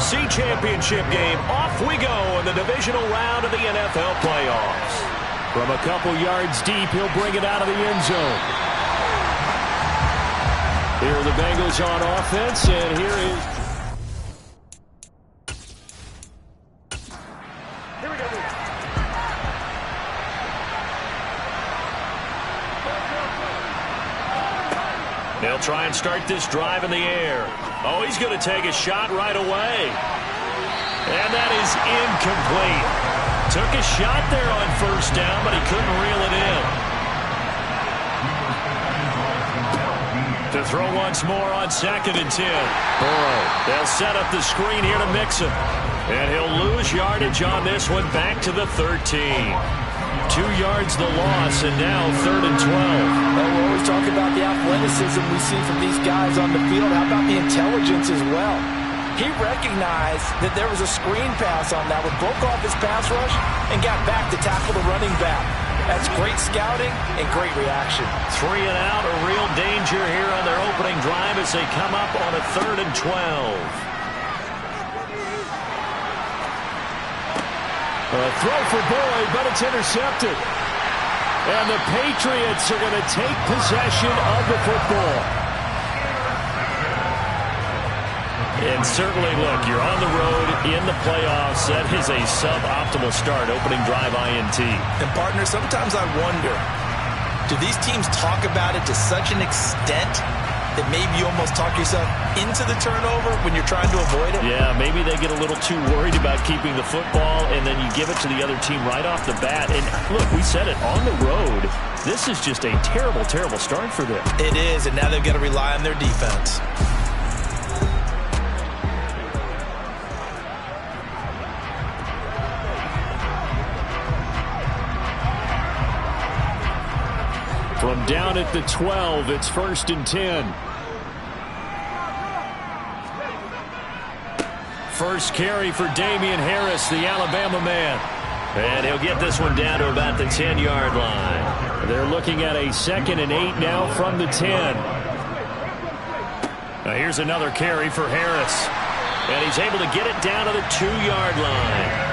NFC Championship game. Off we go in the divisional round of the NFL playoffs. From a couple yards deep, he'll bring it out of the end zone. Here are the Bengals on offense, and here is... Here we go. They'll try and start this drive in the air. Oh, he's going to take a shot right away. And that is incomplete. Took a shot there on first down, but he couldn't reel it in. To throw once more on 2nd and 10. Burrow. They'll set up the screen here to mix him. And he'll lose yardage on this one back to the 13. 2 yards the loss, and now 3rd and 12. Well, we always talk about the athleticism we see from these guys on the field. How about the intelligence as well? He recognized that there was a screen pass on that, broke off his pass rush and got back to tackle the running back. That's great scouting and great reaction. 3 and out, a real danger here on their opening drive as they come up on a 3rd and 12. A throw for Boyd, but it's intercepted. And the Patriots are going to take possession of the football. And certainly, look, you're on the road in the playoffs. That is a suboptimal start, opening drive INT. And, partner, sometimes I wonder, do these teams talk about it to such an extent that maybe you almost talk yourself into the turnover when you're trying to avoid it? Yeah, maybe they get a little too worried about keeping the football, and then you give it to the other team right off the bat. And, look, we said it, on the road, this is just a terrible, terrible start for them. It is, and now they've got to rely on their defense. From down at the 12, it's 1st and 10. First carry for Damian Harris, the Alabama man. And he'll get this one down to about the 10-yard line. They're looking at a 2nd and 8 now from the 10. Now here's another carry for Harris. And he's able to get it down to the 2-yard line.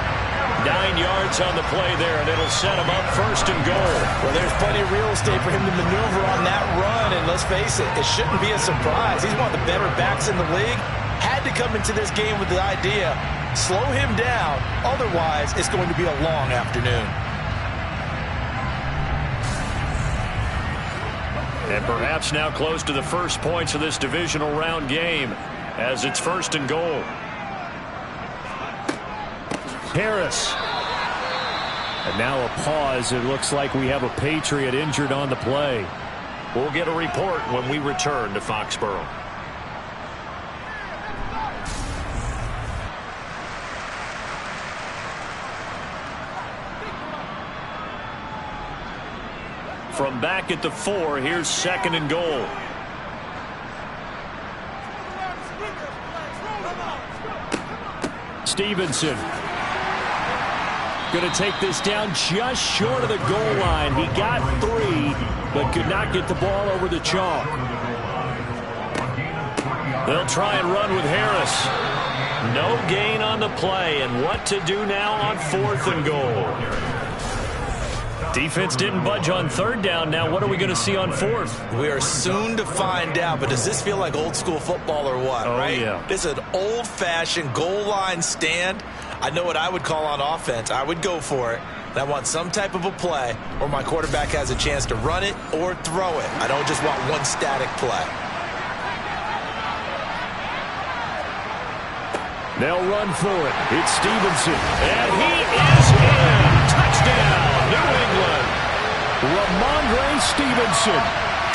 9 yards on the play there, and it'll set him up 1st and goal. Well, there's plenty of real estate for him to maneuver on that run, and let's face it, it shouldn't be a surprise. He's one of the better backs in the league. Had to come into this game with the idea, slow him down, otherwise it's going to be a long afternoon. And perhaps now close to the first points of this divisional round game as it's 1st and goal. Harris. And now a pause. It looks like we have a Patriot injured on the play. We'll get a report when we return to Foxborough. From back at the 4, here's 2nd and goal. Stevenson. Going to take this down just short of the goal line. He got 3, but could not get the ball over the chalk. They'll try and run with Harris. No gain on the play, and what to do now on 4th and goal. Defense didn't budge on 3rd down. Now what are we going to see on 4th? We are soon to find out, but does this feel like old school football or what? Oh, right? Yeah. This is an old-fashioned goal line stand. I know what I would call on offense. I would go for it. And I want some type of a play where my quarterback has a chance to run it or throw it. I don't just want one static play. They'll run for it. It's Stevenson. And he is in. Touchdown, New England. Ramondre Stevenson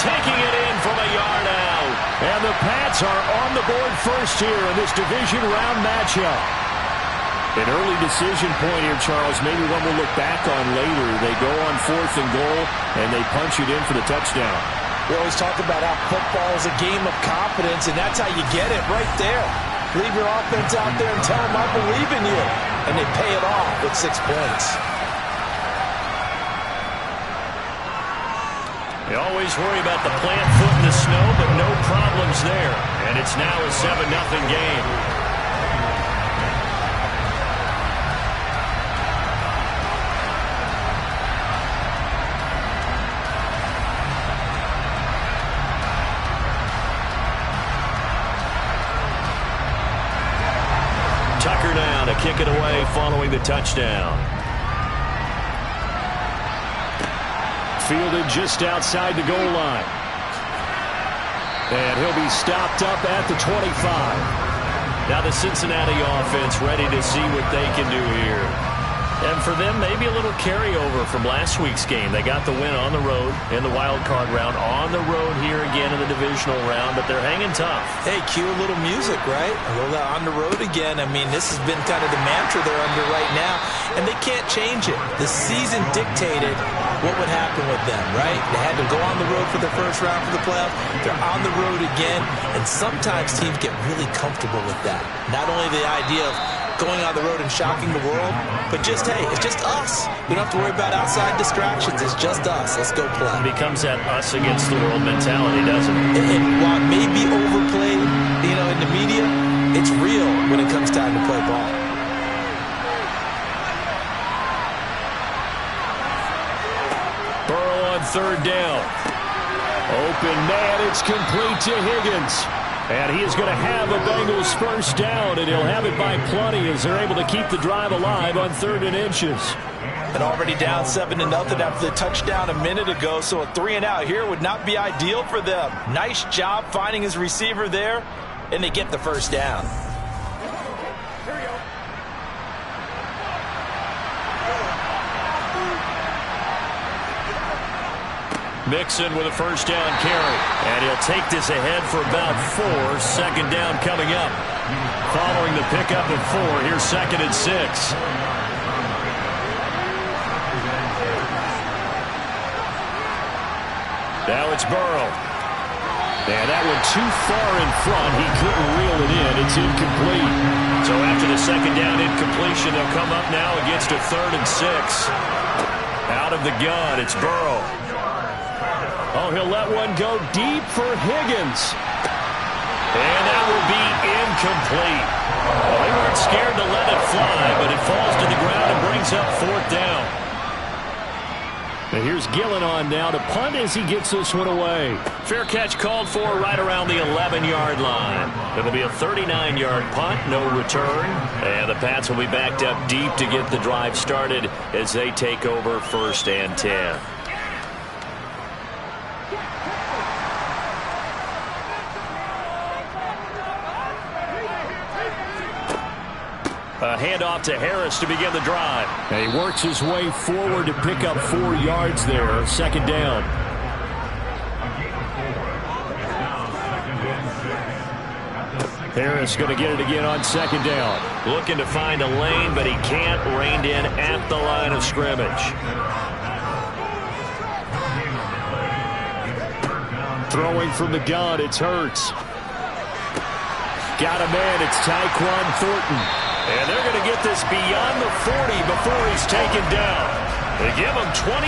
taking it in from a yard out. And the Pats are on the board first here in this division round matchup. An early decision point here, Charles. Maybe one we'll look back on later. They go on 4th and goal, and they punch it in for the touchdown. We always talk about how football is a game of confidence, and that's how you get it right there. Leave your offense out there and tell them I believe in you. And they pay it off with 6 points. They always worry about the plant foot in the snow, but no problems there. And it's now a 7-0 game. down to kick it away following the touchdown. Fielded just outside the goal line. And he'll be stopped up at the 25. Now the Cincinnati offense ready to see what they can do here. And for them, maybe a little carryover from last week's game. They got the win on the road in the wild card round, on the road here again in the divisional round, but they're hanging tough. Hey, cue a little music, right? A little on the road again. I mean, this has been kind of the mantra they're under right now, and they can't change it. The season dictated what would happen with them, right? They had to go on the road for their first round for the playoffs. They're on the road again, and sometimes teams get really comfortable with that. Not only the idea of going on the road and shocking the world, but just, hey, it's just us. We don't have to worry about outside distractions. It's just us. Let's go play. It becomes that us against the world mentality, doesn't it? And while it may be overplayed, in the media, it's real when it comes time to play ball. Burrow on third down. Open man, it's complete to Higgins. And he is going to have a Bengals first down, and he'll have it by plenty as they're able to keep the drive alive on 3rd and inches. And already down 7-0 after the touchdown a minute ago, so a 3-and-out here would not be ideal for them. Nice job finding his receiver there, and they get the first down. Mixon with a first down carry. And he'll take this ahead for about 4. 2nd down coming up. Following the pickup of 4, here's 2nd and 6. Now it's Burrow. And that one too far in front. He couldn't reel it in. It's incomplete. So after the 2nd down incompletion, they'll come up now against a 3rd and 6. Out of the gun, it's Burrow. Oh, he'll let one go deep for Higgins. And that will be incomplete. Well, they weren't scared to let it fly, but it falls to the ground and brings up 4th down. And here's Gillen on now to punt as he gets this one away. Fair catch called for right around the 11-yard line. It'll be a 39-yard punt, no return. And the Pats will be backed up deep to get the drive started as they take over 1st and 10. A handoff to Harris to begin the drive. And he works his way forward to pick up 4 yards there. 2nd down. Harris going to get it again on 2nd down. Looking to find a lane, but he can't. Reined in at the line of scrimmage. Throwing from the gun, it's Hurts. Got a man, it's Tyquan Thornton. And they're going to get this beyond the 40 before he's taken down. They give him 27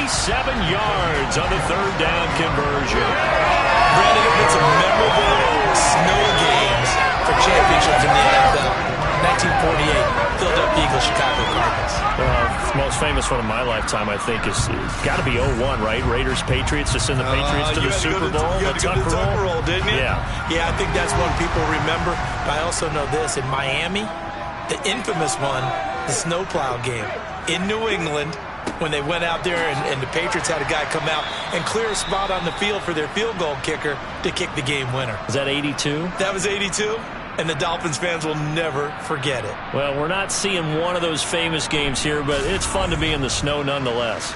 yards on the 3rd down conversion. Brandon, it's been some memorable snow games for championships in the NFL. 1948, Philadelphia Eagles, Chicago Cardinals. The most famous one of my lifetime, I think, is got to be 01, right? Raiders, Patriots, to send the Patriots to the Super Bowl. You had to go to the Tucker Roll, didn't you? Yeah. Yeah, I think that's one people remember. But I also know this. In Miami, the infamous one, the snowplow game in New England, when they went out there and the Patriots had a guy come out and clear a spot on the field for their field goal kicker to kick the game winner. Is that 82? That was 82, and the Dolphins fans will never forget it. Well, we're not seeing one of those famous games here, but it's fun to be in the snow nonetheless.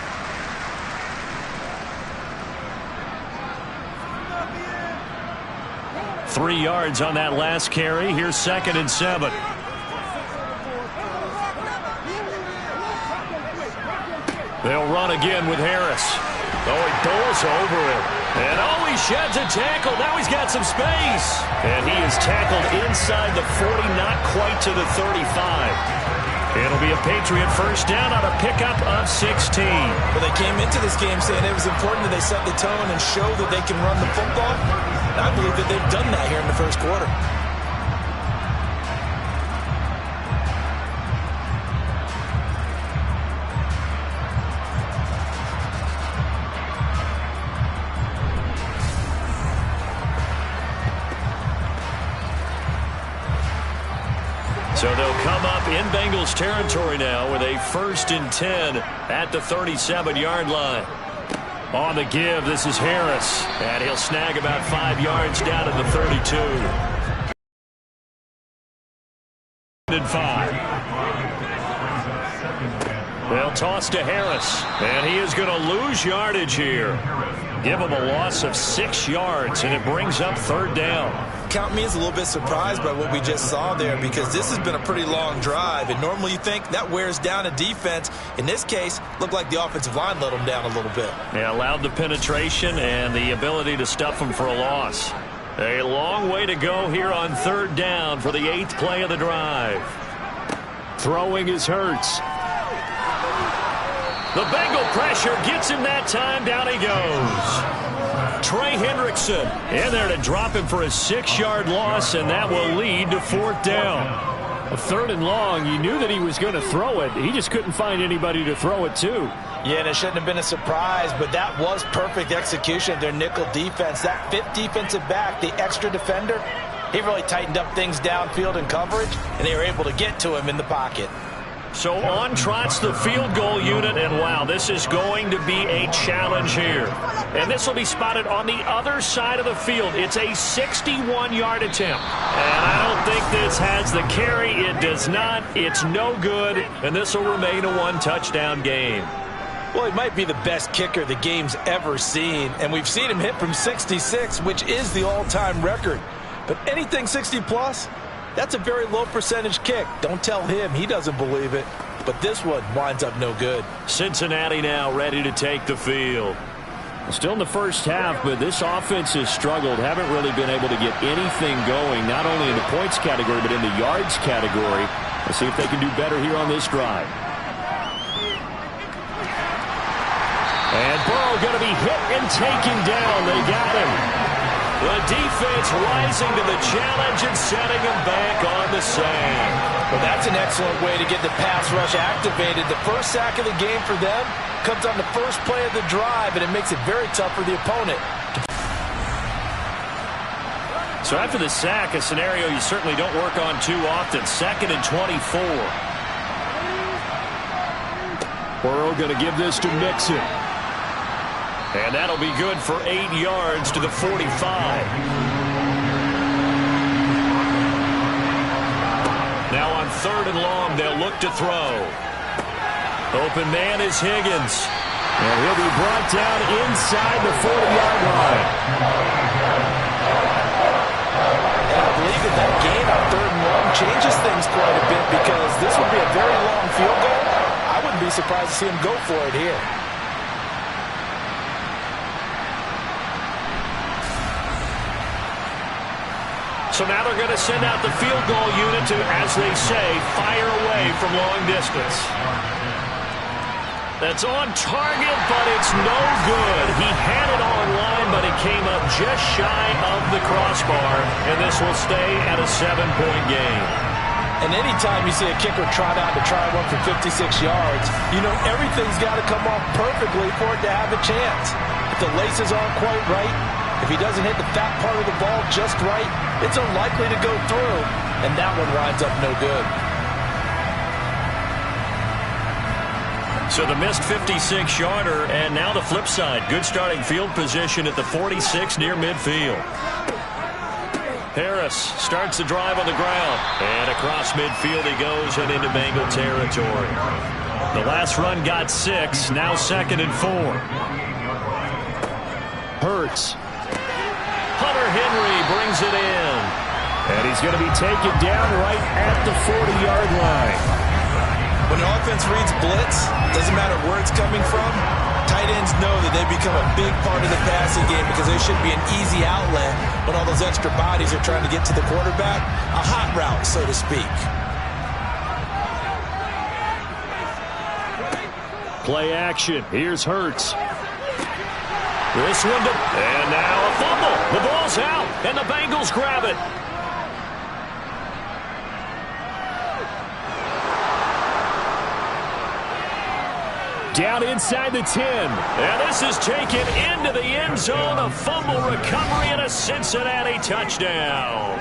Three yards on that last carry. Here's 2nd and 7. They'll run again with Harris. Oh, he bowls over it. And oh, he sheds a tackle. Now he's got some space. And he is tackled inside the 40, not quite to the 35. It'll be a Patriot first down on a pickup of 16. Well, they came into this game saying it was important that they set the tone and show that they can run the football. And I believe that they've done that here in the first quarter. So they'll come up in Bengals territory now with a 1st and 10 at the 37-yard line. On the give, this is Harris, and he'll snag about 5 yards down at the 32. And 5. They'll toss to Harris, and he is going to lose yardage here. Give him a loss of 6 yards, and it brings up 3rd down. Count me as a little bit surprised by what we just saw there, because this has been a pretty long drive, and normally you think that wears down a defense. In this case, looked like the offensive line let them down a little bit. Yeah, allowed the penetration and the ability to stuff them for a loss. A long way to go here on 3rd down for the 8th play of the drive. Throwing is Hurts. The Bengal pressure gets him that time. Down he goes. Trey Hendrickson in there to drop him for a 6-yard loss, and that will lead to 4th down. A 3rd and long, you knew that he was going to throw it. He just couldn't find anybody to throw it to. Yeah, and it shouldn't have been a surprise, but that was perfect execution of their nickel defense. That 5th defensive back, the extra defender, he really tightened up things downfield in coverage, and they were able to get to him in the pocket. So on trots the field goal unit, and wow, this is going to be a challenge here. And this will be spotted on the other side of the field. It's a 61-yard attempt. And I don't think this has the carry. It does not. It's no good, and this will remain a 1-touchdown game. Well, he might be the best kicker the game's ever seen, and we've seen him hit from 66, which is the all-time record. But anything 60-plus, that's a very low percentage kick. Don't tell him. He doesn't believe it. But this one winds up no good. Cincinnati now ready to take the field. Still in the first half, but this offense has struggled. Haven't really been able to get anything going, not only in the points category, but in the yards category. Let's see if they can do better here on this drive. And Burrow going to be hit and taken down. They got him. The defense rising to the challenge and setting him back on the sand. Well, that's an excellent way to get the pass rush activated. The first sack of the game for them comes on the first play of the drive, and it makes it very tough for the opponent. So after the sack, a scenario you certainly don't work on too often. 2nd and 24. Burrow going to give this to Mixon. And that'll be good for 8 yards to the 45. Now on 3rd and long, they'll look to throw. Open man is Higgins. And he'll be brought down inside the 40-yard line. And I believe that gain on 3rd and long changes things quite a bit, because this would be a very long field goal. I wouldn't be surprised to see him go for it here. So now they're going to send out the field goal unit to, as they say, fire away from long distance. That's on target, but it's no good. He had it on line, but it came up just shy of the crossbar, and this will stay at a 7-point game. And anytime you see a kicker trot out to try one for 56 yards, you know everything's got to come off perfectly for it to have a chance. If the laces aren't quite right, if he doesn't hit the fat part of the ball just right, it's unlikely to go through, and that one winds up no good. So the missed 56-yarder, and now the flip side. Good starting field position at the 46 near midfield. Harris starts the drive on the ground, and across midfield he goes and into Bengal territory. The last run got 6, now 2nd and 4. Hurts. Hunter Henry brings it in. And he's going to be taken down right at the 40-yard line. When an offense reads blitz, doesn't matter where it's coming from, tight ends know that they become a big part of the passing game, because they should be an easy outlet when all those extra bodies are trying to get to the quarterback. A hot route, so to speak. Play action. Here's Hurts. This one to, and now a fumble. The ball's out, and the Bengals grab it. Down inside the 10. And this is taken into the end zone. A fumble recovery and a Cincinnati touchdown.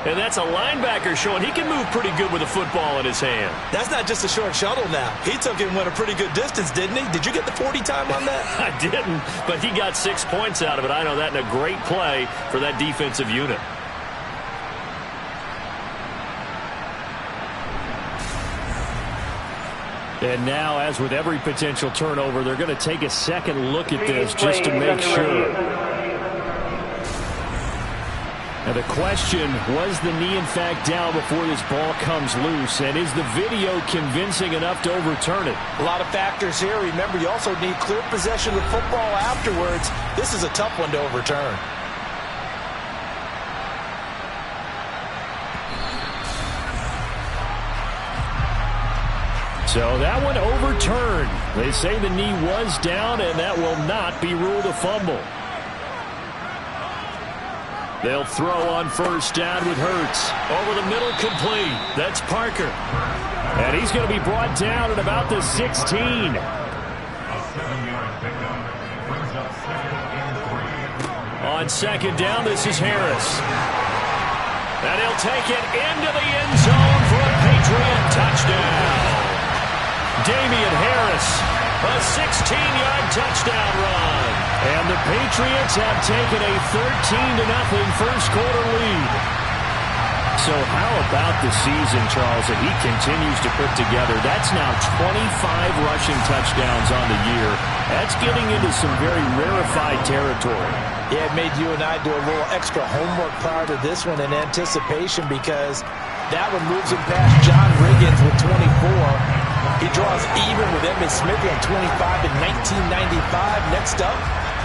And that's a linebacker showing he can move pretty good with a football in his hand. That's not just a short shuttle now. He took it and went a pretty good distance, didn't he? Did you get the 40 time on that? I didn't, but he got 6 points out of it. I know that in a great play for that defensive unit. And now, as with every potential turnover, they're going to take a second look at this just to make sure. Now the question, was the knee in fact down before this ball comes loose? And is the video convincing enough to overturn it? A lot of factors here. Remember, you also need clear possession of the football afterwards. This is a tough one to overturn. So that one overturned. They say the knee was down, and that will not be ruled a fumble. They'll throw on first down with Hurts. Over the middle, complete. That's Parker. And he's going to be brought down at about the 16. On second down, this is Harris. And he'll take it into the end zone for a Patriot touchdown. Damian Harris, a 16-yard touchdown run. And the Patriots have taken a 13-0 first-quarter lead. So how about the season, Charles, that he continues to put together? That's now 25 rushing touchdowns on the year. That's getting into some very rarefied territory. Yeah, it made you and I do a little extra homework prior to this one in anticipation, because that one moves him past John Riggins with 24. He draws even with Emmitt Smith at 25 in 1995. Next up,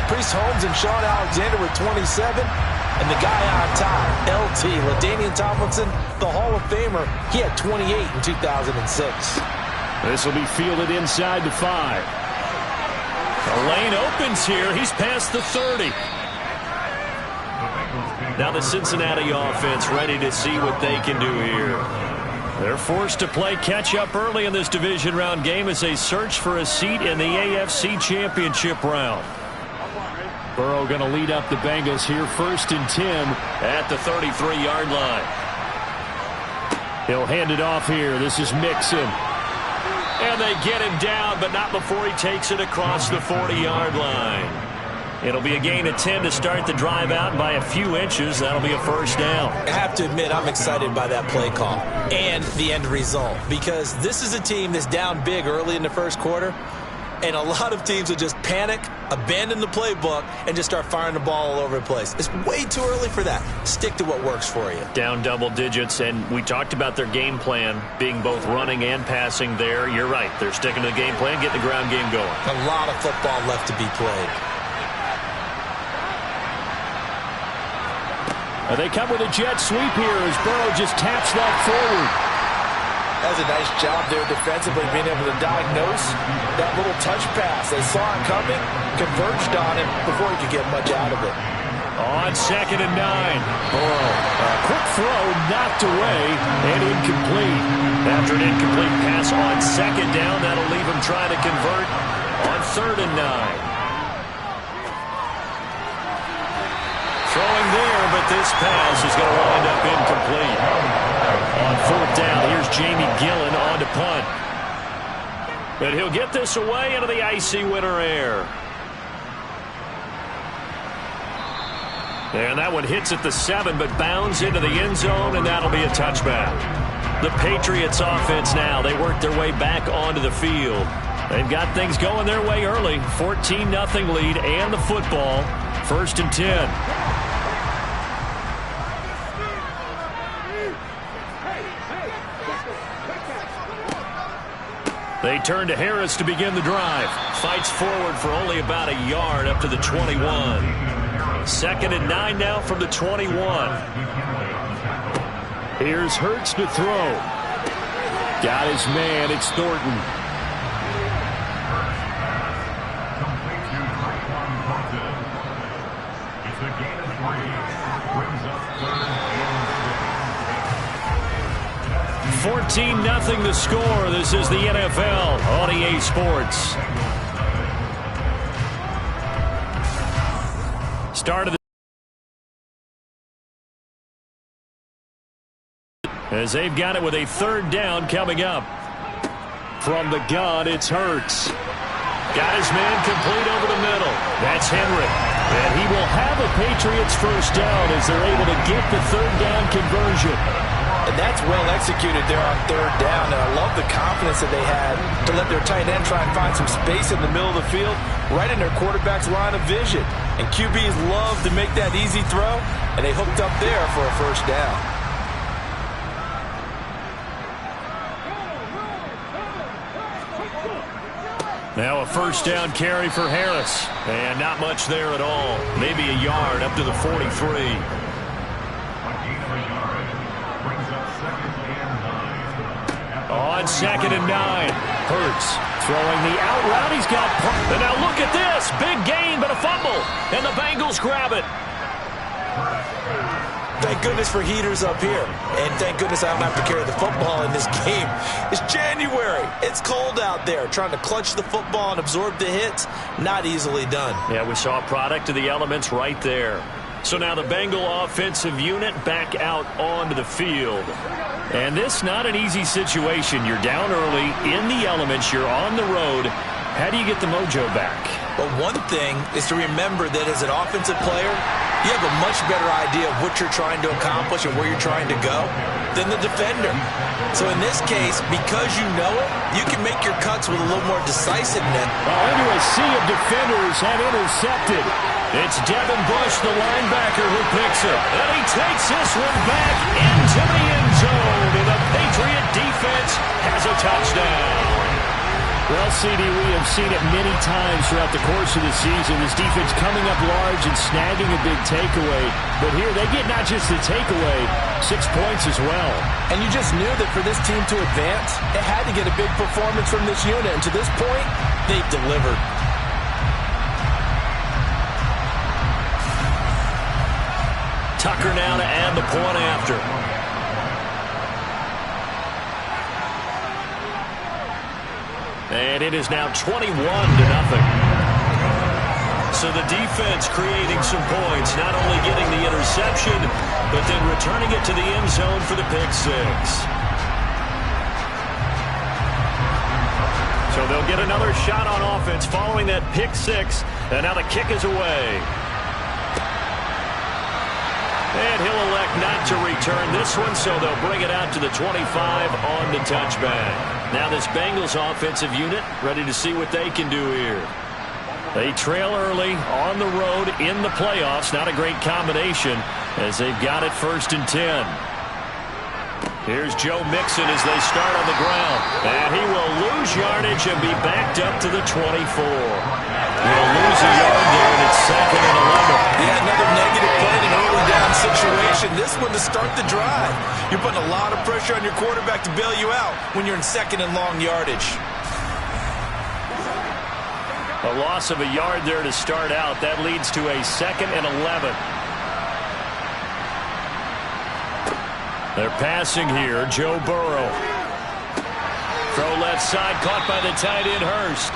Priest Holmes and Sean Alexander with 27. And the guy on top, LT, LaDainian Tomlinson, the Hall of Famer, he had 28 in 2006. This will be fielded inside the 5. The lane opens here. He's past the 30. Now the Cincinnati offense ready to see what they can do here. They're forced to play catch-up early in this division round game as they search for a seat in the AFC Championship round. Burrow going to lead up the Bengals here, 1st and 10 at the 33-yard line. He'll hand it off here. This is Mixon. And they get him down, but not before he takes it across the 40-yard line. It'll be a gain of 10 to start the drive out, and by a few inches, that'll be a first down. I have to admit, I'm excited by that play call and the end result, because this is a team that's down big early in the first quarter, and a lot of teams will just panic, abandon the playbook, and just start firing the ball all over the place. It's way too early for that. Stick to what works for you. Down double digits, and we talked about their game plan being both running and passing there. You're right. They're sticking to the game plan, getting the ground game going. A lot of football left to be played. They come with a jet sweep here as Burrow just taps that forward. That's a nice job there defensively, being able to diagnose that little touch pass. They saw it coming, converged on it before he could get much out of it. On 2nd and 9, Burrow, a quick throw knocked away and incomplete. After an incomplete pass on 2nd down, that'll leave him trying to convert on 3rd and 9. Throwing there, but this pass is going to wind up incomplete. On 4th down, here's Jamie Gillen on to punt. But he'll get this away into the icy winter air. And that one hits at the 7, but bounds into the end zone, and that'll be a touchback. The Patriots offense now, they work their way back onto the field. They've got things going their way early. 14-0 lead and the football. 1st and 10. They turn to Harris to begin the drive. Fights forward for only about a yard up to the 21. 2nd and 9 now from the 21. Here's Hurts to throw. Got his man. It's Thornton. It's a gain of 3. Brings up 3rd. 14-0 the score. This is the NFL on EA Sports. Start of the as they've got it with a 3rd down coming up. From the gun, it's Hurts. Got his man complete over the middle. That's Henry. And he will have a Patriots 1st down as they're able to get the 3rd down conversion. And that's well executed there on 3rd down. And I love the confidence that they had to let their tight end try and find some space in the middle of the field, right in their quarterback's line of vision. And QBs love to make that easy throw, and they hooked up there for a 1st down. Now a 1st down carry for Harris. And not much there at all. Maybe a yard up to the 43. On 2nd and 9. Hurts throwing the out route. He's got... And now look at this. Big gain, but a fumble. And the Bengals grab it. Thank goodness for heaters up here. And thank goodness I don't have to carry the football in this game. It's January. It's cold out there. Trying to clutch the football and absorb the hits, not easily done. Yeah, we saw a product of the elements right there. So now the Bengal offensive unit back out onto the field. And this not an easy situation. You're down early in the elements. You're on the road. How do you get the mojo back? Well, one thing is to remember that as an offensive player, you have a much better idea of what you're trying to accomplish and where you're trying to go than the defender. So in this case, because you know it, you can make your cuts with a little more decisiveness. Well, into a sea of defenders have intercepted. It's Devin Bush, the linebacker, who picks it. And he takes this one back into the end zone. And the Patriot defense has a touchdown. Well, CD, we have seen it many times throughout the course of the season. This defense coming up large and snagging a big takeaway. But here they get not just the takeaway, 6 points as well. And you just knew that for this team to advance, it had to get a big performance from this unit. And to this point, they've delivered. Tucker now to add the point after. And it is now 21-0. So the defense creating some points, not only getting the interception, but then returning it to the end zone for the pick 6. So they'll get another shot on offense following that pick 6. And now the kick is away. And he'll elect not to return this one, so they'll bring it out to the 25 on the touchback. Now this Bengals offensive unit ready to see what they can do here. They trail early on the road in the playoffs. Not a great combination as they've got it 1st and 10. Here's Joe Mixon as they start on the ground. And he will lose yardage and be backed up to the 24. He'll lose a yard there, and it's 2nd and 11. Yeah, another negative play in an early down situation. This one to start the drive. You're putting a lot of pressure on your quarterback to bail you out when you're in 2nd and long yardage. A loss of a yard there to start out. That leads to a 2nd and 11. They're passing here. Joe Burrow. Throw left side, caught by the tight end Hurst.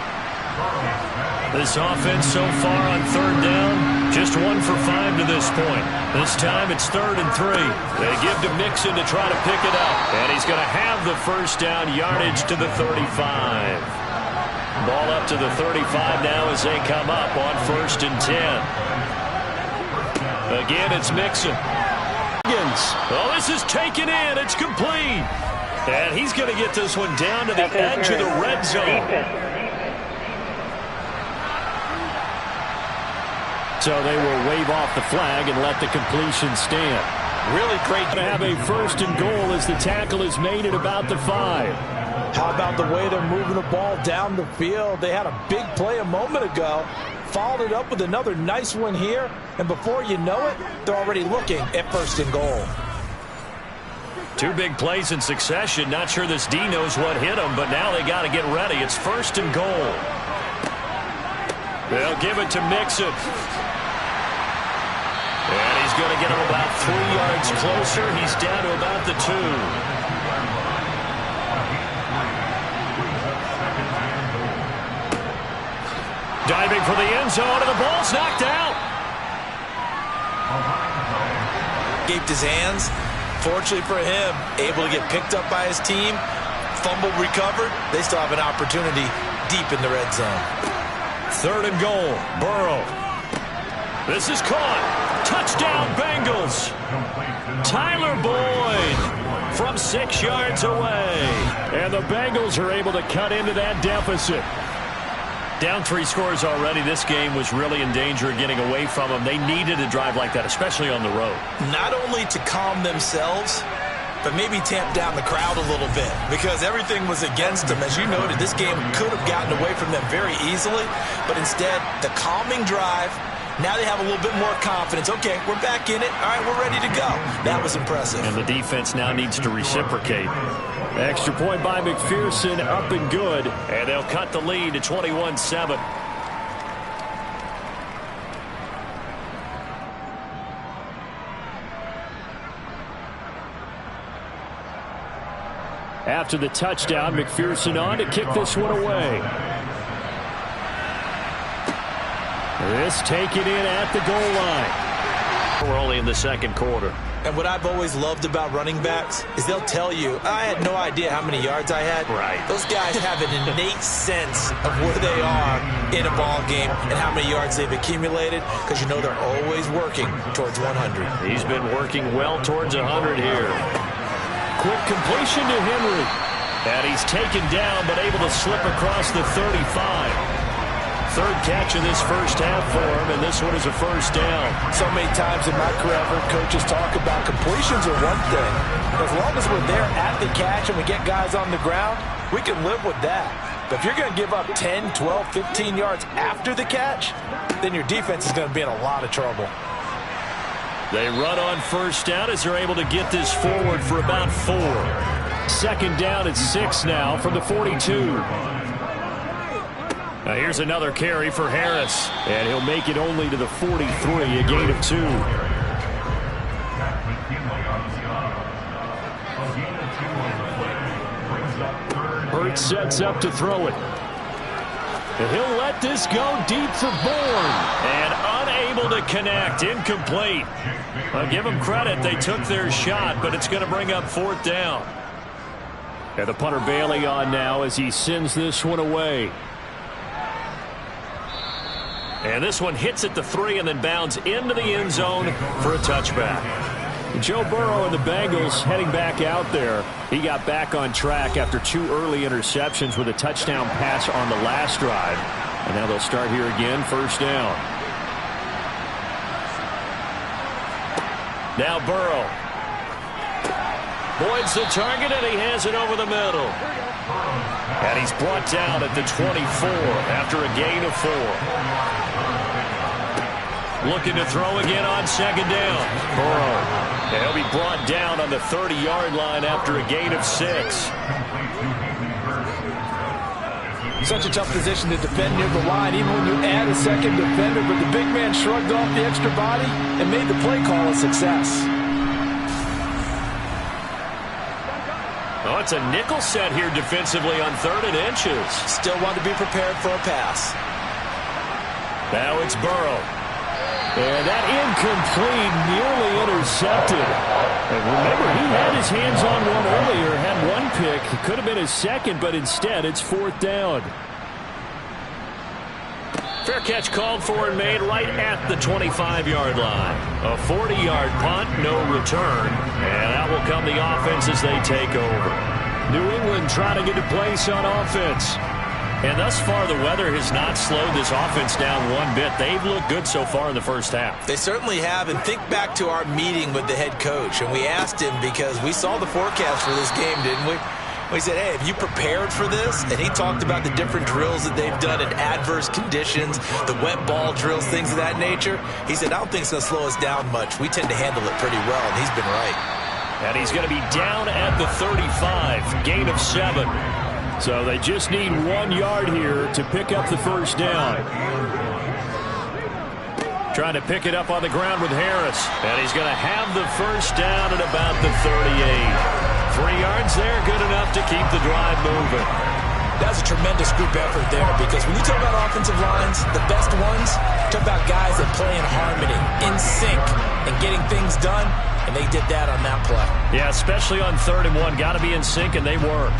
This offense so far on 3rd down, just 1 for 5 to this point. This time it's 3rd and 3. They give to Mixon to try to pick it up. And he's going to have the 1st down, yardage to the 35. Ball up to the 35 now as they come up on 1st and 10. Again, it's Mixon. Oh, this is taken in. It's complete. And he's going to get this one down to the edge of the red zone. So they will wave off the flag and let the completion stand. Really great to have a 1st and goal as the tackle is made at about the 5. How about the way they're moving the ball down the field? They had a big play a moment ago. Followed it up with another nice one here. And before you know it, they're already looking at 1st and goal. 2 big plays in succession. Not sure this D knows what hit him, but now they got to get ready. It's 1st and goal. They'll give it to Mixon. And he's going to get him about 3 yards closer. He's down to about the 2. Diving for the end zone, and the ball's knocked out. Gaped his hands, Unfortunately for him, able to get picked up by his team, fumble recovered. They still have an opportunity deep in the red zone. 3rd and goal. Burrow. This is caught. Touchdown, Bengals. Tyler Boyd from 6 yards away. And the Bengals are able to cut into that deficit. Down 3 scores already. This game was really in danger of getting away from them. They needed a drive like that, especially on the road. Not only to calm themselves, but maybe tamp down the crowd a little bit, because everything was against them. As you noted, this game could have gotten away from them very easily, but instead, the calming drive, now they have a little bit more confidence. Okay, we're back in it. All right, we're ready to go. That was impressive. And the defense now needs to reciprocate. Extra point by McPherson, up and good. And they'll cut the lead to 21-7. After the touchdown, McPherson on to kick this one away. This taken in at the goal line. We're only in the 2nd quarter. And what I've always loved about running backs is they'll tell you, I had no idea how many yards I had. Right. Those guys have an innate sense of where they are in a ball game and how many yards they've accumulated, because you know they're always working towards 100. He's been working well towards 100 here. Quick completion to Henry. And he's taken down, but able to slip across the 35. 3rd catch of this first half for him, and this one is a first down. So many times in my career, I've heard coaches talk about completions are one thing. As long as we're there at the catch and we get guys on the ground, we can live with that. But if you're going to give up 10, 12, 15 yards after the catch, then your defense is going to be in a lot of trouble. They run on first down as they're able to get this forward for about 4. 2nd down at 6 now from the 42. Now here's another carry for Harris. And he'll make it only to the 43, a gain of 2. Hurts sets up to throw it. And he'll let this go deep for Bourne. And unable to connect. Incomplete. I'll give them credit. They took their shot, but it's going to bring up 4th down. And the punter Bailey on now as he sends this one away. And this one hits at the 3 and then bounds into the end zone for a touchback. Joe Burrow and the Bengals heading back out there. He got back on track after 2 early interceptions with a touchdown pass on the last drive. And now they'll start here again, first down. Now Burrow. Boyd's the target, and he has it over the middle. And he's brought down at the 24 after a gain of 4. Looking to throw again on 2nd down. Burrow. And he'll be brought down on the 30-yard line after a gain of 6. Such a tough position to defend near the line, even when you add a 2nd defender. But the big man shrugged off the extra body and made the play call a success. Oh, it's a nickel set here defensively on 3rd and inches. Still want to be prepared for a pass. Now it's Burrow. And that incomplete, nearly intercepted. And remember, he had his hands on one earlier, had 1 pick. It could have been his 2nd, but instead it's 4th down. Fair catch called for and made right at the 25-yard line. A 40-yard punt, no return. And out will come the offense as they take over. New England trying to get a place on offense. And thus far, the weather has not slowed this offense down one bit. They've looked good so far in the first half. They certainly have. And think back to our meeting with the head coach. And we asked him, because we saw the forecast for this game, didn't we? We said, hey, have you prepared for this? And he talked about the different drills that they've done in adverse conditions, the wet ball drills, things of that nature. He said, I don't think it's going to slow us down much. We tend to handle it pretty well, and he's been right. And he's going to be down at the 35, gain of 7. So they just need 1 yard here to pick up the first down. Trying to pick it up on the ground with Harris. And he's going to have the first down at about the 38. 3 yards there, good enough to keep the drive moving. That's a tremendous group effort there, because when you talk about offensive lines, the best ones, talk about guys that play in harmony, in sync, and getting things done, and they did that on that play. Yeah, especially on 3rd and 1. Got to be in sync, and they were.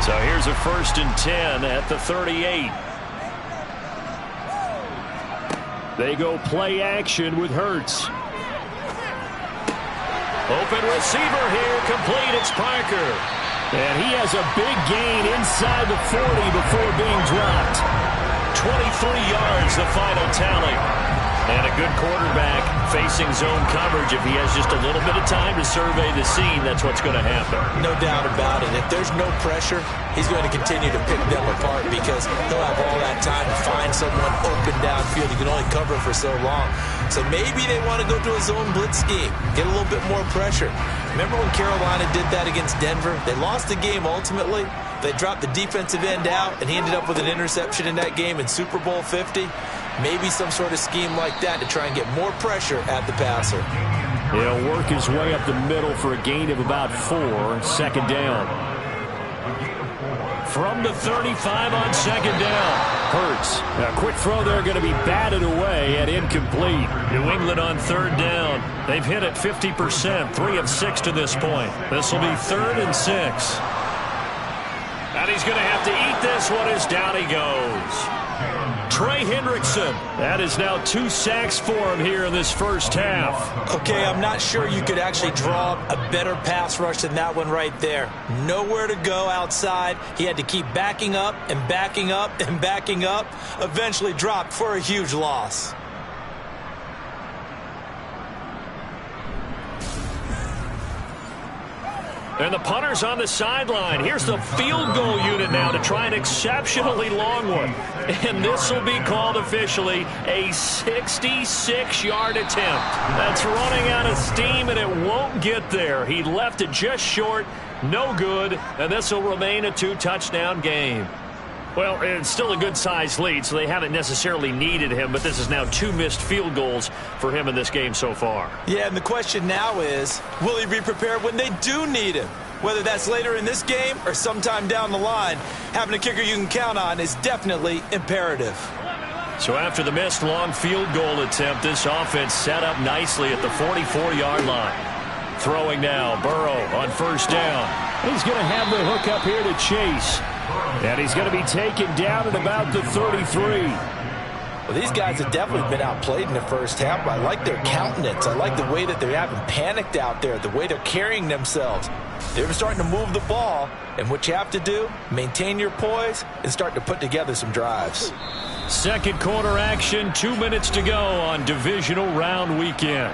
So here's a 1st and 10 at the 38. They go play action with Hurts. Open receiver here, complete, it's Parker. And he has a big gain inside the 40 before being dropped. 23 yards, the final tally. And a good quarterback facing zone coverage. If he has just a little bit of time to survey the scene, that's what's going to happen. No doubt about it. If there's no pressure, he's going to continue to pick them apart, because he'll have all that time to find someone open downfield. He can only cover for so long. So maybe they want to go to a zone blitz scheme, get a little bit more pressure. Remember when Carolina did that against Denver? They lost the game ultimately. They dropped the defensive end out, and he ended up with an interception in that game in Super Bowl 50. Maybe some sort of scheme like that to try and get more pressure at the passer. He'll work his way up the middle for a gain of about 4, 2nd down. From the 35 on 2nd down. Hurts. A quick throw there going to be batted away and incomplete. New England on 3rd down. They've hit it 50%, 3 of 6 to this point. This will be 3rd and 6. And he's going to have to eat this one as down he goes. Trey Hendrickson. That is now 2 sacks for him here in this first half. Okay, I'm not sure you could actually draw a better pass rush than that one right there. Nowhere to go outside. He had to keep backing up and backing up and backing up. Eventually dropped for a huge loss. And the punter's on the sideline. Here's the field goal unit now to try an exceptionally long one. And this will be called officially a 66-yard attempt. That's running out of steam, and it won't get there. He left it just short, no good, and this will remain a 2-touchdown game. Well, it's still a good-sized lead, so they haven't necessarily needed him, but this is now 2 missed field goals for him in this game so far. Yeah, and the question now is, will he be prepared when they do need him? Whether that's later in this game or sometime down the line, having a kicker you can count on is definitely imperative. So after the missed long field goal attempt, this offense set up nicely at the 44-yard line. Throwing now, Burrow on 1st down. He's going to have the hook up here to Chase. And he's going to be taken down at about the 33. Well, these guys have definitely been outplayed in the first half. I like their countenance. I like the way that they haven't panicked out there, the way they're carrying themselves. They're starting to move the ball, and what you have to do, maintain your poise and start to put together some drives. Second quarter action, 2 minutes to go on divisional round weekend.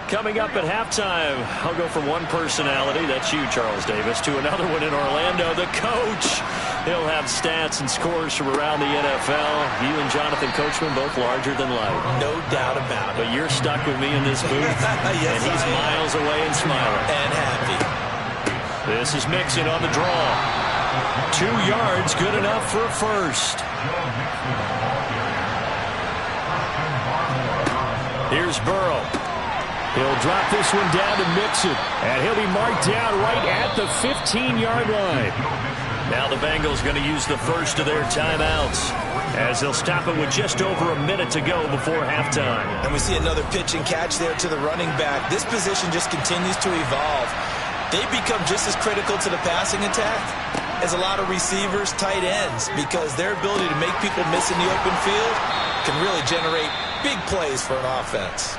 Coming up at halftime, I'll go from one personality, that's you, Charles Davis, to another one in Orlando, the coach. He'll have stats and scores from around the NFL. You and Jonathan Coachman both larger than life. No doubt about it. But you're stuck with me in this booth, yes, and he's miles away and smiling. And happy. This is Mixon on the draw. 2 yards, good enough for a first. Here's Burrow. He'll drop this one down to Mixon, and he'll be marked down right at the 15-yard line. Now the Bengals going to use the first of their timeouts, as they'll stop it with just over a minute to go before halftime. And we see another pitch and catch there to the running back. This position just continues to evolve. They become just as critical to the passing attack as a lot of receivers, tight ends, because their ability to make people miss in the open field can really generate big plays for an offense.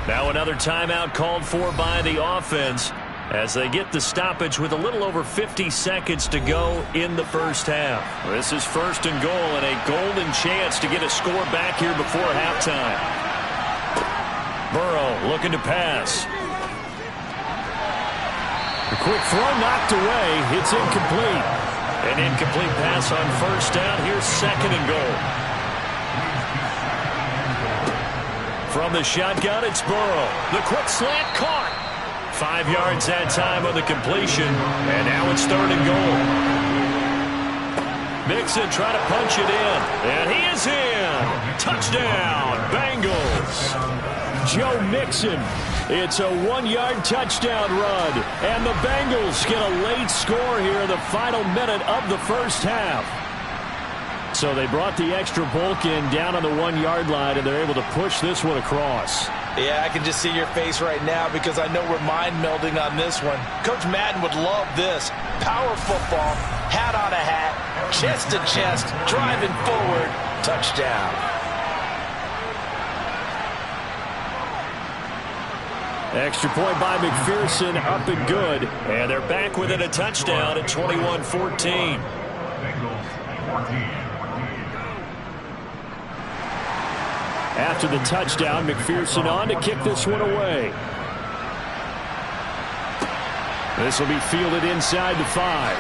Now another timeout called for by the offense as they get the stoppage with a little over 50 seconds to go in the first half. This is 1st and goal and a golden chance to get a score back here before halftime. Burrow looking to pass. A quick throw knocked away. It's incomplete. An incomplete pass on 1st down. Here's 2nd and goal. From the shotgun, it's Burrow. The quick slant caught. 5 yards that time on the completion. And now it's 3rd and goal. Mixon trying to punch it in. And he is in. Touchdown, Bengals. Joe Mixon It's a 1-yard touchdown run. And the Bengals get a late score here in the final minute of the first half. So they brought the extra bulk in down on the 1-yard line, and they're able to push this one across. Yeah, I can just see your face right now because I know we're mind melding on this one. Coach Madden would love this. Power football, hat on a hat, chest to chest, driving forward, touchdown. Extra point by McPherson, up and good. And they're back within a touchdown at 21-14. After the touchdown, McPherson on to kick this one away. This will be fielded inside the 5.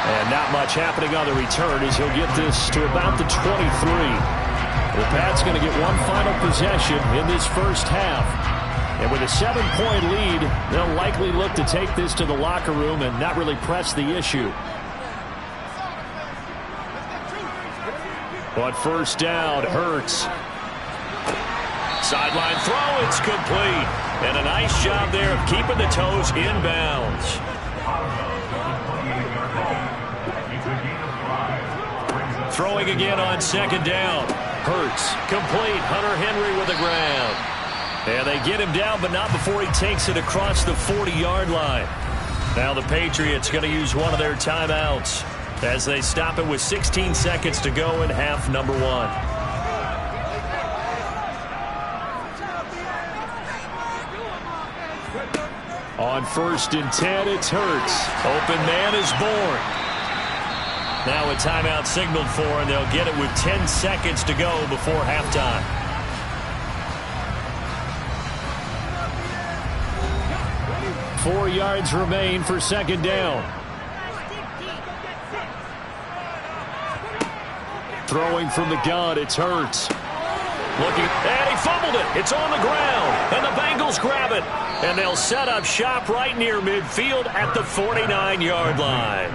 And not much happening on the return as he'll get this to about the 23. The Pats going to get one final possession in this first half. And with a 7-point lead, they'll likely look to take this to the locker room and not really press the issue. But first down, Hurts. Sideline throw, it's complete. And a nice job there of keeping the toes inbounds. Throwing again on second down. Hurts, complete. Hunter Henry with the ground. And they get him down, but not before he takes it across the 40-yard line. Now the Patriots going to use one of their timeouts as they stop it with 16 seconds to go in half number 1. On 1st and 10, it's Hurts. Open man is born. Now a timeout signaled for, and they'll get it with 10 seconds to go before halftime. Four yards remain for second down. Throwing from the gun, it's Hurts. Looking, and he fumbled it. It's on the ground, and the Bengals grab it. And they'll set up shop right near midfield at the 49-yard line.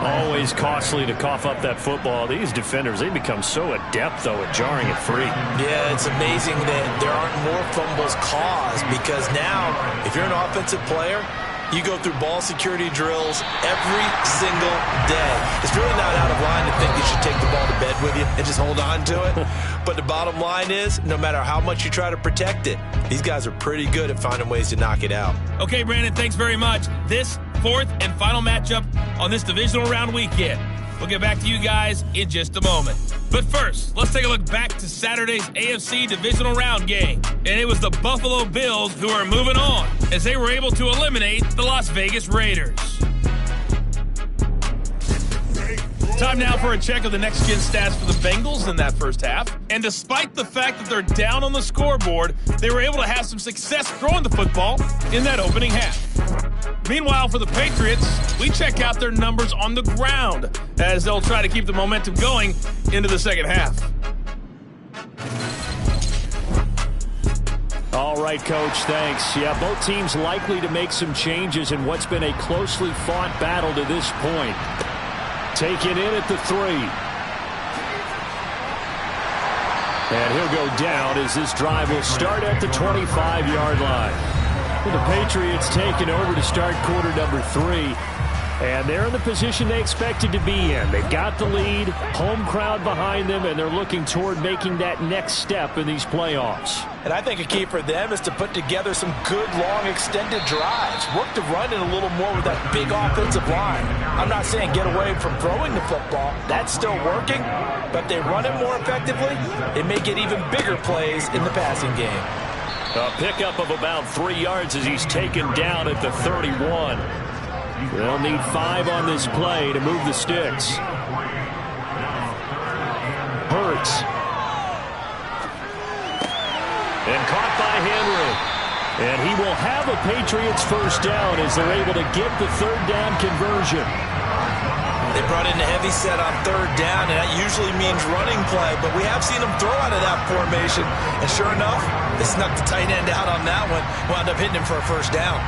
Always costly to cough up that football. These defenders, they become so adept, though, at jarring it free. Yeah, it's amazing that there aren't more fumbles caused because now, if you're an offensive player, you go through ball security drills every single day. It's really not out of line to think you should take the ball to bed with you and just hold on to it. But the bottom line is, no matter how much you try to protect it, these guys are pretty good at finding ways to knock it out. Okay, Brandon, thanks very much. This fourth and final matchup on this divisional round weekend. We'll get back to you guys in just a moment. But first, let's take a look back to Saturday's AFC divisional round game. And it was the Buffalo Bills who are moving on as they were able to eliminate the Las Vegas Raiders. Time now for a check of the next-gen stats for the Bengals in that first half. And despite the fact that they're down on the scoreboard, they were able to have some success throwing the football in that opening half. Meanwhile, for the Patriots, we check out their numbers on the ground as they'll try to keep the momentum going into the second half. All right, Coach, thanks. Yeah, both teams likely to make some changes in what's been a closely fought battle to this point. Taken in at the 3. And he'll go down as this drive will start at the 25-yard line. The Patriots taking over to start quarter number 3. And they're in the position they expected to be in. They've got the lead, home crowd behind them, and they're looking toward making that next step in these playoffs. And I think a key for them is to put together some good, long, extended drives. Work to run it a little more with that big offensive line. I'm not saying get away from throwing the football. That's still working. But if they run it more effectively, they may get even bigger plays in the passing game. A pickup of about 3 yards as he's taken down at the 31. They'll need 5 on this play to move the sticks. Hurts. And caught by Henry. And he will have a Patriots first down as they're able to get the third down conversion. They brought in a heavy set on third down, and that usually means running play, but we have seen them throw out of that formation. And sure enough, they snuck the tight end out on that one, wound up hitting him for a first down.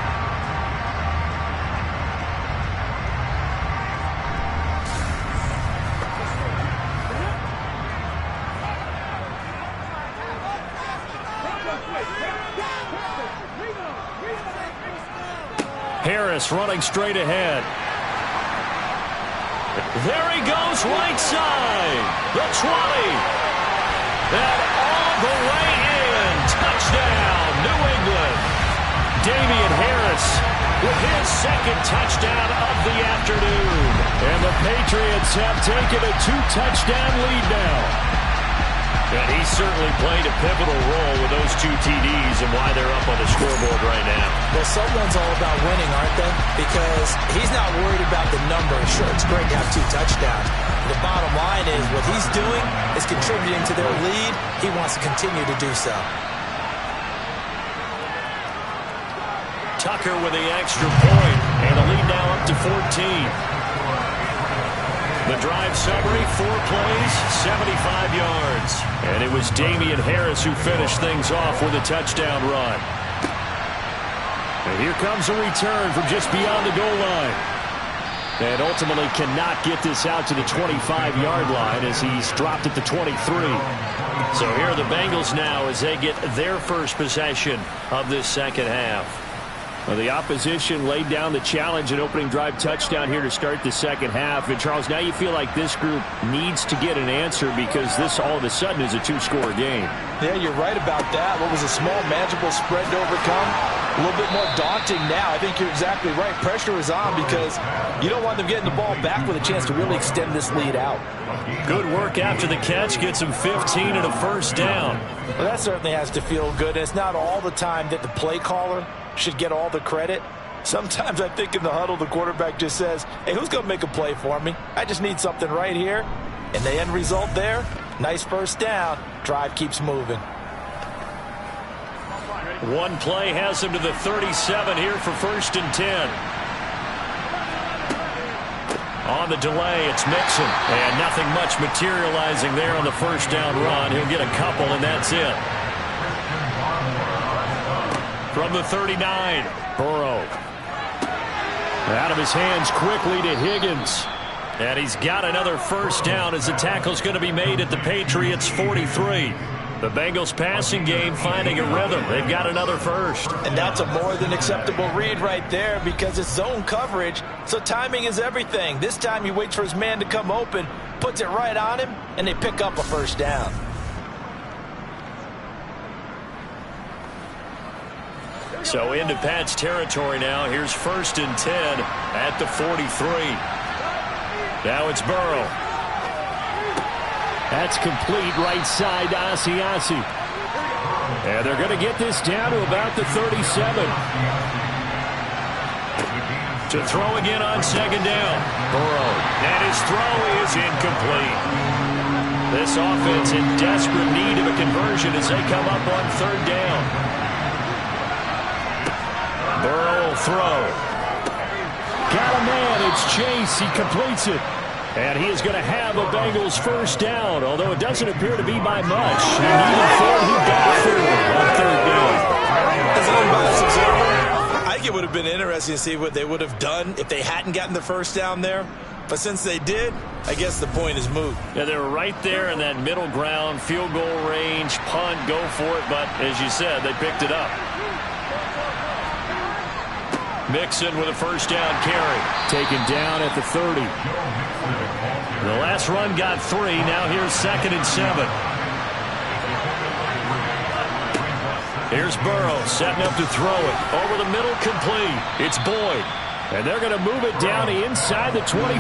Harris running straight ahead. There he goes, right side. The 20. And all the way in. Touchdown, New England. Damian Harris with his second touchdown of the afternoon. And the Patriots have taken a 2-touchdown lead now. And he certainly played a pivotal role with those 2 TDs and why they're up on the scoreboard right now. Well, someone's all about winning, aren't they? Because he's not worried about the number. Sure, it's great to have 2 touchdowns. The bottom line is what he's doing is contributing to their lead. He wants to continue to do so. Tucker with the extra point, and the lead now up to 14. The drive summary, 4 plays, 75 yards. And it was Damian Harris who finished things off with a touchdown run. And here comes a return from just beyond the goal line. And ultimately cannot get this out to the 25-yard line as he's dropped at the 23. So here are the Bengals now as they get their first possession of this second half. Well, the opposition laid down the challenge and opening drive touchdown here to start the second half. And, Charles, now you feel like this group needs to get an answer because this all of a sudden is a 2-score game. Yeah, you're right about that. What was a small, manageable spread to overcome? A little bit more daunting now. I think you're exactly right. Pressure is on because you don't want them getting the ball back with a chance to really extend this lead out. Good work after the catch. Gets him 15 and a first down. Well, that certainly has to feel good. And it's not all the time that the play caller should get all the credit. Sometimes I think in the huddle the quarterback just says, hey, who's going to make a play for me? I just need something right here. And the end result there, nice first down. Drive keeps moving. One play has him to the 37 here for 1st and 10. On the delay, it's Mixon. And nothing much materializing there on the first down run. He'll get a couple, and that's it. From the 39, Burrow. Out of his hands quickly to Higgins. And he's got another first down as the tackle's going to be made at the Patriots' 43. The Bengals passing game finding a rhythm. They've got another first. And that's a more than acceptable read right there because it's zone coverage, so timing is everything. This time he waits for his man to come open, puts it right on him, and they pick up a first down. So into Pat's territory now. Here's 1st and 10 at the 43. Now it's Burrow. That's complete right side to Asiasi. And they're going to get this down to about the 37. To throw again on 2nd down. Burrow. And his throw is incomplete. This offense in desperate need of a conversion as they come up on 3rd down. Burrow will throw. Got a man. It's Chase. He completes it. And he is going to have a Bengals first down, although it doesn't appear to be by much. And even for he got through on 3rd down. As an unbiased observer, I think it would have been interesting to see what they would have done if they hadn't gotten the first down there. But since they did, I guess the point is moot. Yeah, they were right there in that middle ground, field goal range, punt, go for it. But as you said, they picked it up. Mixon with a first down carry. Taken down at the 30. The last run got 3. Now here's 2nd and 7. Here's Burrow setting up to throw it. Over the middle, complete. It's Boyd. And they're going to move it down inside the 25.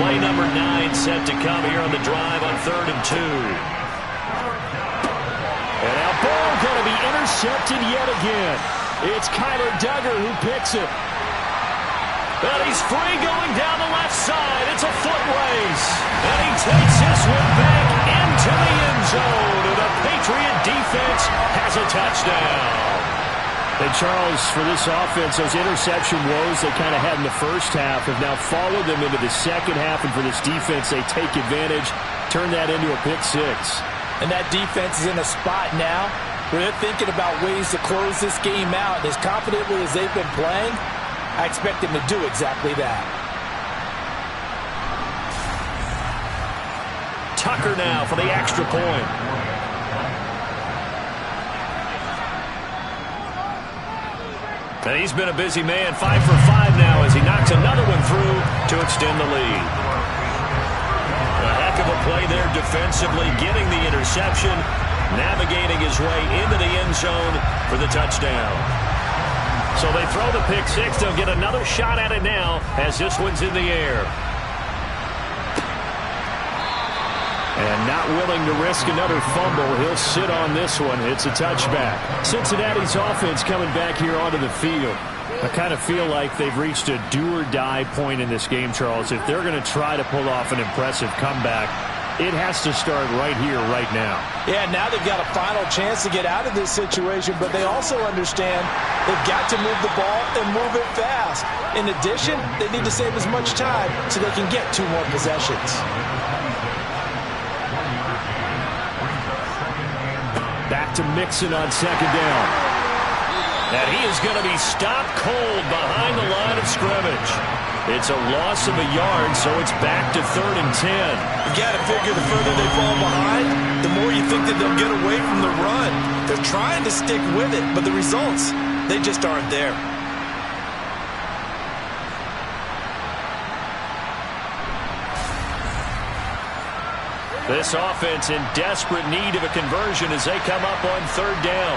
Play number 9 set to come here on the drive on 3rd and 2. And now ball going to be intercepted yet again. It's Kyler Duggar who picks it. And he's free going down the left side. It's a foot race. And he takes this one back into the end zone. And the Patriot defense has a touchdown. And Charles, for this offense, those interception woes they kind of had in the first half have now followed them into the second half. And for this defense, they take advantage, turn that into a pick 6. And that defense is in a spot now where they're thinking about ways to close this game out. And as confidently as they've been playing, I expect them to do exactly that. Tucker now for the extra point. And he's been a busy man, 5 for 5 now as he knocks another one through to extend the lead. A heck of a play there defensively, getting the interception, navigating his way into the end zone for the touchdown. So they throw the pick six. They'll get another shot at it now as this one's in the air. And not willing to risk another fumble, he'll sit on this one. It's a touchback. Cincinnati's offense coming back here onto the field. I kind of feel like they've reached a do-or-die point in this game, Charles. If they're going to try to pull off an impressive comeback, it has to start right here, right now. Yeah, now they've got a final chance to get out of this situation, but they also understand they've got to move the ball and move it fast. In addition, they need to save as much time so they can get 2 more possessions. Back to Mixon on second down. And he is going to be stopped cold behind the line of scrimmage. It's a loss of a yard, so it's back to 3rd and 10. You got to figure the further they fall behind, the more you think that they'll get away from the run. They're trying to stick with it, but the results, they just aren't there. This offense in desperate need of a conversion as they come up on 3rd down.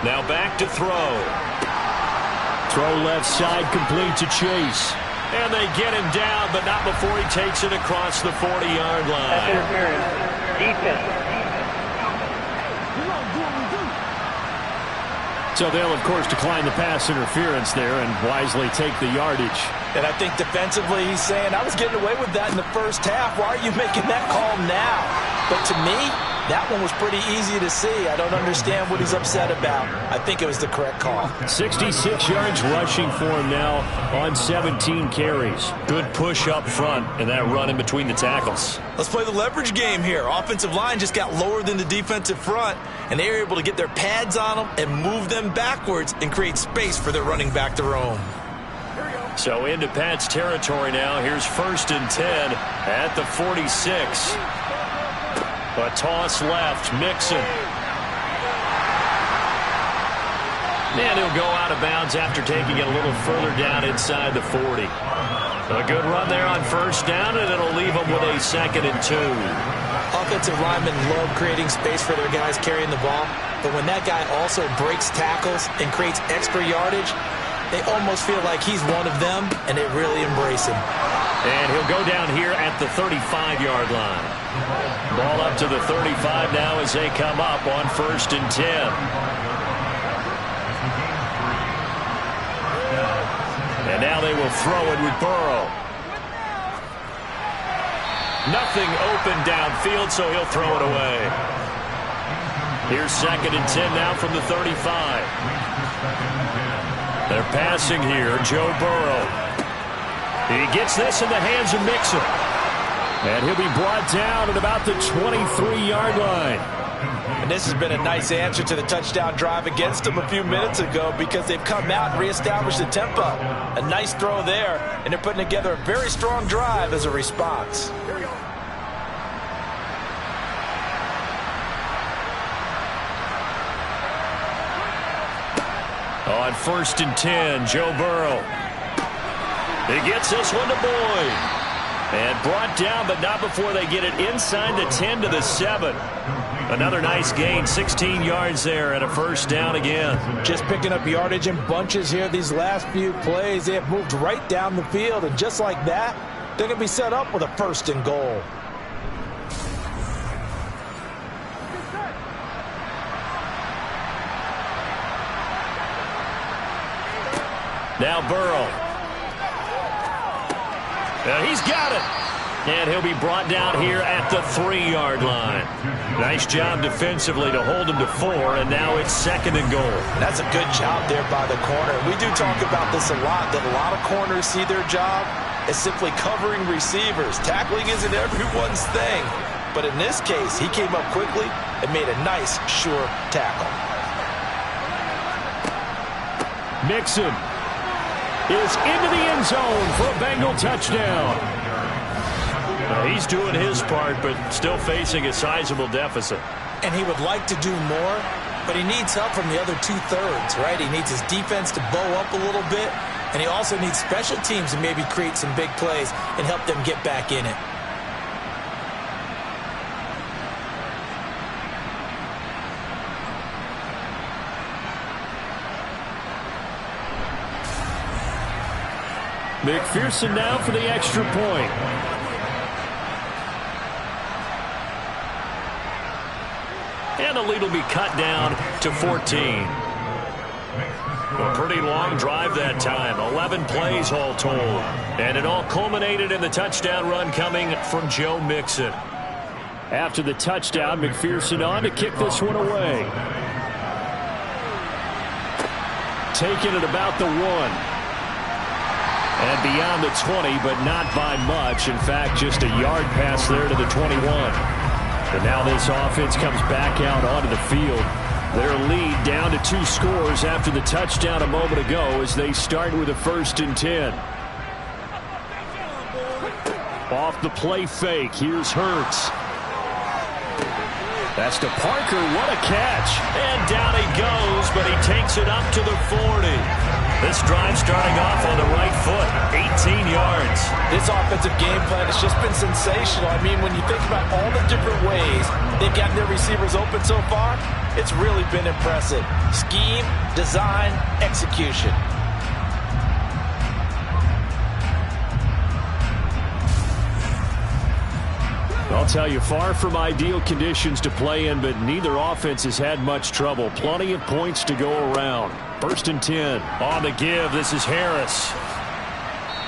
Now back to throw. Throw left side, complete to Chase. And they get him down, but not before he takes it across the 40-yard line. Interference. Defense. So they'll, of course, decline the pass interference there and wisely take the yardage. And I think defensively he's saying, I was getting away with that in the first half. Why are you making that call now? But to me, that one was pretty easy to see. I don't understand what he's upset about. I think it was the correct call. 66 yards rushing for him now on 17 carries. Good push up front and that run in between the tackles. Let's play the leverage game here. Offensive line just got lower than the defensive front, and they were able to get their pads on them and move them backwards and create space for their running back to roam. So into Pat's territory now. Here's 1st and 10 at the 46. A toss left, Mixon. And he'll go out of bounds after taking it a little further down inside the 40. A good run there on 1st down, and it'll leave them with a 2nd and 2. Offensive linemen love creating space for their guys carrying the ball, but when that guy also breaks tackles and creates extra yardage, they almost feel like he's one of them, and they really embrace him. And he'll go down here at the 35-yard line. Ball up to the 35 now as they come up on 1st and 10. And now they will throw it with Burrow. Nothing open downfield, so he'll throw it away. Here's 2nd and 10 now from the 35. They're passing here, Joe Burrow. He gets this in the hands of Mixon. And he'll be brought down at about the 23-yard line. And this has been a nice answer to the touchdown drive against them a few minutes ago because they've come out and reestablished the tempo. A nice throw there, and they're putting together a very strong drive as a response. On 1st and 10, Joe Burrow. He gets this one to Boyd. And brought down, but not before they get it inside the 10 to the 7. Another nice gain, 16 yards there, and a 1st down again. Just picking up yardage in bunches here these last few plays. They have moved right down the field, and just like that, they're going to be set up with a 1st and goal. Now Burrow. And he's got it. And he'll be brought down here at the 3-yard line. Nice job defensively to hold him to 4, and now it's 2nd and goal. That's a good job there by the corner. We do talk about this a lot, that a lot of corners see their job as simply covering receivers. Tackling isn't everyone's thing. But in this case, he came up quickly and made a nice, sure tackle. Mixon is into the end zone for a Bengal touchdown. He's doing his part, but still facing a sizable deficit. And he would like to do more, but he needs help from the other two-thirds, right? He needs his defense to bow up a little bit, and he also needs special teams to maybe create some big plays and help them get back in it. McPherson now for the extra point. And the lead will be cut down to 14. A pretty long drive that time. 11 plays all told. And it all culminated in the touchdown run coming from Joe Mixon. After the touchdown, McPherson on to kick this one away. Taking it about the 1. And beyond the 20, but not by much. In fact, just a yard pass there to the 21. And now this offense comes back out onto the field. Their lead down to 2 scores after the touchdown a moment ago as they start with a 1st and 10. Off the play fake. Here's Hurts. That's to Parker. What a catch. And down he goes, but he takes it up to the 40. This drive starting off on the right foot. 18 yards. This offensive game plan has just been sensational. I mean, when you think about all the different ways they've gotten their receivers open so far, it's really been impressive. Scheme, design, execution. I'll tell you, far from ideal conditions to play in, but neither offense has had much trouble. Plenty of points to go around. 1st and 10. On the give, this is Harris.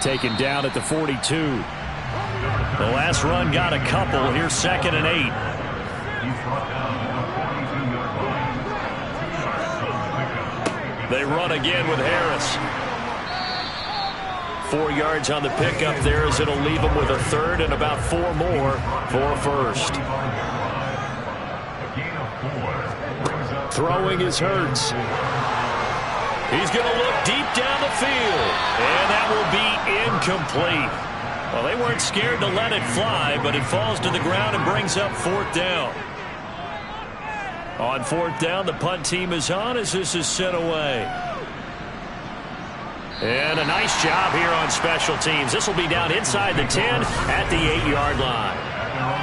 Taken down at the 42. The last run got a couple. Here's 2nd and 8. They run again with Harris. 4 yards on the pickup there as it'll leave them with a 3rd and about 4 more for a 1st. Throwing is Hurts. He's going to look deep down the field. And that will be incomplete. Well, they weren't scared to let it fly, but it falls to the ground and brings up 4th down. On 4th down, the punt team is on as this is sent away. And a nice job here on special teams. This will be down inside the 10 at the 8-yard line.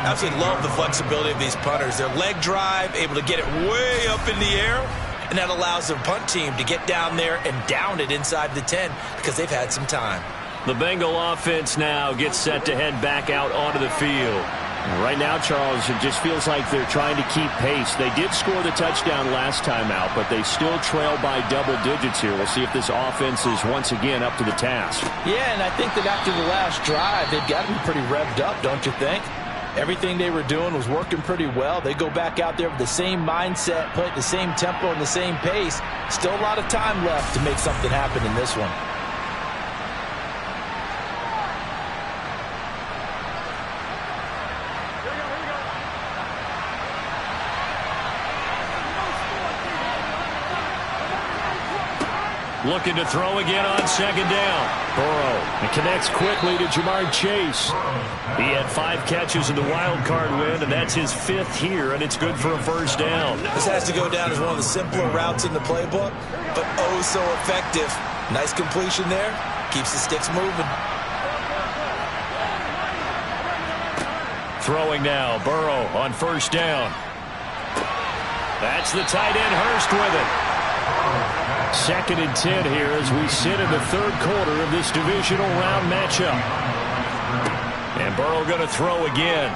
Absolutely love the flexibility of these punters. Their leg drive, able to get it way up in the air, and that allows their punt team to get down there and down it inside the 10 because they've had some time. The Bengal offense now gets set to head back out onto the field. Right now, Charles, it just feels like they're trying to keep pace. They did score the touchdown last time out, but they still trail by double digits here. We'll see if this offense is once again up to the task. Yeah, and I think that after the last drive, they've got to be pretty revved up, don't you think? Everything they were doing was working pretty well. They go back out there with the same mindset, play at the same tempo and the same pace. Still a lot of time left to make something happen in this one. Looking to throw again on 2nd down. Burrow. It connects quickly to Jamar Chase. He had 5 catches in the wild card win, and that's his 5th here, and it's good for a 1st down. This has to go down as one of the simpler routes in the playbook, but oh so effective. Nice completion there. Keeps the sticks moving. Throwing now. Burrow on 1st down. That's the tight end Hurst with it. 2nd and 10 here as we sit in the 3rd quarter of this divisional round matchup. And Burrow going to throw again.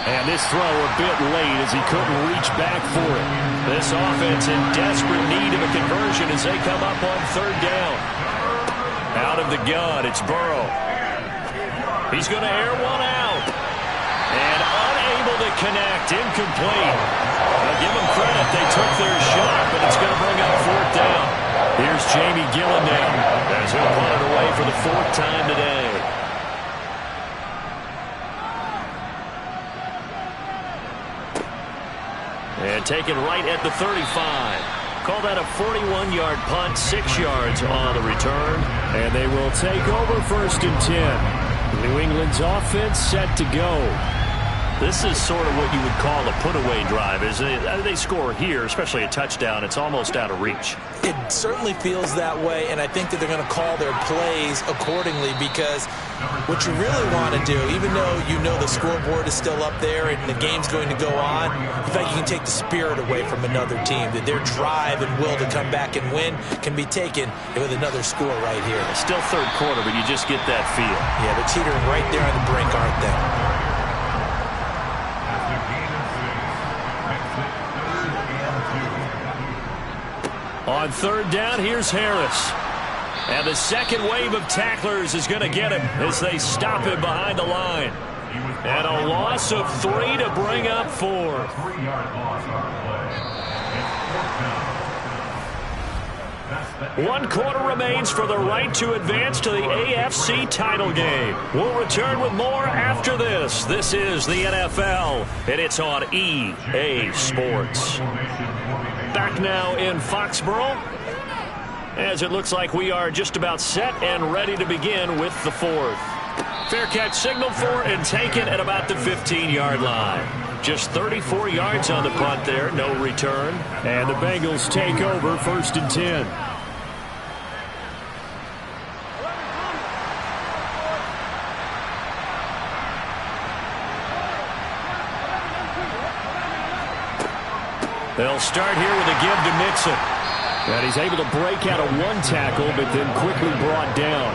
And this throw a bit late as he couldn't reach back for it. This offense in desperate need of a conversion as they come up on 3rd down. Out of the gun, it's Burrow. He's going to air one out. And unable to connect, incomplete. Now give them credit, they took their shot, but it's going to bring up 4th down. Here's Jamie Gillen now as he'll punt it away for the 4th time today. And taken right at the 35. Call that a 41-yard punt, 6 yards on the return. And they will take over 1st and 10. New England's offense set to go. This is sort of what you would call a put-away drive. They score here, especially a touchdown, it's almost out of reach. It certainly feels that way, and I think that they're going to call their plays accordingly, because what you really want to do, even though you know the scoreboard is still up there and the game's going to go on, in fact, you can take the spirit away from another team, that their drive and will to come back and win can be taken with another score right here. Still third quarter, but you just get that feel. Yeah, they're teetering right there on the brink, aren't they? On third down, here's Harris. And the second wave of tacklers is going to get him as they stop him behind the line. And a loss of 3 to bring up 4. 3-yard loss on the play. 1 quarter remains for the right to advance to the AFC title game. We'll return with more after this. This is the NFL, and it's on EA Sports. Back now in Foxborough, as it looks like we are just about set and ready to begin with the 4th. Fair catch signaled for and taken at about the 15-yard line. Just 34 yards on the punt there, no return. And the Bengals take over 1st and 10. They'll start here with a give to Mixon. And he's able to break out of 1 tackle, but then quickly brought down.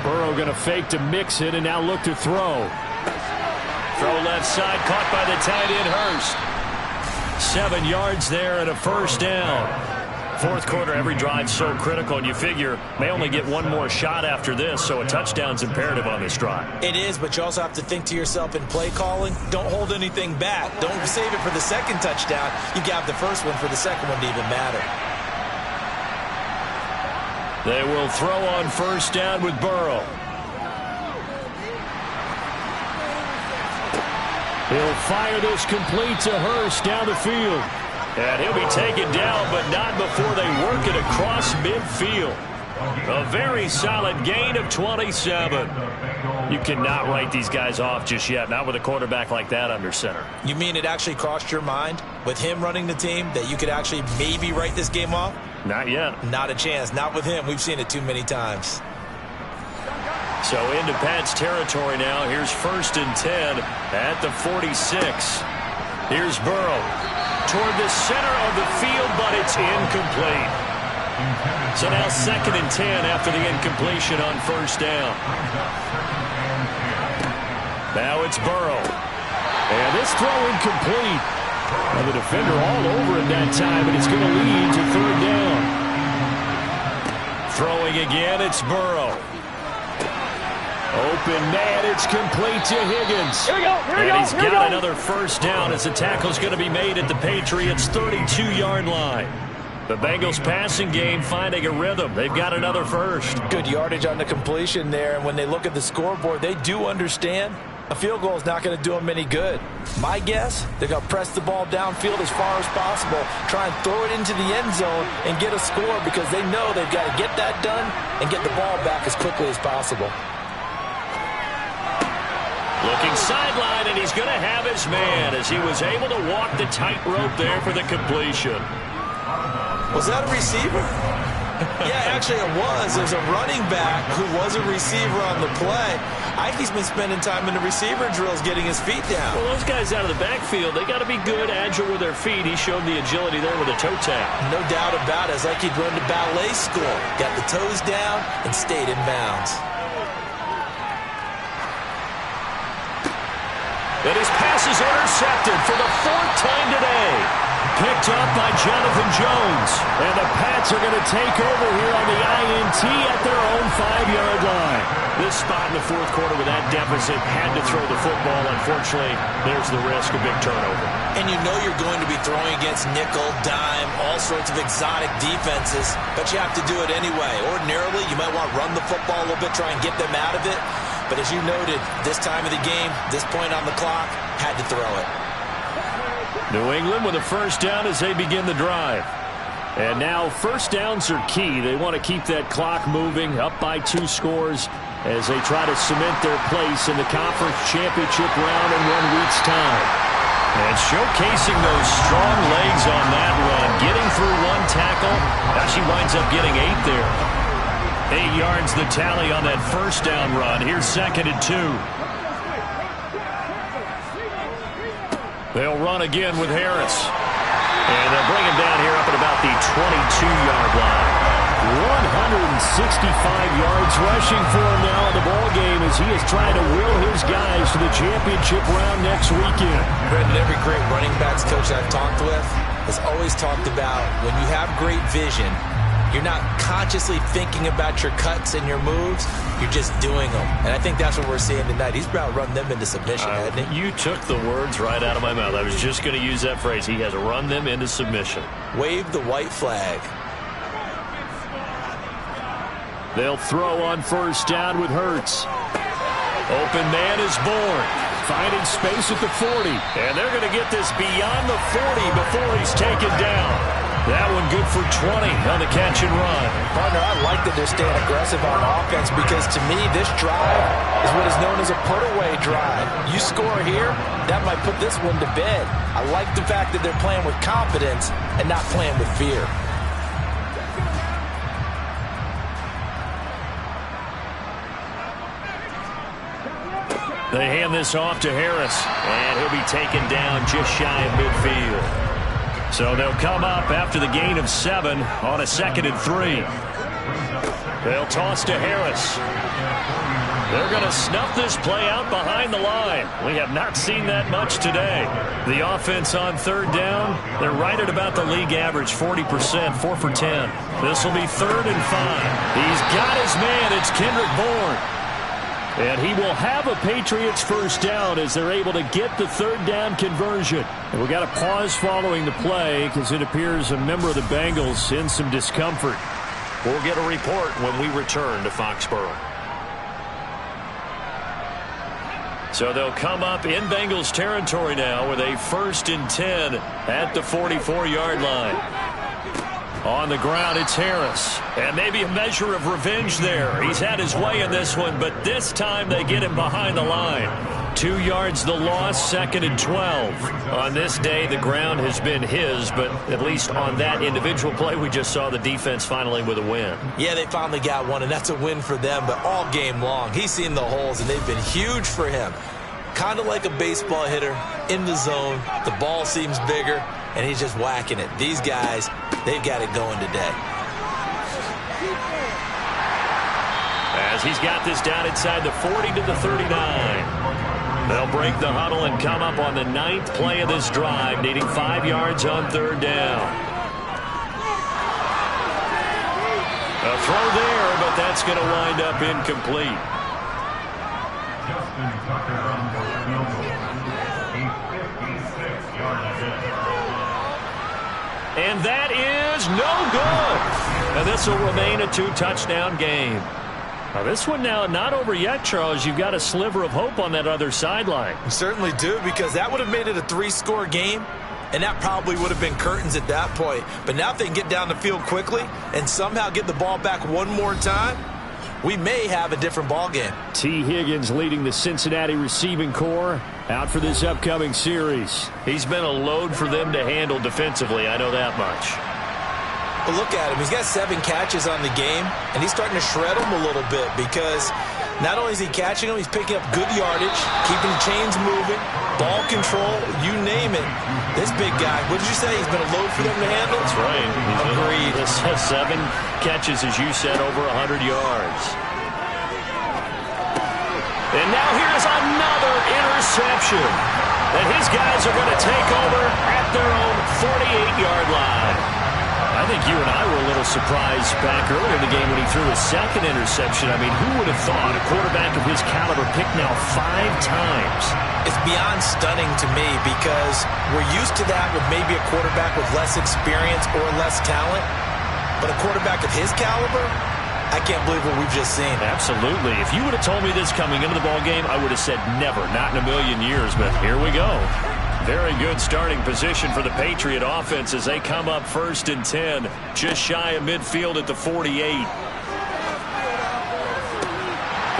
Burrow going to fake to Mixon and now look to throw. Throw left side, caught by the tight end Hurst. 7 yards there and a 1st down. 4th quarter, every drive so critical, and you figure may only get 1 more shot after this, so a touchdown's imperative on this drive. It is, but you also have to think to yourself in play calling, don't hold anything back. Don't save it for the 2nd touchdown. You got the 1st one for the 2nd one to even matter. They will throw on 1st down with Burrow. He'll fire this complete to Hurst down the field. And he'll be taken down, but not before they work it across midfield. A very solid gain of 27. You cannot write these guys off just yet, not with a quarterback like that under center. You mean it actually crossed your mind, with him running the team, that you could actually maybe write this game off? Not yet. Not a chance. Not with him. We've seen it too many times. So into Pat's territory now. Here's 1st and 10 at the 46. Here's Burrow. Toward the center of the field, but it's incomplete. So now 2nd and 10 after the incompletion on 1st down. Now it's Burrow. And this throw incomplete. And the defender all over it that time, and it's going to lead to 3rd down. Throwing again, it's Burrow. Open man, it's complete to Higgins. Here we go, and he's got another 1st down as the tackle's going to be made at the Patriots' 32-yard line. The Bengals passing game finding a rhythm. They've got another 1st. Good yardage on the completion there, and when they look at the scoreboard, they do understand a field goal is not going to do them any good. My guess, they're going to press the ball downfield as far as possible, try and throw it into the end zone and get a score, because they know they've got to get that done and get the ball back as quickly as possible. Looking sideline, and he's going to have his man as he was able to walk the tightrope there for the completion. Was that a receiver? Yeah, actually it was. There's a running back who was a receiver on the play. Ike's been spending time in the receiver drills getting his feet down. Well, those guys out of the backfield, they got to be good, agile with their feet. He showed the agility there with a toe tap. No doubt about it. It's like he'd run to ballet school. Got the toes down and stayed in bounds. And his pass is intercepted for the 4th time today. Picked up by Jonathan Jones. And the Pats are going to take over here on the INT at their own 5-yard line. This spot in the 4th quarter with that deficit, had to throw the football. Unfortunately, there's the risk of big turnover. And you know you're going to be throwing against nickel, dime, all sorts of exotic defenses, but you have to do it anyway. Ordinarily, you might want to run the football a little bit, try and get them out of it. But as you noted, this time of the game, this point on the clock, had to throw it. New England with a 1st down as they begin the drive. And now first downs are key. They want to keep that clock moving, up by 2 scores as they try to cement their place in the conference championship round in 1 week's time. And showcasing those strong legs on that run, getting through 1 tackle. Now she winds up getting 8 there. 8 yards the tally on that first down run. Here's 2nd and 2. They'll run again with Harris. And they'll bring him down here up at about the 22-yard line. 165 yards rushing for him now in the ballgame as he is trying to will his guys to the championship round next weekend. And every great running backs coach I've talked with has always talked about when you have great vision, you're not consciously thinking about your cuts and your moves. You're just doing them. And I think that's what we're seeing tonight. He's about to run them into submission, hasn't he? You took the words right out of my mouth. I was just going to use that phrase. He has run them into submission. Wave the white flag. They'll throw on first down with Hurts. Open man is born. Finding space at the 40. And they're going to get this beyond the 40 before he's taken down. That one good for 20 on the catch and run. Partner, I like that they're staying aggressive on offense because to me this drive is what is known as a put-away drive. You score here, that might put this one to bed. I like the fact that they're playing with confidence and not playing with fear. They hand this off to Harris, and he'll be taken down just shy of midfield. So they'll come up after the gain of 7 on a 2nd and 3. They'll toss to Harris. They're going to snuff this play out behind the line. We have not seen that much today. The offense on 3rd down, they're right at about the league average, 40%, 4 for 10. This will be 3rd and 5. He's got his man. It's Kendrick Bourne. And he will have a Patriots first down as they're able to get the 3rd down conversion. And we got a pause following the play because it appears a member of the Bengals in some discomfort. We'll get a report when we return to Foxborough. So they'll come up in Bengals territory now with a 1st and 10 at the 44-yard line. On the ground, it's Harris. And maybe a measure of revenge there. He's had his way in this one, but this time they get him behind the line. 2 yards the loss, 2nd and 12. On this day, the ground has been his, but at least on that individual play, we just saw the defense finally with a win. Yeah, they finally got one, and that's a win for them, but all game long, he's seen the holes, and they've been huge for him. Kind of like a baseball hitter in the zone. The ball seems bigger, and he's just whacking it. These guys, they've got it going today. As he's got this down inside the 40 to the 39. They'll break the huddle and come up on the 9th play of this drive, needing 5 yards on 3rd down. A throw there, but that's going to wind up incomplete. Justin Tucker on the field goal. A 56-yard attempt. And that is no good. And this will remain a 2-touchdown game. Now this one now not over yet, Charles. You've got a sliver of hope on that other sideline. You certainly do, because that would have made it a 3-score game, and that probably would have been curtains at that point. But now if they can get down the field quickly and somehow get the ball back one more time, we may have a different ball game. T. Higgins leading the Cincinnati receiving corps out for this upcoming series. He's been a load for them to handle defensively, I know that much. But look at him. He's got 7 catches on the game, and he's starting to shred them a little bit because not only is he catching them, he's picking up good yardage, keeping the chains moving, ball control, you name it. This big guy, what did you say? He's been a load for them to handle? That's right. Agreed. 7 catches, as you said, over 100 yards. And now here's another interception. And his guys are going to take over at their own 48-yard line. I think you and I were a little surprised back earlier in the game when he threw his 2nd interception. I mean, who would have thought a quarterback of his caliber picked now 5 times? It's beyond stunning to me because we're used to that with maybe a quarterback with less experience or less talent. But a quarterback of his caliber, I can't believe what we've just seen. Absolutely. If you would have told me this coming into the ball game, I would have said never, not in a million years. But here we go. Very good starting position for the Patriot offense as they come up 1st and 10, just shy of midfield at the 48. And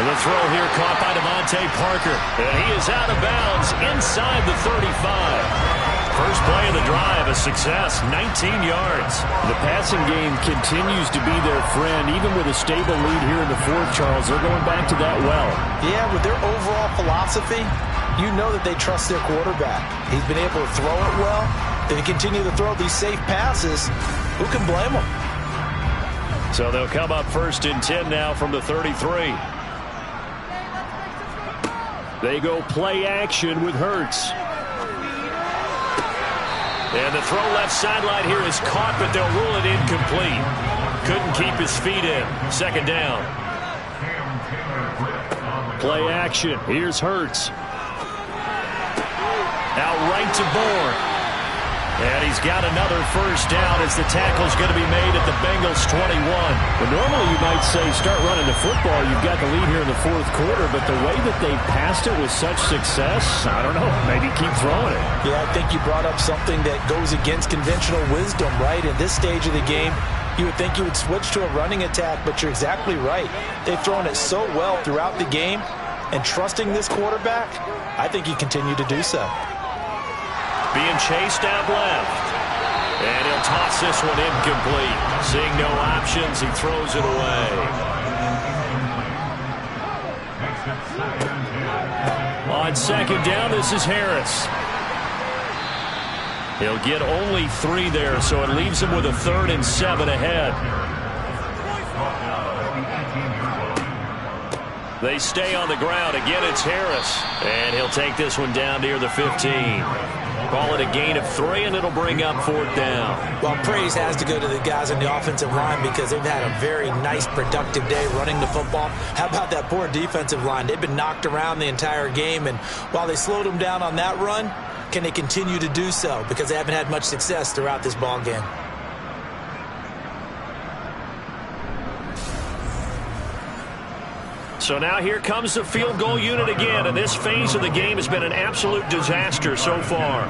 the throw here caught by Devontae Parker. And he is out of bounds inside the 35. First play of the drive, a success, 19 yards. The passing game continues to be their friend. Even with a stable lead here in the 4th, Charles, they're going back to that well. Yeah, with their overall philosophy, you know that they trust their quarterback. He's been able to throw it well. They continue to throw these safe passes. Who can blame them? So they'll come up 1st and 10 now from the 33. They go play action with Hurts. And the throw left sideline here is caught, but they'll rule it incomplete. Couldn't keep his feet in. 2nd down. Play action. Here's Hurts. Out right to Bourne. And he's got another 1st down as the tackle's going to be made at the Bengals 21. Well, normally you might say start running the football. You've got the lead here in the 4th quarter, but the way that they passed it with such success, I don't know, maybe keep throwing it. Yeah, I think you brought up something that goes against conventional wisdom, right? In this stage of the game, you would think you would switch to a running attack, but you're exactly right. They've thrown it so well throughout the game, and trusting this quarterback, I think he continued to do so. Being chased out left. And he'll toss this one incomplete. Seeing no options, he throws it away. On 2nd down, this is Harris. He'll get only 3 there, so it leaves him with a 3rd and 7 ahead. They stay on the ground. Again, it's Harris. And he'll take this one down near the 15. Call it a gain of 3, and it'll bring up 4th down. Well, praise has to go to the guys on the offensive line because they've had a very nice, productive day running the football. How about that poor defensive line? They've been knocked around the entire game, and while they slowed them down on that run, can they continue to do so? Because they haven't had much success throughout this ball game. So now here comes the field goal unit again, and this phase of the game has been an absolute disaster so far.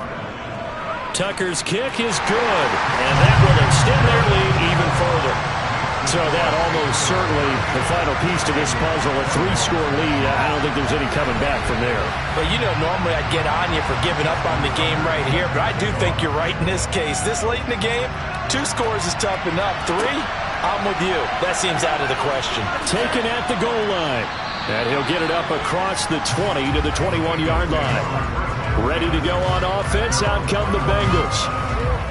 Tucker's kick is good, and that will extend their lead even further. So that almost certainly the final piece to this puzzle, a 3-score lead. I don't think there's any coming back from there. Well, you know, normally I'd get on you for giving up on the game right here, but I do think you're right in this case. This late in the game, 2 scores is tough enough. 3? I'm with you. That seems out of the question. Taken at the goal line. And he'll get it up across the 20 to the 21-yard line. Ready to go on offense. Out come the Bengals.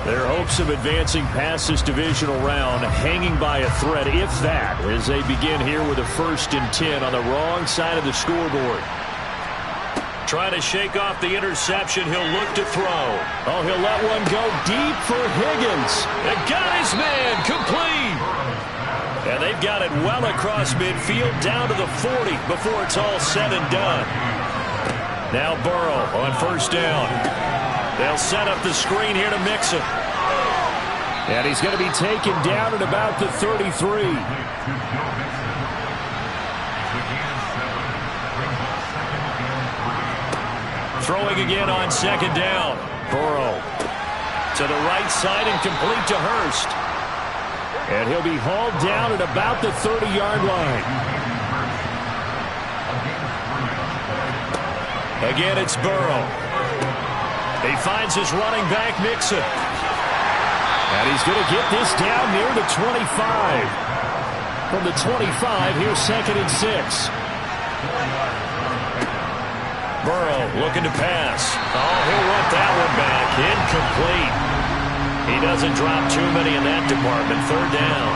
Their hopes of advancing past this divisional round hanging by a thread, if that, as they begin here with a 1st and 10 on the wrong side of the scoreboard. Trying to shake off the interception. He'll look to throw. Oh, he'll let one go deep for Higgins. And got his man complete. And they've got it well across midfield down to the 40 before it's all said and done. Now Burrow on 1st down. They'll set up the screen here to mix it. And he's going to be taken down at about the 33. Throwing again on 2nd down. Burrow to the right side and complete to Hurst. And he'll be hauled down at about the 30-yard line. Again, it's Burrow. He finds his running back, Mixon. And he's going to get this down near the 25. From the 25, here's 2nd and 6. Burrow looking to pass. Oh, he'll run that one back. Incomplete. He doesn't drop too many in that department. 3rd down.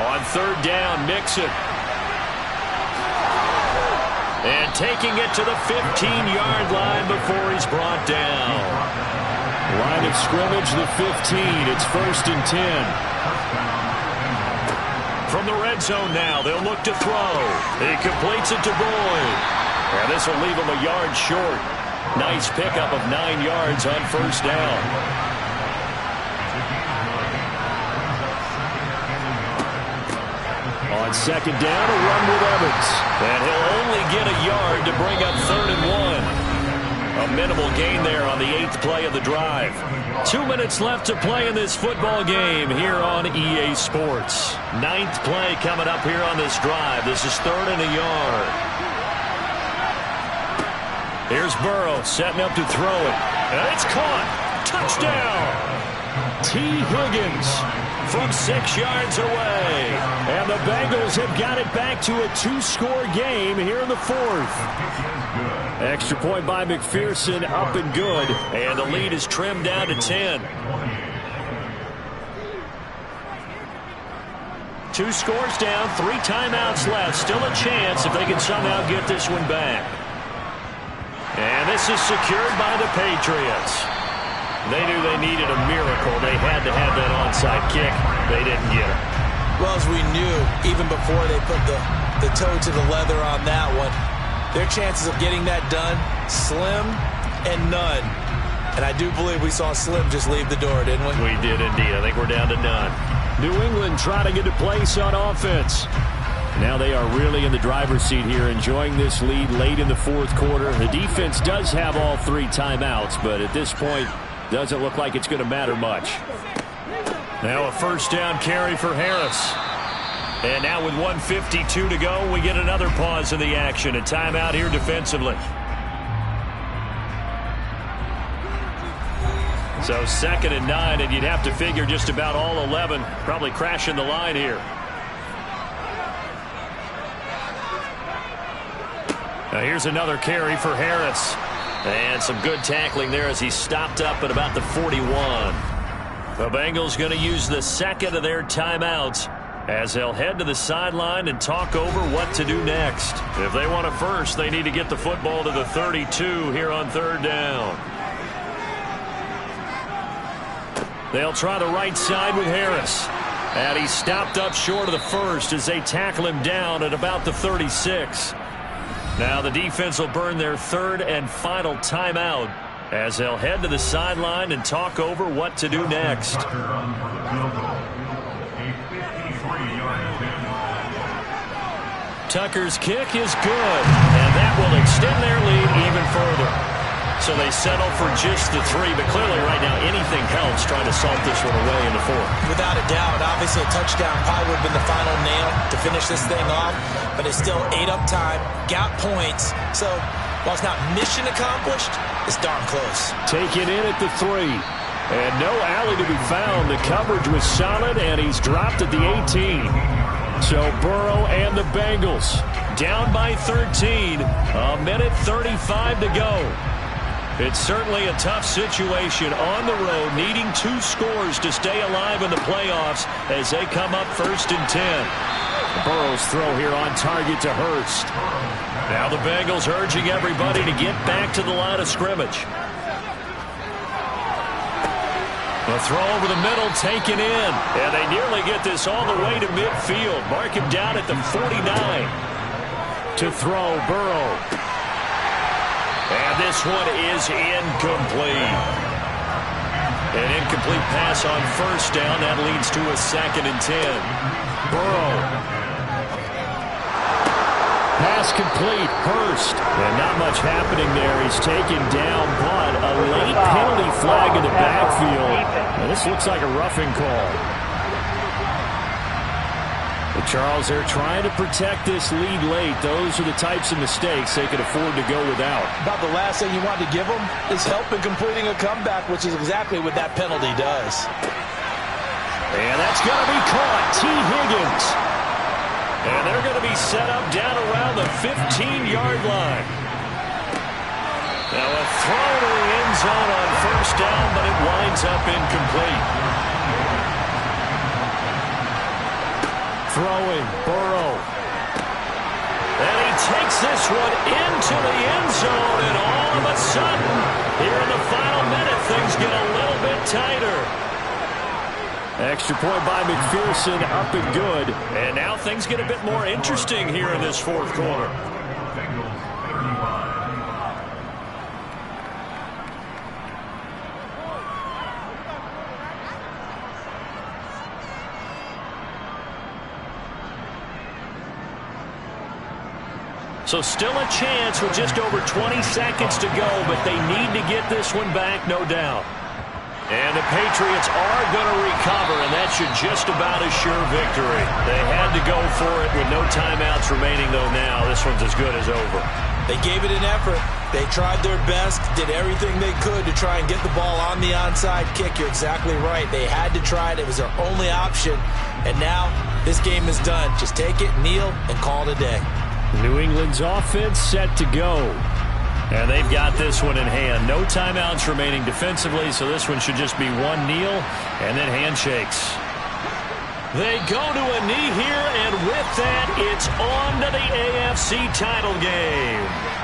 On 3rd down, Mixon. And taking it to the 15-yard line before he's brought down. Line of scrimmage, the 15. It's 1st and 10. From the red zone now, they'll look to throw. He completes it to Boyd. And this will leave him a yard short. Nice pickup of 9 yards on 1st down. On 2nd down, a run with Evans. And he'll only get a yard to bring up 3rd and 1. A minimal gain there on the 8th play of the drive. 2 minutes left to play in this football game here on EA Sports. 9th play coming up here on this drive. This is 3rd and a yard. Here's Burrow setting up to throw it. And it's caught. Touchdown. T. Higgins from 6 yards away. And the Bengals have got it back to a 2-score game here in the 4th. Extra point by McPherson, up and good. And the lead is trimmed down to 10. 2 scores down, 3 timeouts left. Still a chance if they can somehow get this one back. And this is secured by the Patriots. They knew they needed a miracle. They had to have that onside kick. They didn't get it. Well, as we knew, even before they put the toe to the leather on that one, their chances of getting that done, slim and none. And I do believe we saw Slim just leave the door, didn't we? We did indeed. I think we're down to none. New England trying to get a place on offense. Now they are really in the driver's seat here, enjoying this lead late in the 4th quarter. The defense does have all 3 timeouts, but at this point, doesn't look like it's going to matter much. Now a first down carry for Harris. And now with 1:52 to go, we get another pause in the action. A timeout here defensively. So 2nd and 9, and you'd have to figure just about all 11 probably crashing the line here. Now here's another carry for Harris. And some good tackling there as he stopped up at about the 41. The Bengals going to use the 2nd of their timeouts as they'll head to the sideline and talk over what to do next. If they want it first, they need to get the football to the 32 here on 3rd down. They'll try the right side with Harris. And he stopped up short of the 1st as they tackle him down at about the 36. Now the defense will burn their 3rd and final timeout as they'll head to the sideline and talk over what to do next. Tucker's kick is good, and that will extend their lead even further. So they settle for just the 3, but clearly right now anything helps trying to salt this one away in the 4th. Without a doubt, obviously a touchdown probably would have been the final nail to finish this thing off, but it's still ate up time, got points, so while it's not mission accomplished, it's darn close. Taken in at the 3, and no alley to be found. The coverage was solid, and he's dropped at the 18. So Burrow and the Bengals down by 13, a minute 35 to go. It's certainly a tough situation on the road, needing 2 scores to stay alive in the playoffs as they come up 1st and 10. Burrow's throw here on target to Hurst. Now the Bengals urging everybody to get back to the line of scrimmage. The throw over the middle taken in, and they nearly get this all the way to midfield. Mark him down at the 49. To throw, Burrow. And this one is incomplete. An incomplete pass on 1st down. That leads to a 2nd and 10. Burrow. Pass complete. Hurst. And not much happening there. He's taken down, but a late penalty flag in the backfield. And this looks like a roughing call. But Charles, they're trying to protect this lead late. Those are the types of mistakes they could afford to go without. About the last thing you want to give them is help in completing a comeback, which is exactly what that penalty does. And that's going to be caught. T. Higgins. And they're going to be set up down around the 15-yard line. Now a throw to the end zone on 1st down, but it winds up incomplete. Throwing, Burrow. And he takes this one into the end zone, and all of a sudden, here in the final minute, things get a little bit tighter. Extra point by McPherson, up and good. And now things get a bit more interesting here in this 4th quarter. So still a chance with just over 20 seconds to go, but they need to get this one back, no doubt. And the Patriots are going to recover, and that should just about assure victory. They had to go for it with no timeouts remaining, though now. This one's as good as over. They gave it an effort. They tried their best, did everything they could to try and get the ball on the onside kick. You're exactly right. They had to try it. It was their only option. And now this game is done. Just take it, kneel, and call it a day. New England's offense set to go. And they've got this one in hand. No timeouts remaining defensively, so this one should just be one kneel and then handshakes. They go to a knee here, and with that, it's on to the AFC title game.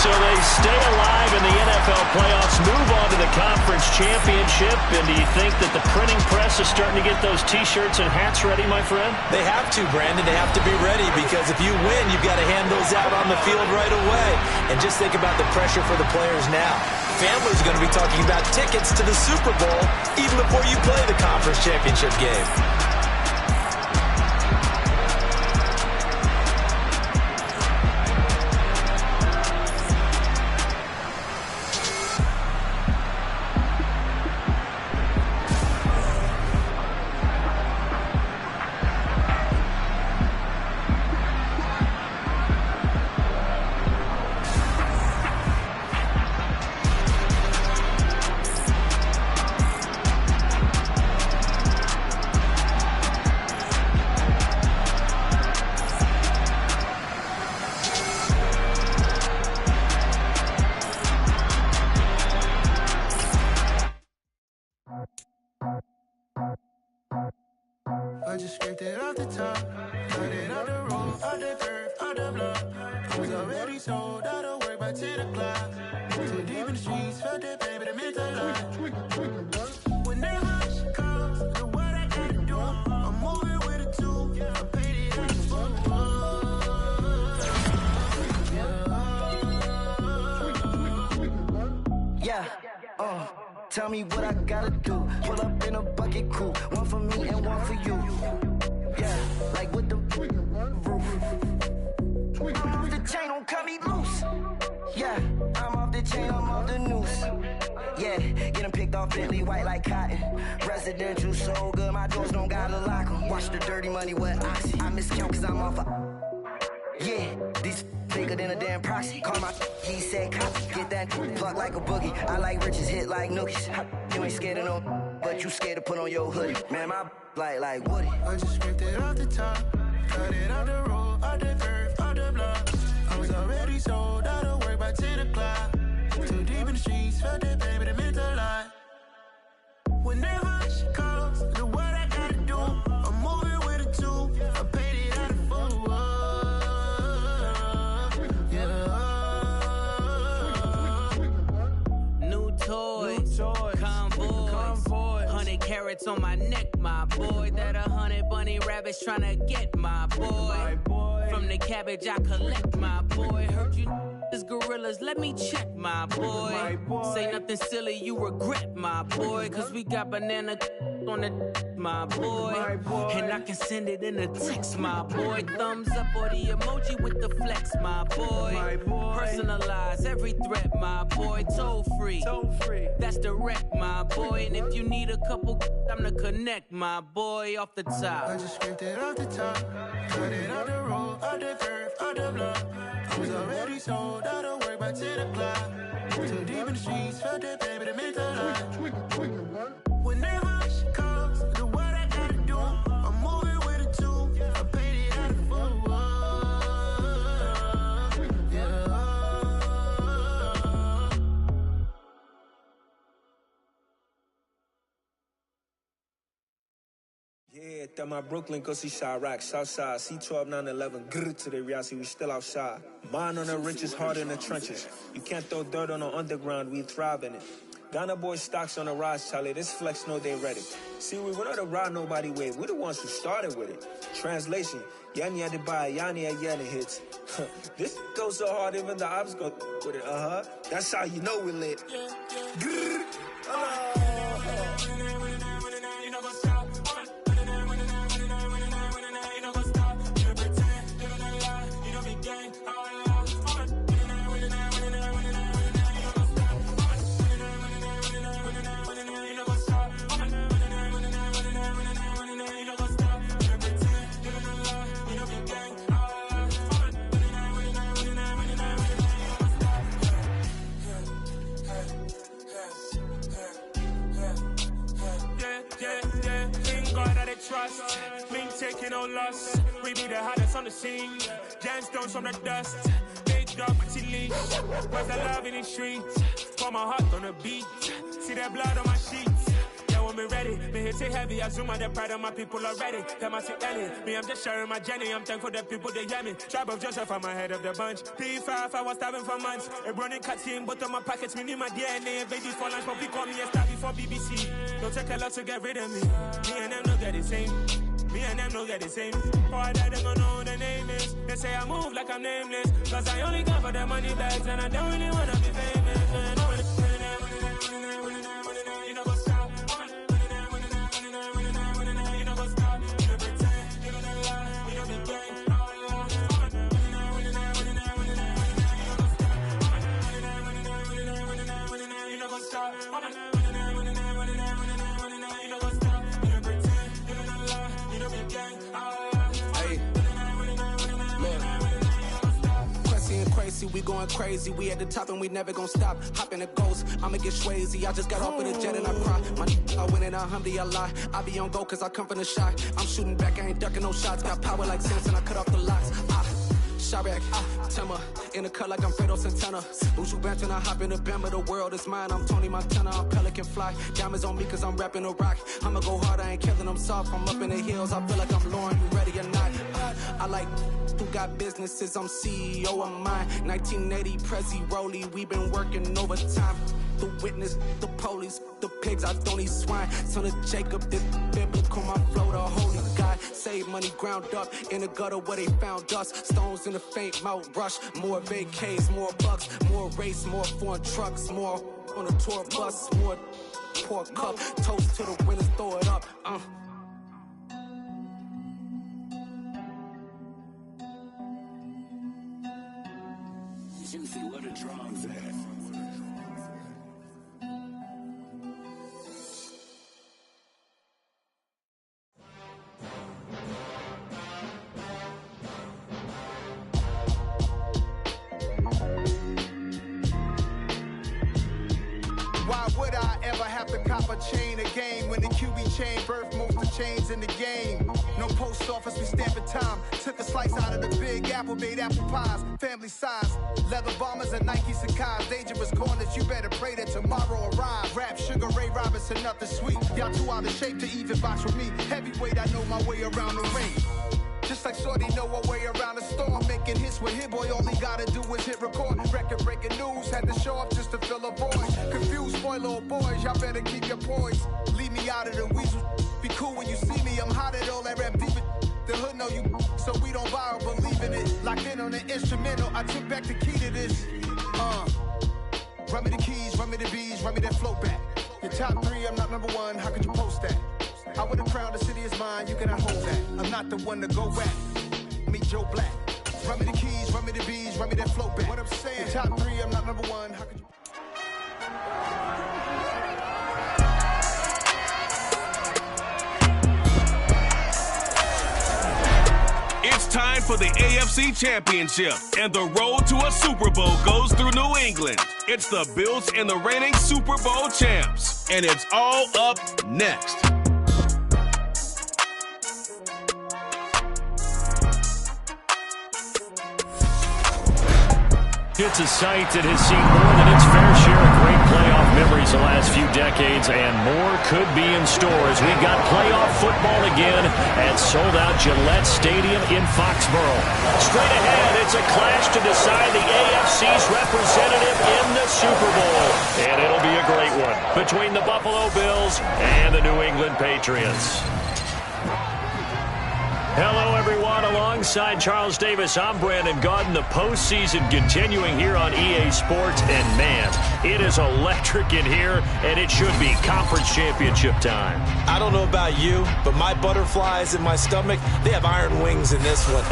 So they stay alive in the NFL playoffs, move on to the conference championship. And do you think that the printing press is starting to get those T-shirts and hats ready, my friend? They have to, Brandon. They have to be ready because if you win, you've got to hand those out on the field right away. And just think about the pressure for the players now. Families are going to be talking about tickets to the Super Bowl even before you play the conference championship game. I just scraped it off the top, cut it out the roof, out the curve, out the block. I was already sold out of work by 10 o'clock. Too deep in the streets, felt that pain, but it meant a lot. Whenever she calls, do what I gotta do. I'm moving with a two, I paid it out the full. Yeah, tell me what I gotta do. Pull up in a bucket crew, one for me and one for you. Yeah, like with the roof. I'm off the chain, don't cut me loose. Yeah, I'm off the chain, I'm off the noose. Yeah, getting picked off Bentley white like cotton. Residential so good, my doors don't gotta lock 'em. Watch the dirty money with oxy. I miscount cause I'm off a... Yeah, these bigger than a damn proxy. Call my he said copy. Get that plug like a boogie. I like riches, hit like nookies. You ain't scared of no, but you scared to put on your hoodie. Man, my like Woody. I just scraped it off the top, cut it out the road, out the curve, out the block. I was already sold out of work by 10 o'clock. Too deep in the streets, felt that pain, but it meant a lot. Whenever she calls, do what I gotta do. I'm moving with a two, I paid it out of full. Toys, convoys, 100 carats on my neck, my boy. That 100 bunny rabbits tryna get my boy. From the cabbage I collect, my boy. Heard you is gorillas, let me check, my boy. Say nothing silly, you regret, my boy. Cause we got banana on the my boy. And I can send it in a text, my boy. Thumbs up or the emoji with the flex, my boy. Personalize every threat, my boy. Toll free. That's direct, my boy. And if you need a couple, I'm to connect, my boy, off the top. I just scraped it off the top, cut it out the road, out the curve, out the block. I was already sold out of work by 10 o'clock. Too deep in the streets, felt that pain, but it meant a lot. Whenever she calls, do what I gotta do. I'm moving with a two, I paid it out of full. Yeah, that my Brooklyn, go see Chirac, Southside, C12, 911, grrr to the reality, we still outside. Mine on the riches, hard in the trenches. You can't throw dirt on the underground, we thrive in it. Ghana boy stocks on the rise, Charlie, this flex know they ready. See, we were not a ride nobody with, we the ones who started with it. Translation, Yanni had to buy, Yanni had Yanni hits. This goes so hard, even the ops go with it, That's how you know we lit. Grrr. In God that I trust, me taking no loss. We be the hottest on the scene. Gemstones from the dust. Big dog, pretty leash. Where's the love in the streets? Pour my heart on the beat. See that blood on my sheets. Yeah, when me ready, me hit it heavy. I zoom out the pride of my people already. Them I see Ellie. Me, I'm just sharing my journey. I'm thankful that people they hear me. Tribe of Joseph, I'm ahead of the bunch. P5, I was starving for months. A running cut team, but on my pockets, me need my DNA. Baby for lunch, but we call me a star before BBC. Don't take a lot to get rid of me. Me and them no get the same. Me and them no get the same. Boy, that they don't know who the name is. They say I move like I'm nameless. Cause I only come for the money bags and I don't really wanna be famous. Man. You know what's up? You know what's up? You don't pretend. You don't lie. You don't be gay. You know what's up? We going crazy, we at the top and we never gonna stop. Hop in the ghost, I'ma get swayzy. I just got off with a jet and I cry. My I win in a Humvee, I lie. I be on go cause I come from the shot. I'm shooting back, I ain't ducking no shots. Got power like Samson, I cut off the locks. Chirac, Timmer, in the cut like I'm Fredo Santana. Buju Banton, I hop in the Bama, the world is mine. I'm Tony Montana, I'm Pelican Fly. Diamonds on me cause I'm rapping a rock. I'ma go hard, I ain't killing them soft. I'm up in the hills, I feel like I'm Lauren, you ready or not? I like who got businesses, I'm CEO of mine. 1980, Prezi Rolly, we been working overtime. The witness, the police, the pigs, I don't eat swine. Son of Jacob, this biblical, my flow, the holy God. Save money ground up in the gutter where they found us. Stones in the faint mouth rush. More vacays, more bucks, more race, more foreign trucks, more on a tour bus, more pour cup. Toast to the winners, throw it up. Juicy, what a drums at. Why would I ever have to cop a chain a game when the QB chain birthed most of chains in the game? No post office, we stamping time. Took a slice out of the big apple, made apple pies, family size. Leather bombers and Nike Sacai's. Dangerous corners, you better pray that tomorrow arrives. Rap, Sugar Ray Robinson, nothing sweet. Y'all too out of shape to even box with me. Heavyweight, I know my way around the ring. Just like Shorty know her way around the storm. Making hits with Hit Boy, all he gotta do is hit record. Record breaking news, had to show up just to fill a void. Confused, boy, little boys, y'all better keep your poise. Leave me out of the weasel. Be cool when you see me, I'm hot at all that rap deep. The hood know you, so we don't borrow, believe in it. Locked in on the instrumental, I took back the key to this. Run me the keys, run me the bees, run me that flow back. Your top three, I'm not number one, how could you post that? I would have crowned the city is mine, you cannot hold that. I'm not the one to go back. Meet Joe Black. Run me the keys, run me the bees, run me that flow back. What I'm saying, your top three, I'm not number one, how could you? It's time for the AFC Championship, and the road to a Super Bowl goes through New England. It's the Bills and the reigning Super Bowl champs, and it's all up next. It's a site that has seen more than its fair share of great playoff memories the last few decades, and more could be in store as we've got playoff football again at sold-out Gillette Stadium in Foxborough. Straight ahead, it's a clash to decide the AFC's representative in the Super Bowl, and it'll be a great one between the Buffalo Bills and the New England Patriots. Hello, everyone. Alongside Charles Davis, I'm Brandon Gaudin. The postseason continuing here on EA Sports. And, man, it is electric in here, and it should be conference championship time. I don't know about you, but my butterflies in my stomach, they have iron wings in this one.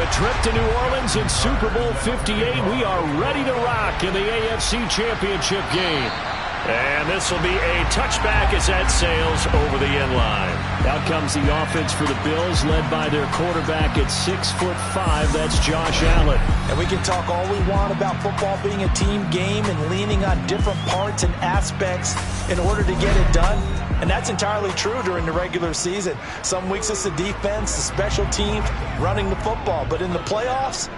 a trip to New Orleans in Super Bowl 58. We are ready to rock in the AFC Championship game. And this will be a touchback as that sails over the end line. Out comes the offense for the Bills, led by their quarterback at 6'5". That's Josh Allen. And we can talk all we want about football being a team game and leaning on different parts and aspects in order to get it done. And that's entirely true during the regular season. Some weeks it's the defense, the special teams, running the football. But in the playoffs,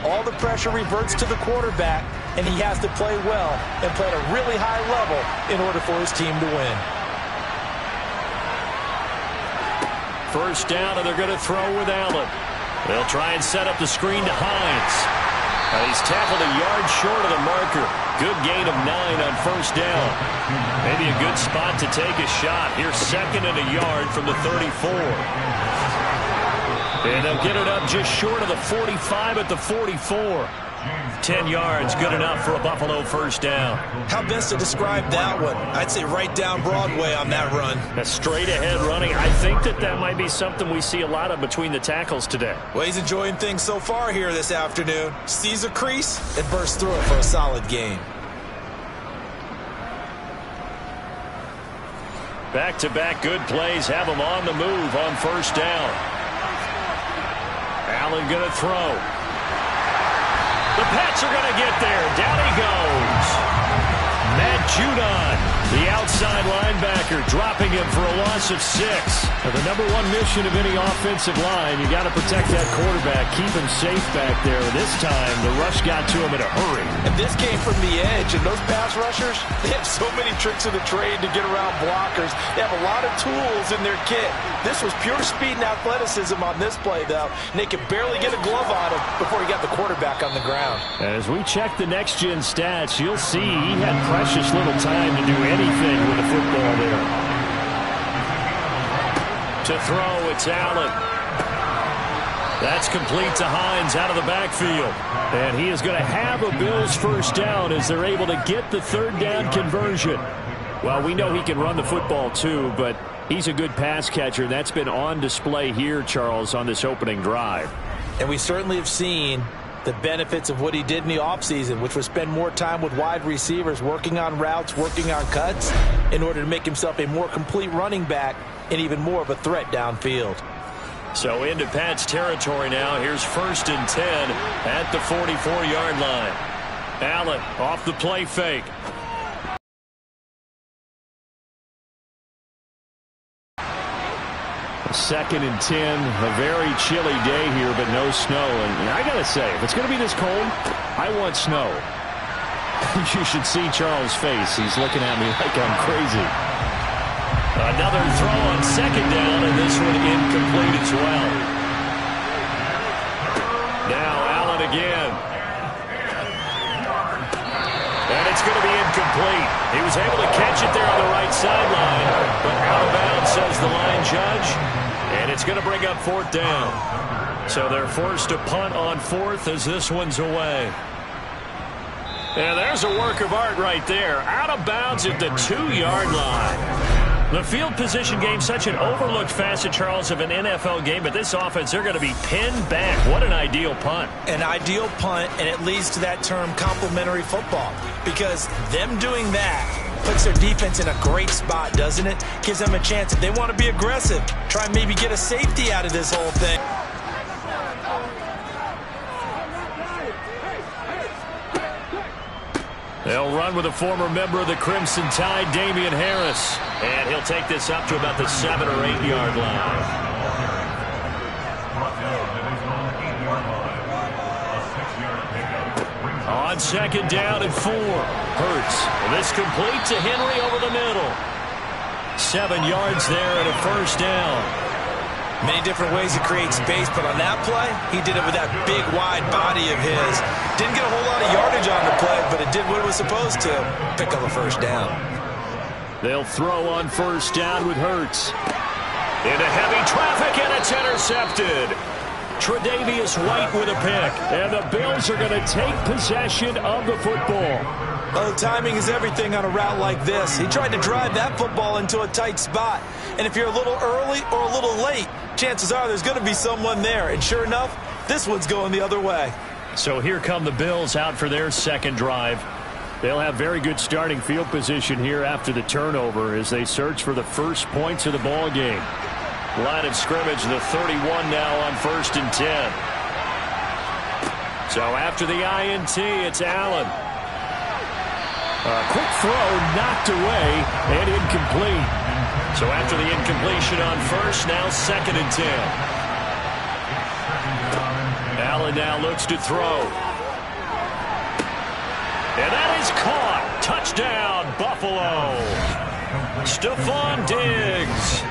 all the pressure reverts to the quarterback, and he has to play well and play at a really high level in order for his team to win. First down, and they're going to throw with Allen. They'll try and set up the screen to Hines. He's tackled a yard short of the marker. Good gain of 9 on first down. Maybe a good spot to take a shot. Here's 2nd and a yard from the 34. And they'll get it up just short of the 45 at the 44. 10 yards, good enough for a Buffalo first down. How best to describe that one? I'd say right down Broadway on that run. A straight-ahead running. I think that might be something we see a lot of between the tackles today. Well, he's enjoying things so far here this afternoon. Sees a crease and bursts through it for a solid gain. Back-to-back good plays have him on the move on first down. Allen going to throw. The Pats are going to get there. Down he goes. Matt Judon, the outside linebacker, dropping him for a loss of 6. Now, the #1 mission of any offensive line, you got to protect that quarterback, keep him safe back there. This time, the rush got to him in a hurry. And this came from the edge, and those pass rushers, they have so many tricks of the trade to get around blockers. They have a lot of tools in their kit. This was pure speed and athleticism on this play, though, and they could barely get a glove on him before he got the quarterback on the ground. As we check the next-gen stats, you'll see he had precious little time to do anything with the football there. To throw, it's Allen. That's complete to Hines out of the backfield. And he is going to have a Bills first down as they're able to get the third down conversion. Well, we know he can run the football too, but he's a good pass catcher. That's been on display here, Charles, on this opening drive. And we certainly have seen the benefits of what he did in the offseason, which was spend more time with wide receivers, working on routes, working on cuts, in order to make himself a more complete running back and even more of a threat downfield. So into Pat's territory now. Here's 1st and 10 at the 44-yard line. Allen off the play fake. Second and 10, a very chilly day here, but no snow. And I got to say, if it's going to be this cold, I want snow. You should see Charles' face. He's looking at me like I'm crazy. Another throw on 2nd down, and this one incomplete as well. Now Allen again. And it's going to be incomplete. He was able to catch it there on the right sideline, but out of bounds, says the line judge. And it's going to bring up 4th down. So they're forced to punt on 4th as this one's away. And there's a work of art right there. Out of bounds at the 2-yard line. The field position game, such an overlooked facet, Charles, of an NFL game. But this offense, they're going to be pinned back. What an ideal punt. An ideal punt, and it leads to that term complementary football. Because them doing that puts their defense in a great spot, doesn't it? Gives them a chance. If they want to be aggressive, try and maybe get a safety out of this whole thing. They'll run with a former member of the Crimson Tide, Damian Harris. And he'll take this up to about the 7 or 8-yard line. On 2nd down and 4. Hurts. This complete to Henry over the middle. 7 yards there and a first down. Many different ways to create space, but on that play, he did it with that big, wide body of his. Didn't get a whole lot of yardage on the play, but it did what it was supposed to. Pick up a first down. They'll throw on first down with Hurts. Into heavy traffic, and it's intercepted. Tre'Davious White with a pick, and the Bills are going to take possession of the football. Oh, timing is everything on a route like this. He tried to drive that football into a tight spot. And if you're a little early or a little late, chances are there's going to be someone there. And sure enough, This one's going the other way. So here come the Bills out for their second drive. They'll have very good starting field position here after the turnover as they search for the first points of the ball game. Line of scrimmage, the 31 now on 1st and 10. So after the INT, it's Allen. A quick throw knocked away and incomplete. So after the incompletion on first, now 2nd and 10. Allen now looks to throw. And that is caught. Touchdown, Buffalo. Stephon Diggs.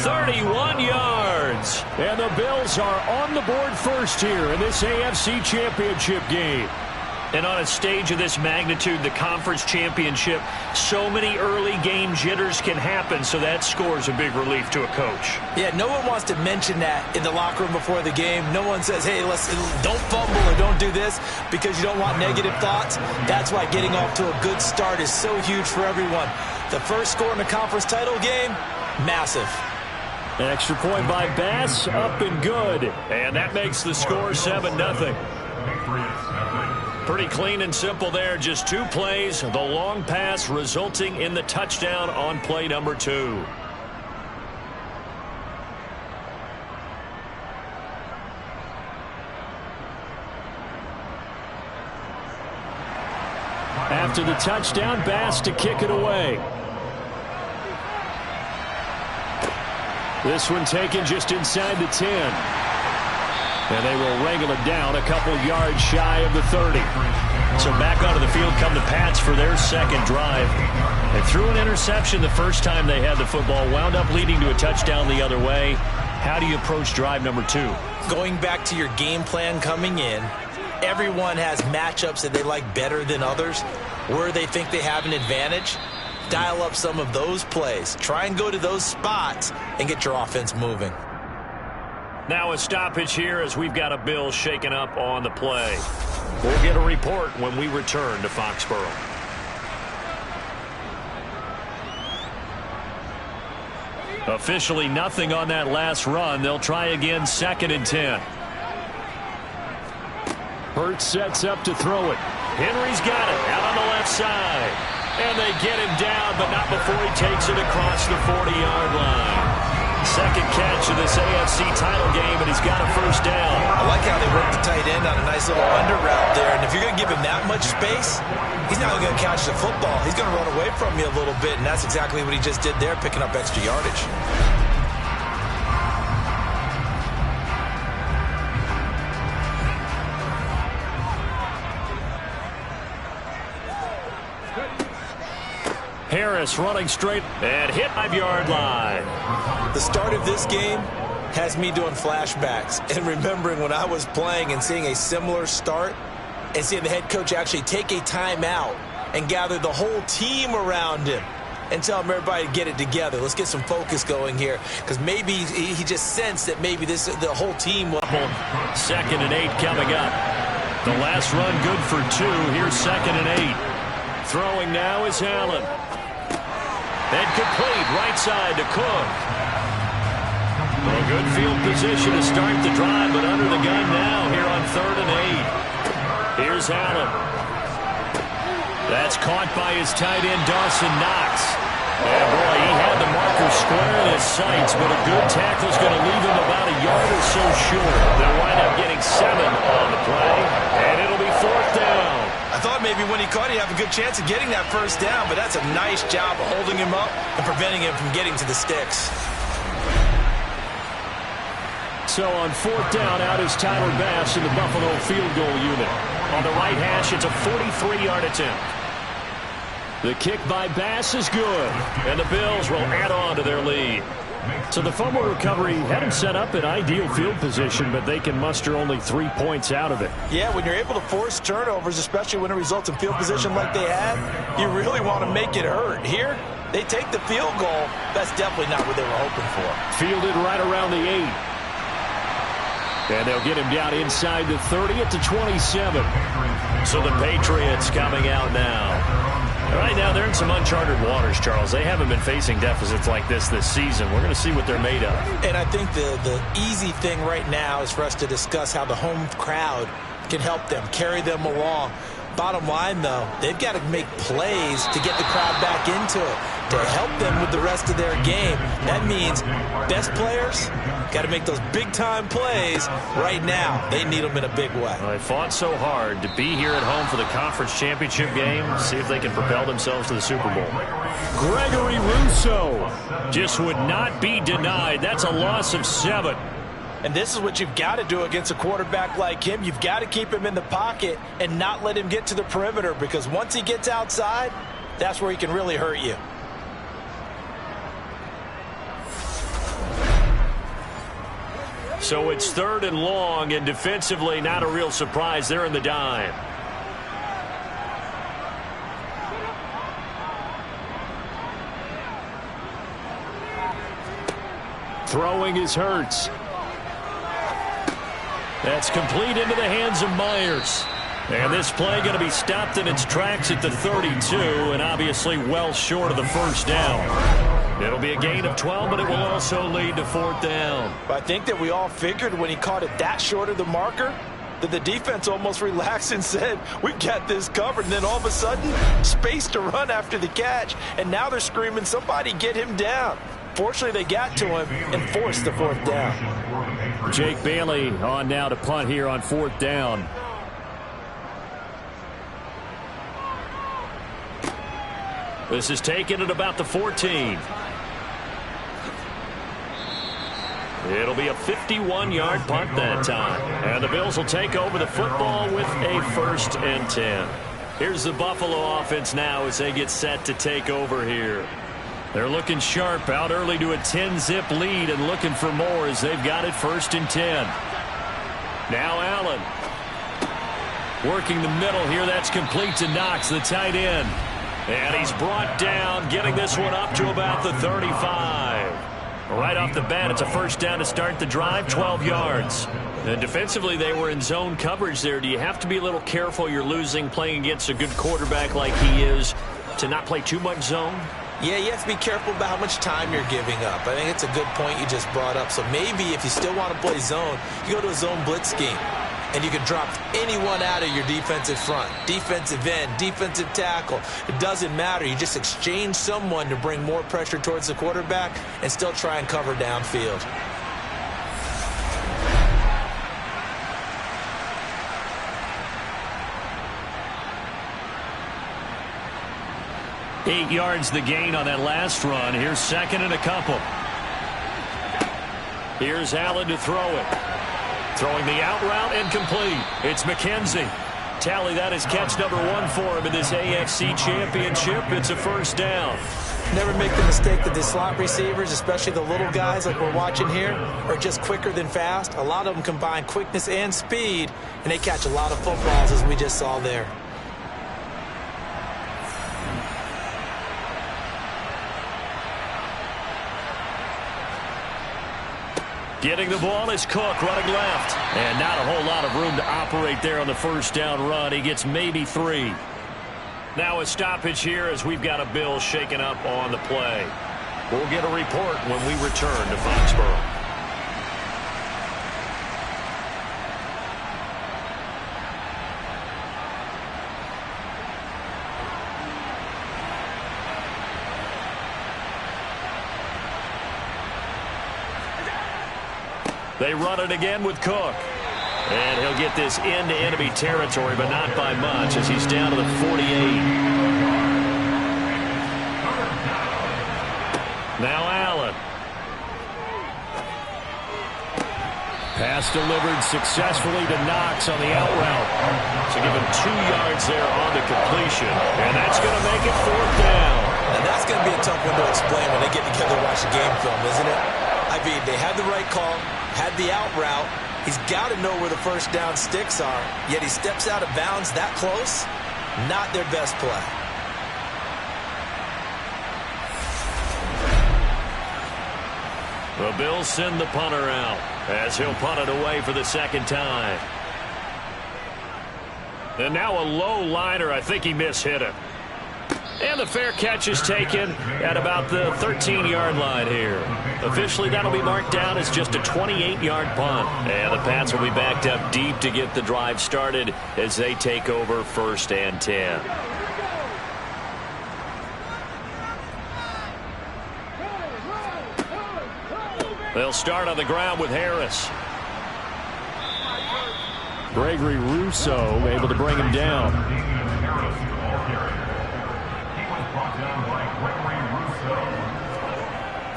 31 yards. And the Bills are on the board first here in this AFC Championship game. And on a stage of this magnitude, the conference championship, so many early game jitters can happen, so that scores a big relief to a coach. Yeah, no one wants to mention that in the locker room before the game. No one says, hey, don't fumble or don't do this because you don't want negative thoughts. That's why getting off to a good start is so huge for everyone. The first score in the conference title game, massive. An extra point by Bass, up and good. And that makes the score 7-0. Pretty clean and simple there. Just 2 plays. The long pass resulting in the touchdown on play number 2. After the touchdown, Bass to kick it away. This one taken just inside the 10. And they will wrangle it down a couple yards shy of the 30. So back onto the field come the Pats for their second drive. They threw an interception the first time they had the football, wound up leading to a touchdown the other way. How do you approach drive number 2? Going back to your game plan coming in, everyone has matchups that they like better than others, where they think they have an advantage. Dial up some of those plays. Try and go to those spots and get your offense moving. Now a stoppage here as we've got a Bill shaken up on the play. We'll get a report when we return to Foxborough. Officially nothing on that last run. They'll try again 2nd and 10. Hurts sets up to throw it. Henry's got it out on the left side. And they get him down, but not before he takes it across the 40-yard line. Second catch of this AFC title game, and he's got a first down. I like how they work the tight end on a nice little under route there. And if you're going to give him that much space, he's not going to catch the football. He's going to run away from you a little bit, and that's exactly what he just did there, picking up extra yardage. Harris running straight and hit 5-yard line. The start of this game has me doing flashbacks and remembering when I was playing and seeing a similar start and seeing the head coach actually take a timeout and gather the whole team around him and tell him everybody to get it together. Let's get some focus going here because maybe he just sensed that maybe the whole team will. 2nd and 8 coming up. The last run good for 2. Here's 2nd and 8. Throwing now is Allen. And complete right side to Cook. A good field position to start the drive, but under the gun now here on 3rd and 8. Here's Allen. That's caught by his tight end, Dawson Knox. And boy, he had the marker square in his sights, but a good tackle's going to leave him about a yard or so short. They'll wind up getting 7 on the play, and it'll be 4th down. I thought maybe when he caught, he'd have a good chance of getting that first down, but that's a nice job of holding him up and preventing him from getting to the sticks. So on 4th down, out is Tyler Bass in the Buffalo field goal unit. On the right hash, it's a 43-yard attempt. The kick by Bass is good, and the Bills will add on to their lead. So the fumble recovery had them set up in ideal field position, but they can muster only 3 points out of it. Yeah, when you're able to force turnovers, especially when it results in field position like they had, you really want to make it hurt. Here, they take the field goal. That's definitely not what they were hoping for. Fielded right around the 8. And they'll get him down inside the 30 at the 27. So the Patriots coming out now. Right now, they're in some uncharted waters, Charles. They haven't been facing deficits like this season. We're going to see what they're made of. And I think the easy thing right now is for us to discuss how the home crowd can help them, carry them along. Bottom line, though, they've got to make plays to get the crowd back into it, to help them with the rest of their game. That means best players got to make those big-time plays right now. They need them in a big way. Well, they fought so hard to be here at home for the conference championship game. See if they can propel themselves to the Super Bowl. Gregory Rousseau just would not be denied. That's a loss of 7. And this is what you've got to do against a quarterback like him. You've got to keep him in the pocket and not let him get to the perimeter, because once he gets outside, that's where he can really hurt you. So it's 3rd and long, and defensively not a real surprise. They're in the dime. Throwing is Hurts. That's complete into the hands of Myers. And this play going to be stopped in its tracks at the 32, and obviously well short of the first down. It'll be a gain of 12, but it will also lead to 4th down. I think that we all figured when he caught it that short of the marker that the defense almost relaxed and said, we got this covered. And then all of a sudden, space to run after the catch. And now they're screaming, somebody get him down. Fortunately, they got to him and forced the 4th down. Jake Bailey on now to punt here on 4th down. This is taken at about the 14. It'll be a 51-yard punt that time. And the Bills will take over the football with a 1st and 10. Here's the Buffalo offense now as they get set to take over here. They're looking sharp, out early to a 10-zip lead and looking for more as they've got it 1st and 10. Now Allen. Working the middle here. That's complete to Knox, the tight end. And he's brought down, getting this one up to about the 35. Right off the bat, it's a 1st down to start the drive, 12 yards. And defensively, they were in zone coverage there. Do you have to be a little careful? You're losing, playing against a good quarterback like he is, to not play too much zone? Yeah, you have to be careful about how much time you're giving up. I think it's a good point you just brought up. So maybe if you still want to play zone, you go to a zone blitz scheme. And you can drop anyone out of your defensive front. Defensive end, defensive tackle. It doesn't matter. You just exchange someone to bring more pressure towards the quarterback and still try and cover downfield. Eight yards the gain on that last run. Here's 2nd and a couple. Here's Allen to throw it. Throwing the out route incomplete. It's McKenzie. Tally, that is catch number 1 for him in this AFC Championship. It's a 1st down. Never make the mistake that the slot receivers, especially the little guys like we're watching here, are just quicker than fast. A lot of them combine quickness and speed, and they catch a lot of footballs, as we just saw there. Getting the ball is Cook running left. And not a whole lot of room to operate there on the 1st down run. He gets maybe 3. Now a stoppage here as we've got a Bill shaken up on the play. We'll get a report when we return to Foxborough. They run it again with Cook. And he'll get this into enemy territory, but not by much as he's down to the 48. Now Allen. Pass delivered successfully to Knox on the out route. So give him 2 yards there on the completion. And that's going to make it 4th down. And that's going to be a tough one to explain when they get together and watch the game film, isn't it? I mean, they had the right call, had the out route. He's got to know where the 1st down sticks are, yet he steps out of bounds that close. Not their best play. The Bills send the punter out as he'll punt it away for the 2nd time. And now a low liner. I think he mishit it. And the fair catch is taken at about the 13-yard line here. Officially, that'll be marked down as just a 28-yard punt. And the Pats will be backed up deep to get the drive started as they take over 1st and 10. They'll start on the ground with Harris. Gregory Rousseau able to bring him down.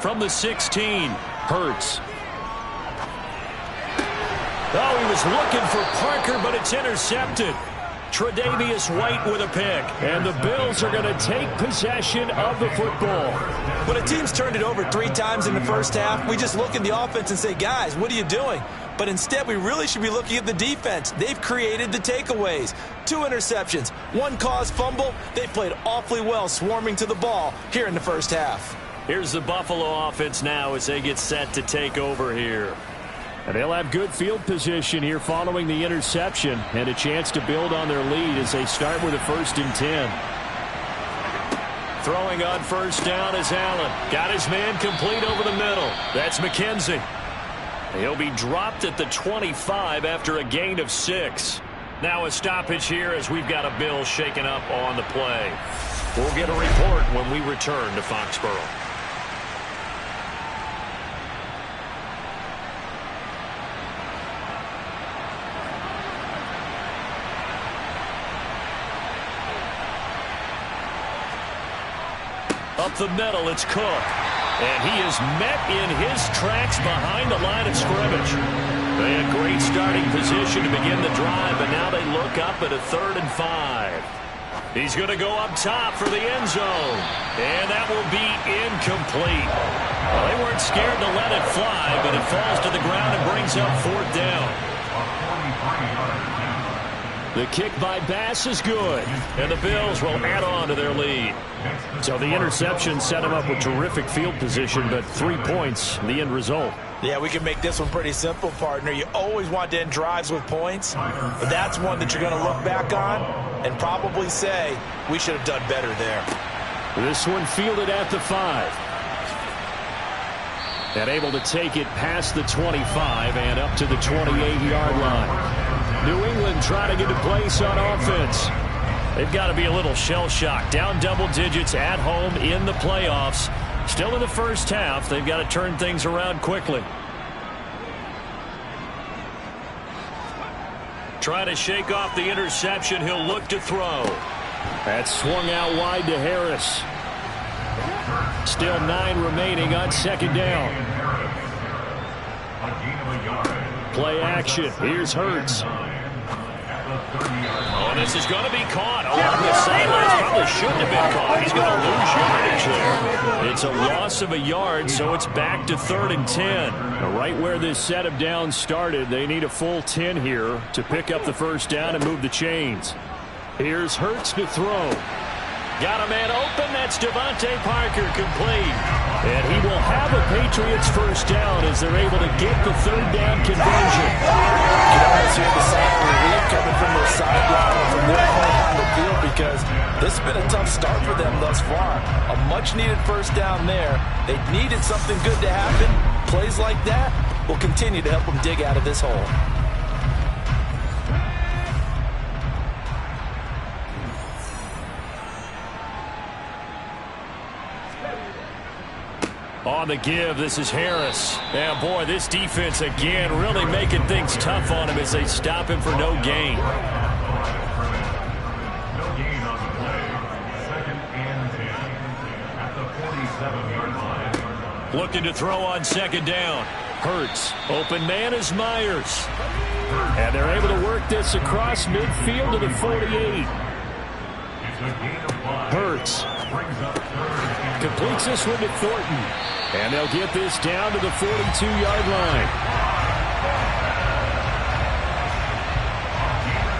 From the 16, Hurts. Oh, he was looking for Parker, but it's intercepted. Tre'Davious White with a pick. And the Bills are going to take possession of the football. When a team's turned it over 3 times in the first half, we just look at the offense and say, guys, what are you doing? But instead, we really should be looking at the defense. They've created the takeaways. 2 interceptions, 1 caused fumble. They played awfully well swarming to the ball here in the first half. Here's the Buffalo offense now as they get set to take over here. And they'll have good field position here following the interception and a chance to build on their lead as they start with a 1st and 10. Throwing on 1st down is Allen. Got his man complete over the middle. That's McKenzie. He'll be dropped at the 25 after a gain of 6. Now a stoppage here as we've got a Bill shaken up on the play. We'll get a report when we return to Foxborough. Up the middle, it's Cook. And he is met in his tracks behind the line of scrimmage. They had great starting position to begin the drive, but now they look up at a 3rd and 5. He's going to go up top for the end zone. And that will be incomplete. Well, they weren't scared to let it fly, but it falls to the ground and brings up 4th down. The kick by Bass is good, and the Bills will add on to their lead. So the interception set him up with terrific field position, but 3 points, the end result. Yeah, we can make this one pretty simple, partner. You always want to end drives with points, but that's one that you're going to look back on and probably say, we should have done better there. This one fielded at the 5. And able to take it past the 25 and up to the 28-yard line. New England trying to get a place on offense. They've got to be a little shell-shocked. Down double digits at home in the playoffs. Still in the first half. They've got to turn things around quickly. Trying to shake off the interception. He'll look to throw. That's swung out wide to Harris. Still 9 remaining on 2nd down. Play action. Here's Hurts. Oh, this is going to be caught along the sidelines. Probably shouldn't have been caught. He's going to lose yardage there. It's a loss of a yard, so it's back to 3rd and 10. Right where this set of downs started, they need a full 10 here to pick up the 1st down and move the chains. Here's Hurts to throw. Got a man open. That's Devontae Parker complete. And he will have a Patriots 1st down as they're able to get the 3rd down conversion. You know, I see the sign of relief coming from their sideline from their point on the field because this has been a tough start for them thus far. A much-needed 1st down there. They needed something good to happen. Plays like that will continue to help them dig out of this hole. On the give, this is Harris. Yeah, boy, this defense again really making things tough on him as they stop him for no gain. No gain on the play. 2nd and 10 at the 47-yard line. Looking to throw on 2nd down. Hurts. Open man is Myers. And they're able to work this across midfield to the 48. Hurts. Completes this one to Thornton. And they'll get this down to the 42-yard line.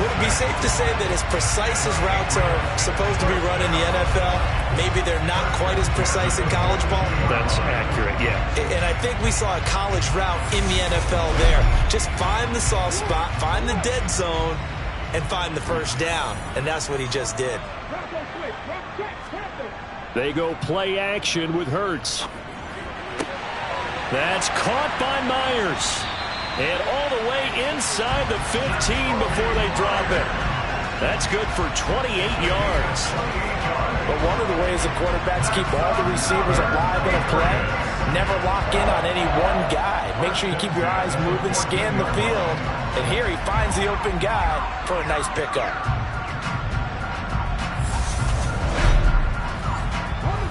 Would it be safe to say that as precise as routes are supposed to be run in the NFL, maybe they're not quite as precise in college ball? That's accurate, yeah. And I think we saw a college route in the NFL there. Just find the soft spot, find the dead zone, and find the 1st down. And that's what he just did. They go play action with Hurts. That's caught by Myers. And all the way inside the 15 before they drop it. That's good for 28 yards. But one of the ways the quarterbacks keep all the receivers alive in a play, never lock in on any one guy. Make sure you keep your eyes moving, scan the field. And here he finds the open guy for a nice pickup.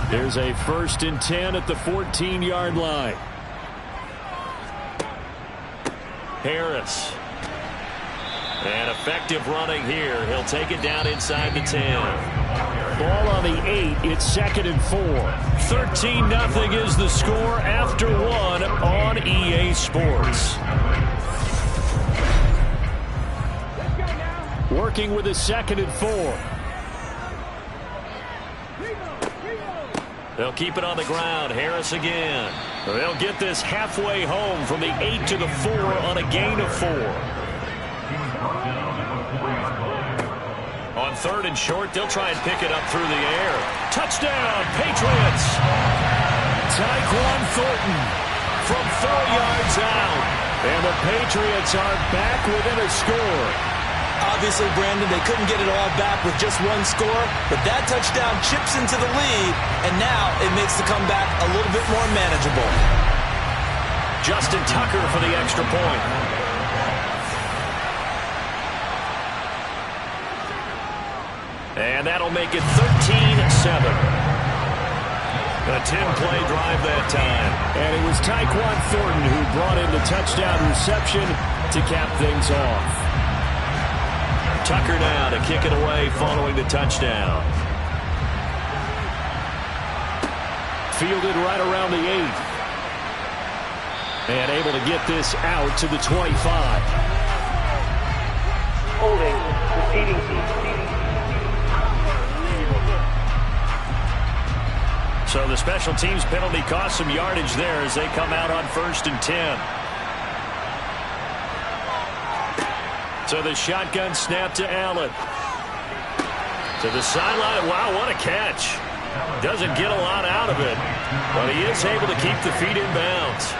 Here's a 1st and 10 at the 14-yard line. Harris. And effective running here. He'll take it down inside the 10. Ball on the 8. It's 2nd and 4. 13-0 is the score after 1 on EA Sports. Working with a 2nd and 4. They'll keep it on the ground. Harris again. They'll get this halfway home from the 8 to the 4 on a gain of 4. On 3rd and short, they'll try and pick it up through the air. Touchdown, Patriots! Tyquan Thornton from 4 yards out. And the Patriots are back within a score. Obviously, Brandon, they couldn't get it all back with just one score, but that touchdown chips into the lead, and now it makes the comeback a little bit more manageable. Justin Tucker for the extra point. And that'll make it 13-7. A 10-play drive that time. And it was Tyquan Thornton who brought in the touchdown reception to cap things off. Tucker now to kick it away following the touchdown. Fielded right around the 8. And able to get this out to the 25. Holding, receiving team. So the special teams penalty cost some yardage there as they come out on 1st and 10. So the shotgun snap to Allen. To the sideline. Wow, what a catch. Doesn't get a lot out of it, but he is able to keep the feet in bounds.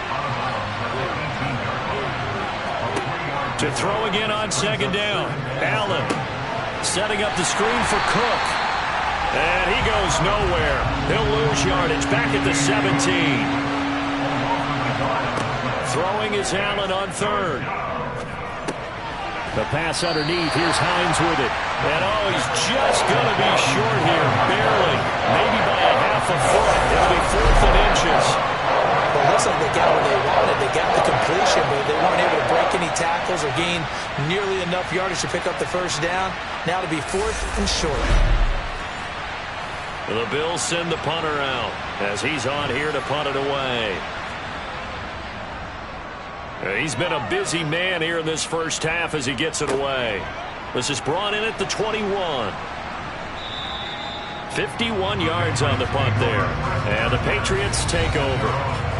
To throw again on 2nd down. Allen setting up the screen for Cook. And he goes nowhere. He'll lose yardage back at the 17. Throwing is Allen on 3rd. The pass underneath. Here's Hines with it. And oh, he's just going to be short here. Barely. Maybe by a half a foot. It'll be 4th and inches. Well, it looks like they got what they wanted. They got the completion, but they weren't able to break any tackles or gain nearly enough yardage to pick up the 1st down. Now to be 4th and short. The Bills send the punter out as he's on here to punt it away. He's been a busy man here in this first half as he gets it away. This is brought in at the 21. 51 yards on the punt there. And the Patriots take over.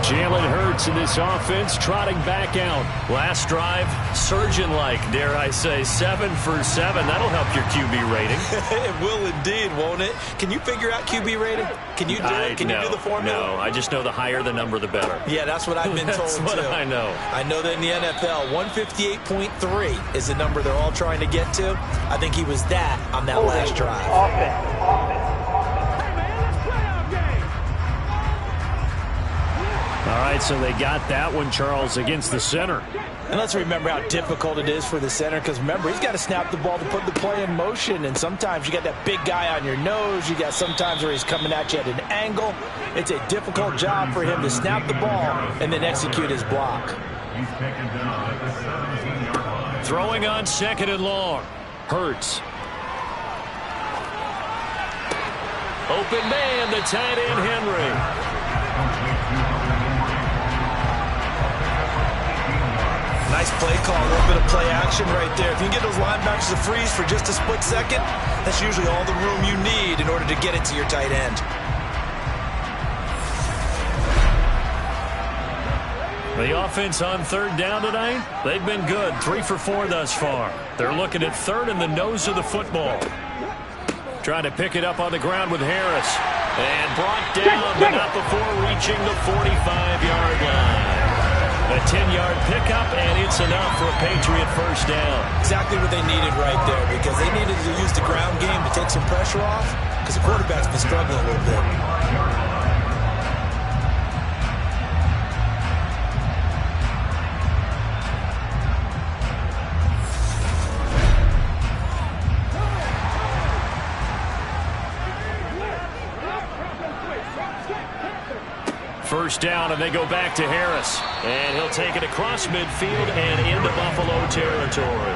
Jalen Hurts in this offense trotting back out. Last drive, surgeon-like, dare I say, 7 for 7. That'll help your QB rating. It will indeed, won't it? Can you figure out QB rating? Can you do it? Can you do the formula? No, I just know the higher the number, the better. Yeah, that's what I've been told, That's what too. I know. I know that in the NFL, 158.3 is the number they're all trying to get to. I think he was that on that last drive. Offense. All right, so they got that one, Charles, against the center. And let's remember how difficult it is for the center, because remember, he's got to snap the ball to put the play in motion, and sometimes you got that big guy on your nose. You got sometimes where he's coming at you at an angle. It's a difficult job for him to snap the ball and then execute his block. He's taken down at the 17-yard line. Throwing on 2nd and long. Hurts. Open man, the tight end, Henry. Nice play call, a little bit of play action right there. If you can get those linebackers to freeze for just a split second, that's usually all the room you need in order to get it to your tight end. The offense on 3rd down tonight, they've been good. 3 for 4 thus far. They're looking at 3rd and the nose of the football. Trying to pick it up on the ground with Harris. And brought down, but not before reaching the 45-yard line. A 10-yard pickup, and it's enough for a Patriot first down. Exactly what they needed right there, because they needed to use the ground game to take some pressure off, because the quarterback's been struggling a little bit. First down, and they go back to Harris. And he'll take it across midfield and into Buffalo territory.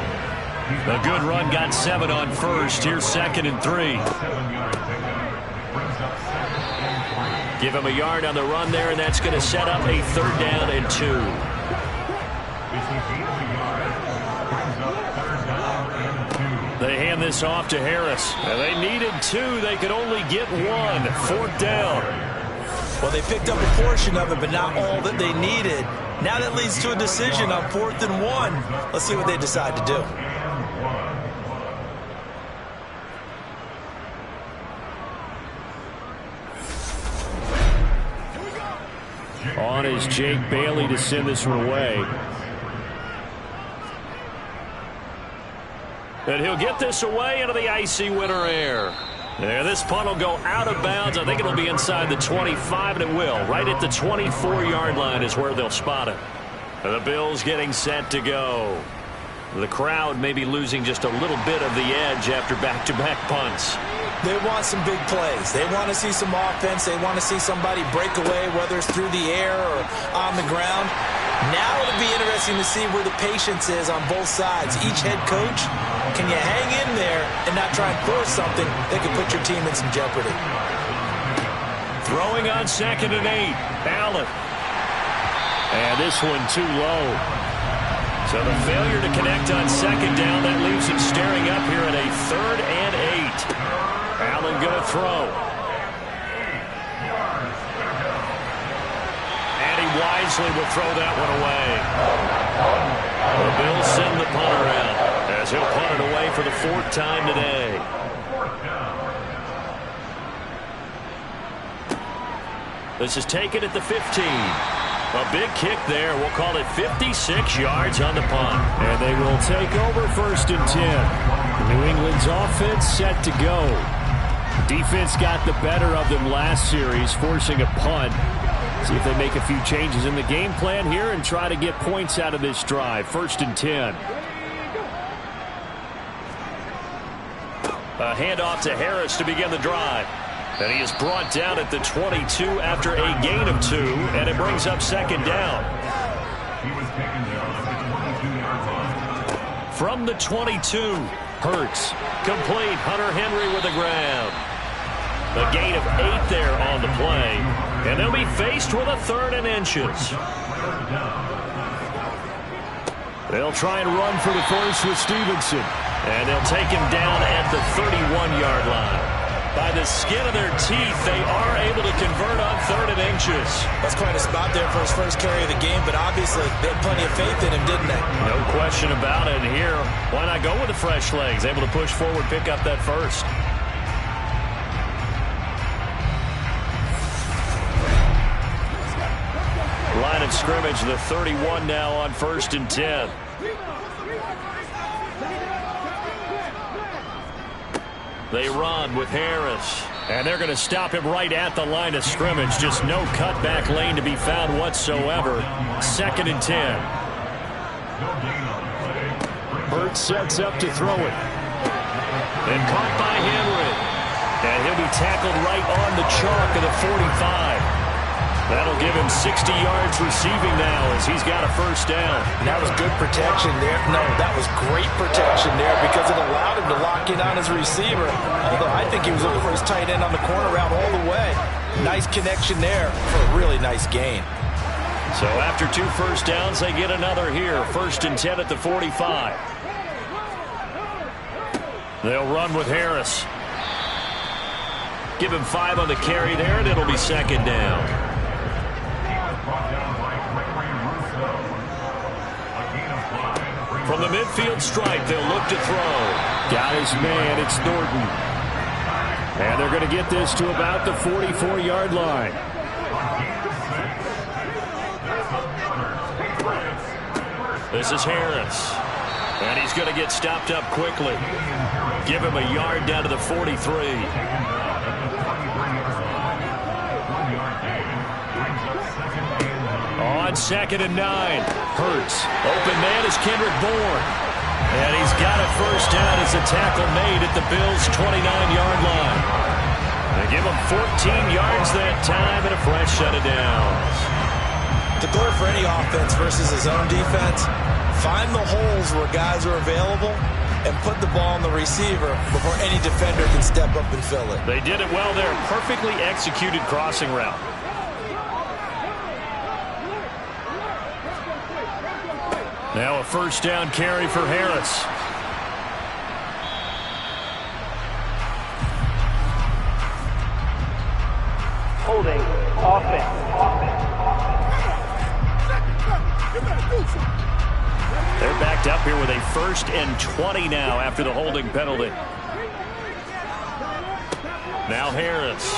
A good run, got 7 on first. Here's 2nd and 3. Give him a yard on the run there, and that's going to set up a 3rd down and 2. They hand this off to Harris. And they needed 2. They could only get 1. 4th down. Well, they picked up a portion of it, but not all that they needed. Now that leads to a decision on 4th and 1. Let's see what they decide to do. On is Jake Bailey to send this one away. And he'll get this away into the icy winter air. And this punt will go out of bounds. I think it'll be inside the 25, and it will. Right at the 24-yard line is where they'll spot it. The Bills getting set to go. The crowd may be losing just a little bit of the edge after back-to-back punts. They want some big plays. They want to see some offense. They want to see somebody break away, whether it's through the air or on the ground. Now it'll be interesting to see where the patience is on both sides. Each head coach, can you hang in there and not try and force something that could put your team in some jeopardy? Throwing on 2nd and 8. Allen. And this one too low. So the failure to connect on 2nd down, that leaves him staring up here at a 3rd and 8. Allen going to throw. And he wisely will throw that one away. The Bills send the punter out as he'll punt it away for the 4th time today. This is taken at the 15. A big kick there. We'll call it 56 yards on the punt. And they will take over 1st and 10. New England's offense set to go. Defense got the better of them last series, forcing a punt. See if they make a few changes in the game plan here and try to get points out of this drive. 1st and 10. A handoff to Harris to begin the drive. And he is brought down at the 22 after a gain of 2, and it brings up 2nd down. From the 22, Hurts. Complete. Hunter Henry with the ground. A gain of 8 there on the play. And they'll be faced with a 3rd and inches. They'll try and run for the first with Stevenson. And they'll take him down at the 31-yard line. By the skin of their teeth, they are able to convert on 3rd and inches. That's quite a spot there for his first carry of the game, but obviously they had plenty of faith in him, didn't they? No question about it. And here, why not go with the fresh legs? Able to push forward, pick up that first. Line of scrimmage, the 31 now on 1st and 10. They run with Harris. And they're going to stop him right at the line of scrimmage. Just no cutback lane to be found whatsoever. 2nd and 10. Hurts sets up to throw it. And caught by Henry. And he'll be tackled right on the chalk of the 45. That'll give him 60 yards receiving now as he's got a first down. And that was good protection there. No, that was great protection there because it allowed him to lock in on his receiver. Although I think he was looking for his tight end on the corner route all the way. Nice connection there for a really nice gain. So after 2 first downs, they get another here. 1st and 10 at the 45. They'll run with Harris. Give him 5 on the carry there, and it'll be 2nd down. From the midfield stripe, they'll look to throw. Got his man, it's Norton. And they're going to get this to about the 44-yard line. This is Harris. And he's going to get stopped up quickly. Give him a yard down to the 43. On 2nd and 9. Hurts. Open man is Kendrick Bourne. And he's got a first down as a tackle made at the Bills' 29-yard line. They give him 14 yards that time and a fresh set of downs. The goal for any offense versus his own defense, find the holes where guys are available and put the ball on the receiver before any defender can step up and fill it. They did it well there. Perfectly executed crossing route. Now a first down carry for Harris. Holding offense. They're backed up here with a 1st and 20 now after the holding penalty. Now Harris.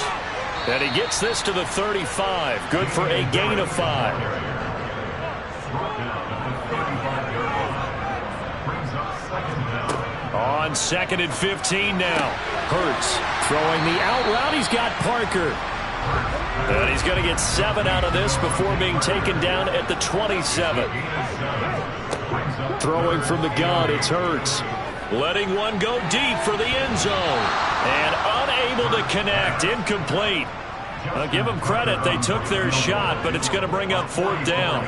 And he gets this to the 35. Good for a gain of 5. On 2nd and 15 now. Hurts throwing the out route. He's got Parker. And he's going to get 7 out of this before being taken down at the 27. Throwing from the gun, it's Hurts. Letting one go deep for the end zone. And unable to connect. Incomplete. I'll give them credit. They took their shot, but it's going to bring up 4th down.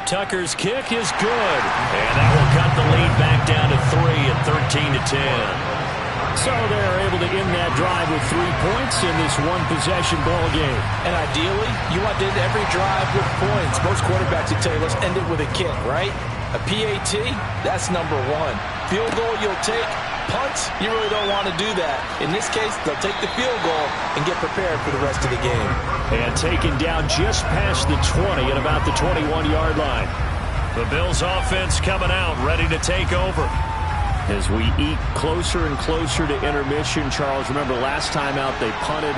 Tucker's kick is good. And that will cut the lead back down to 3 at 13-10. So they're able to end that drive with 3 points in this one-possession ball game. And ideally, you want to end every drive with points. Most quarterbacks would tell you, let's end it with a kick, right? A PAT, that's number 1. Field goal, you'll take. Punts, you really don't want to do that. In this case, they'll take the field goal and get prepared for the rest of the game. And taken down just past the 20 at about the 21-yard line. The Bills offense coming out, ready to take over. As we eke closer and closer to intermission, Charles, remember last time out they punted.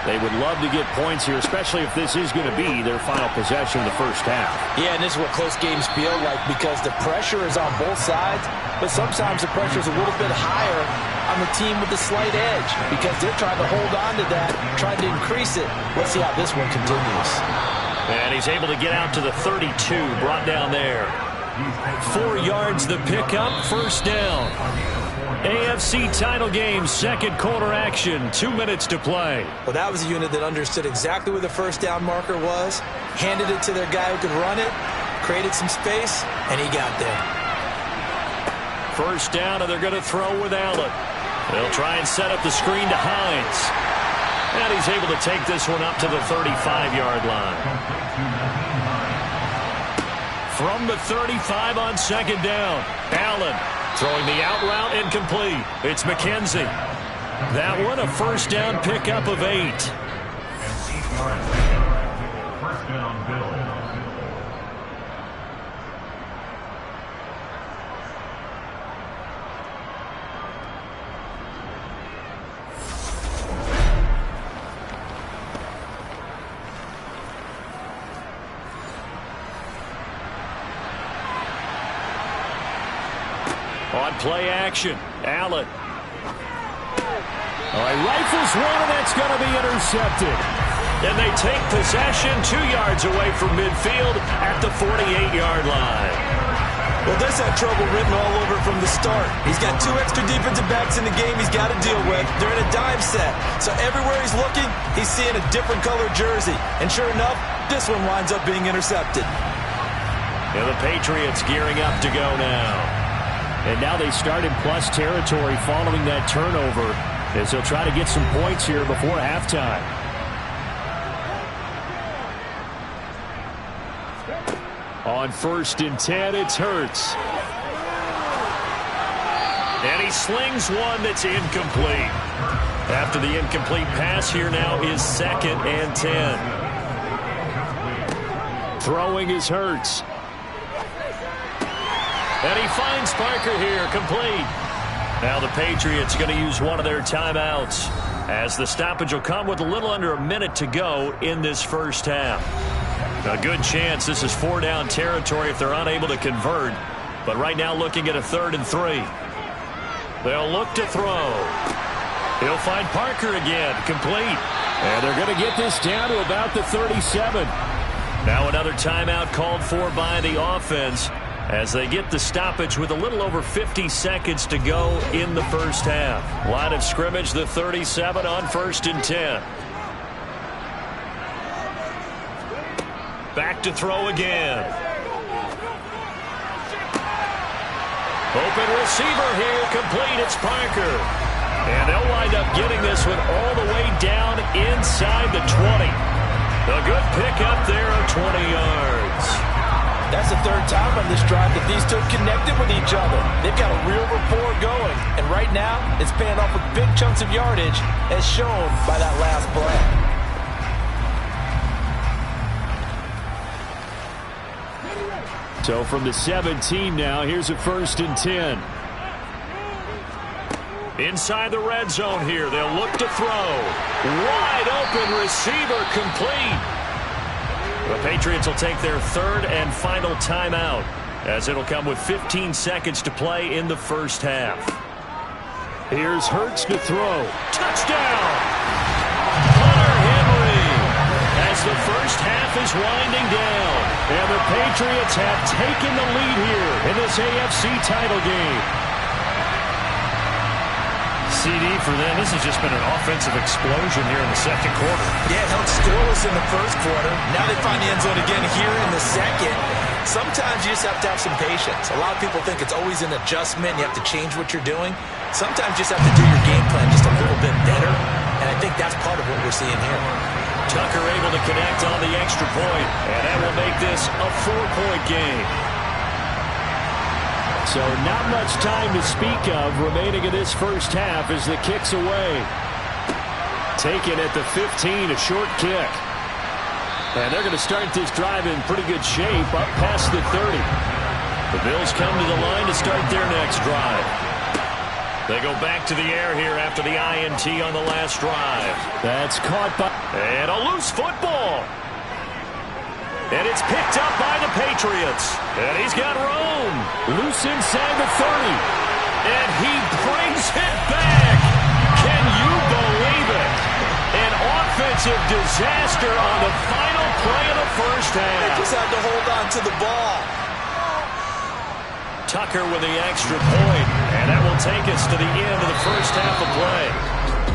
They would love to get points here, especially if this is going to be their final possession of the first half. Yeah, and this is what close games feel like because the pressure is on both sides, but sometimes the pressure is a little bit higher on the team with the slight edge because they're trying to hold on to that, trying to increase it. Let's see how this one continues. And he's able to get out to the 32, brought down there. 4 yards the pickup, first down. AFC title game, second quarter action, 2 minutes to play. Well, that was a unit that understood exactly where the first down marker was, handed it to their guy who could run it, created some space, and he got there. First down, and they're going to throw with Allen. They'll try and set up the screen to Hines. And he's able to take this one up to the 35-yard line. From the 35 on second down, Allen throwing the out route incomplete. It's McKenzie. That one a first down pickup of 8. First down, Bill. On play action, Allen. All right, rifles one, and that's going to be intercepted. And they take possession 2 yards away from midfield at the 48-yard line. Well, this had trouble written all over from the start. He's got 2 extra defensive backs in the game he's got to deal with. They're in a dime set. So everywhere he's looking, he's seeing a different color jersey. And sure enough, this one winds up being intercepted. And the Patriots gearing up to go now. And now they start in plus territory following that turnover as they'll try to get some points here before halftime. On 1st and 10, it's Hurts. And he slings one that's incomplete. After the incomplete pass, here now is 2nd and 10. Throwing is Hurts. And he finds Parker here, complete. Now the Patriots going to use one of their timeouts, as the stoppage will come with a little under a minute to go in this first half. A good chance this is 4-down territory if they're unable to convert. But right now looking at a 3rd and 3. They'll look to throw. He'll find Parker again, complete. And they're going to get this down to about the 37. Now another timeout called for by the offense as they get the stoppage with a little over 50 seconds to go in the first half. Line of scrimmage, the 37 on 1st and 10. Back to throw again. Open receiver here, complete. It's Parker. And they'll wind up getting this one all the way down inside the 20. A good pickup there of 20 yards. That's the 3rd time on this drive that these two connected with each other. They've got a real rapport going. And right now, it's paying off with big chunks of yardage, as shown by that last play. So from the 17 now, here's a 1st and 10. Inside the red zone here, they'll look to throw. Wide open receiver, complete. The Patriots will take their 3rd and final timeout, as it'll come with 15 seconds to play in the first half. Here's Hurts to throw. Touchdown! Hunter Henry, as the first half is winding down, and the Patriots have taken the lead here in this AFC title game. CD for them, this has just been an offensive explosion here in the second quarter. Yeah, held scoreless in the first quarter. Now they find the end zone again here in the second. Sometimes you just have to have some patience. A lot of people think it's always an adjustment. You have to change what you're doing. Sometimes you just have to do your game plan just a little bit better, and I think that's part of what we're seeing here. Tucker able to connect on the extra point, and that will make this a 4-point game. So not much time to speak of remaining in this first half as the kick's away. Taken at the 15, a short kick. And they're going to start this drive in pretty good shape up past the 30. The Bills come to the line to start their next drive. They go back to the air here after the INT on the last drive. That's caught by... And a loose football. And it's picked up by the Patriots. And he's got room. Loose inside the 30. And he brings it back. Can you believe it? An offensive disaster on the final play of the first half. They just had to hold on to the ball. Tucker with the extra point. And that will take us to the end of the first half of play.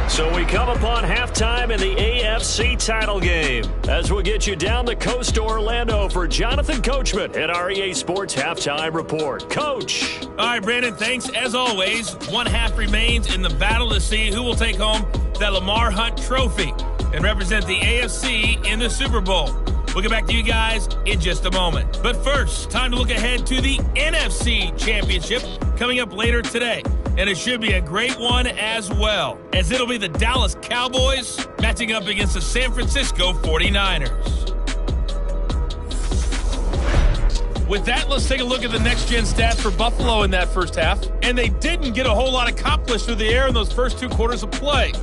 So we come upon halftime in the AFC title game as we'll get you down the coast to Orlando for Jonathan Coachman at our EA Sports Halftime Report. Coach. All right, Brandon, thanks. As always, 1 half remains in the battle to see who will take home that Lamar Hunt trophy and represent the AFC in the Super Bowl. We'll get back to you guys in just a moment. But first, time to look ahead to the NFC Championship coming up later today. And it should be a great one as well, as it'll be the Dallas Cowboys matching up against the San Francisco 49ers. With that, let's take a look at the next-gen stats for Buffalo in that first half. And they didn't get a whole lot accomplished through the air in those first 2 quarters of play.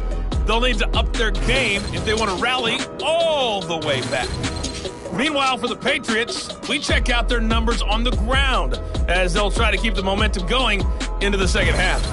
They'll need to up their game if they want to rally all the way back. Meanwhile, for the Patriots, we check out their numbers on the ground as they'll try to keep the momentum going into the second half.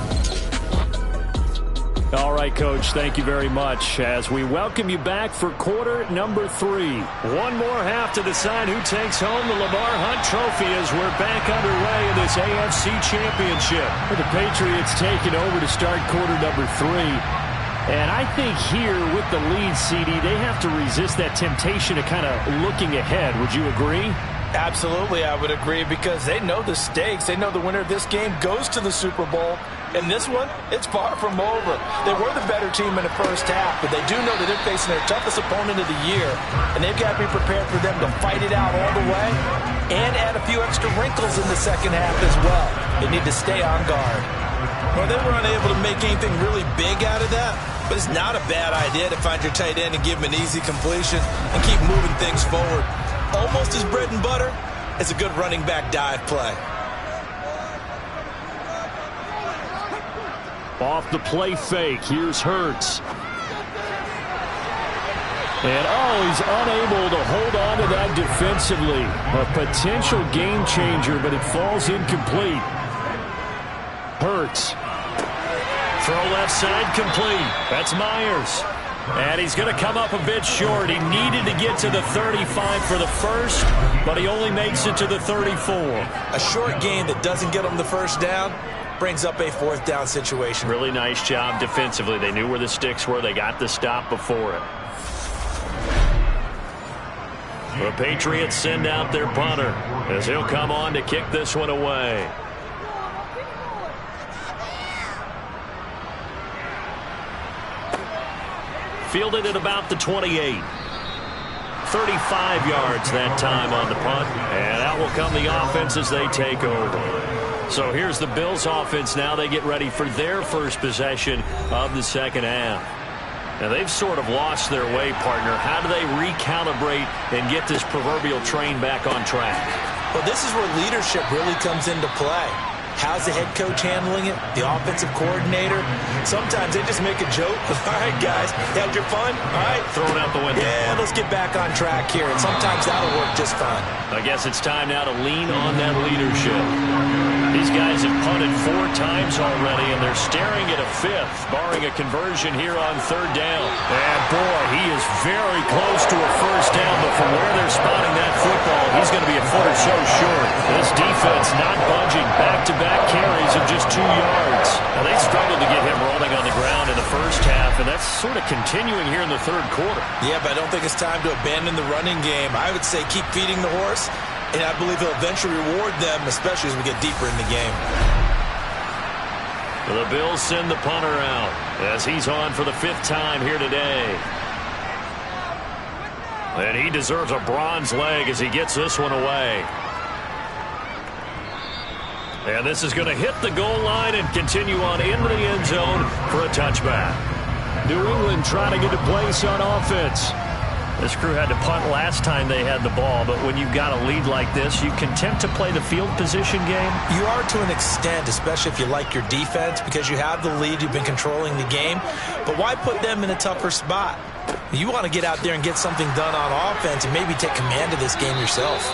All right, Coach, thank you very much as we welcome you back for quarter number 3. One more half to decide who takes home the Lamar Hunt trophy as we're back underway in this AFC Championship. The Patriots taking over to start quarter number 3. And I think here with the lead, CD, they have to resist that temptation to kind of looking ahead. Would you agree? Absolutely, I would agree, because they know the stakes. They know the winner of this game goes to the Super Bowl. And this one, it's far from over. They were the better team in the first half, but they do know that they're facing their toughest opponent of the year. And they've got to be prepared for them to fight it out all the way and add a few extra wrinkles in the second half as well. They need to stay on guard. Well, they were unable to make anything really big out of that. But it's not a bad idea to find your tight end and give him an easy completion and keep moving things forward. Almost as bread and butter as a good running back dive play. Off the play fake, here's Hurts. And, he's unable to hold on to that defensively. A potential game changer, but it falls incomplete. Hurts. Throw left side complete. That's Myers. And he's going to come up a bit short. He needed to get to the 35 for the first, but he only makes it to the 34. A short gain that doesn't get him the first down brings up a fourth down situation. Really nice job defensively. They knew where the sticks were. They got the stop before it. The Patriots send out their punter as he'll come on to kick this one away. Fielded at about the 28. 35 yards that time on the punt. And out will come the offense as they take over. So here's the Bills offense now. They get ready for their first possession of the second half. Now, they've sort of lost their way, partner. How do they recalibrate and get this proverbial train back on track? Well, this is where leadership really comes into play. How's the head coach handling it? The offensive coordinator? Sometimes they just make a joke. All right, guys, you had your fun? All right. Throw it out the window. Yeah, let's get back on track here. And sometimes that'll work just fine. I guess it's time now to lean on that leadership. These guys have punted 4 times already, and they're staring at a 5th, barring a conversion here on 3rd down. And, boy, he is very close to a first down, but from where they're spotting that football, he's going to be a foot or so short. This defense not budging. Back-to-back carries of just 2 yards. Now, they struggled to get him rolling on the ground in the first half, and that's sort of continuing here in the 3rd quarter. Yeah, but I don't think it's time to abandon the running game. I would say keep feeding the horse. And I believe he'll eventually reward them, especially as we get deeper in the game. The Bills send the punter out as he's on for the 5th time here today. And he deserves a bronze leg as he gets this one away. And this is going to hit the goal line and continue on into the end zone for a touchback. New England trying to get a place on offense. This crew had to punt last time they had the ball, but when you've got a lead like this, you content to play the field position game? You are to an extent, especially if you like your defense, because you have the lead, you've been controlling the game. But why put them in a tougher spot? You want to get out there and get something done on offense and maybe take command of this game yourself.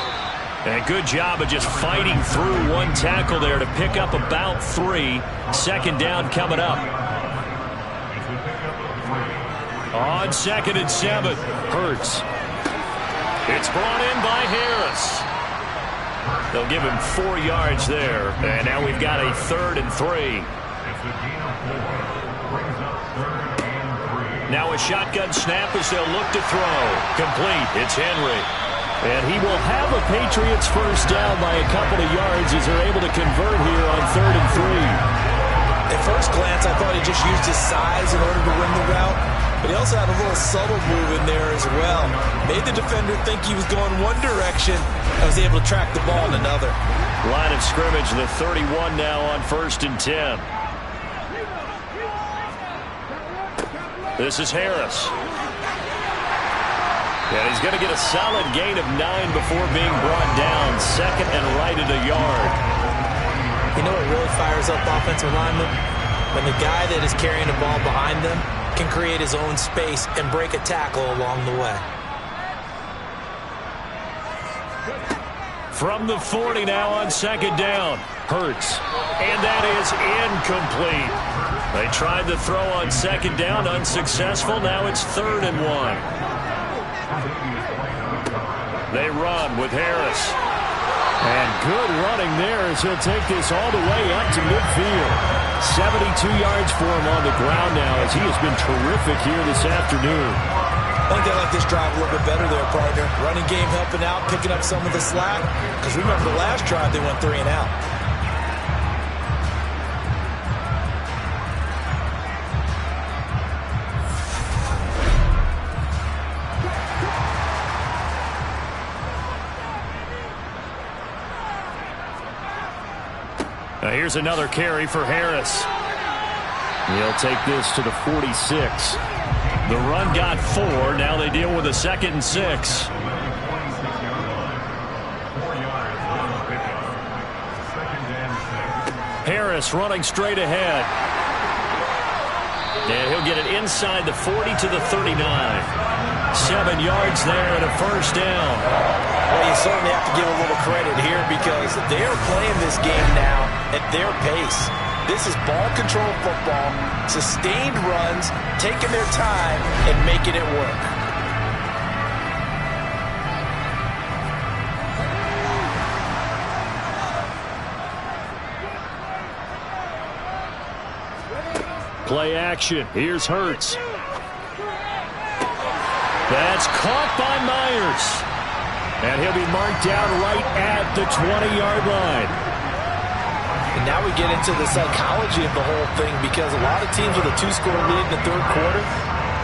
And good job of just fighting through one tackle there to pick up about 3. 2nd down coming up. On 2nd and 7, Hurts. It's brought in by Harris. They'll give him 4 yards there. And now we've got a 3rd and 3. Now a shotgun snap as they'll look to throw. Complete. It's Henry. And he will have a Patriots first down by a couple of yards as they're able to convert here on 3rd and 3. At first glance, I thought he just used his size in order to win the route. But he also had a little subtle move in there as well. Made the defender think he was going one direction and was able to track the ball in another. Line of scrimmage, the 31 now on 1st and 10. This is Harris. And he's going to get a solid gain of 9 before being brought down. 2nd and right at a yard. You know what really fires up offensive linemen? When the guy that is carrying the ball behind them can create his own space and break a tackle along the way. From the 40 now on 2nd down. Hurts. And that is incomplete. They tried to throw on 2nd down, unsuccessful. Now it's 3rd and 1. They run with Harris. And good running there as he'll take this all the way up to midfield. 72 yards for him on the ground now as he has been terrific here this afternoon. I think they like this drive a little bit better there, partner. Running game helping out, picking up some of the slack. Because remember the last drive, they went 3 and out. Now here's another carry for Harris. He'll take this to the 46. The run got 4. Now they deal with a 2nd and 6. Harris running straight ahead. And he'll get it inside the 40 to the 39. 7 yards there and a first down. Well, you certainly have to give a little credit here because they're playing this game now at their pace. This is ball control football, sustained runs, taking their time and making it work. Play action. Here's Hurts. That's caught by Myers. And he'll be marked down right at the 20-yard line. And now we get into the psychology of the whole thing because a lot of teams with a 2-score lead in the third quarter,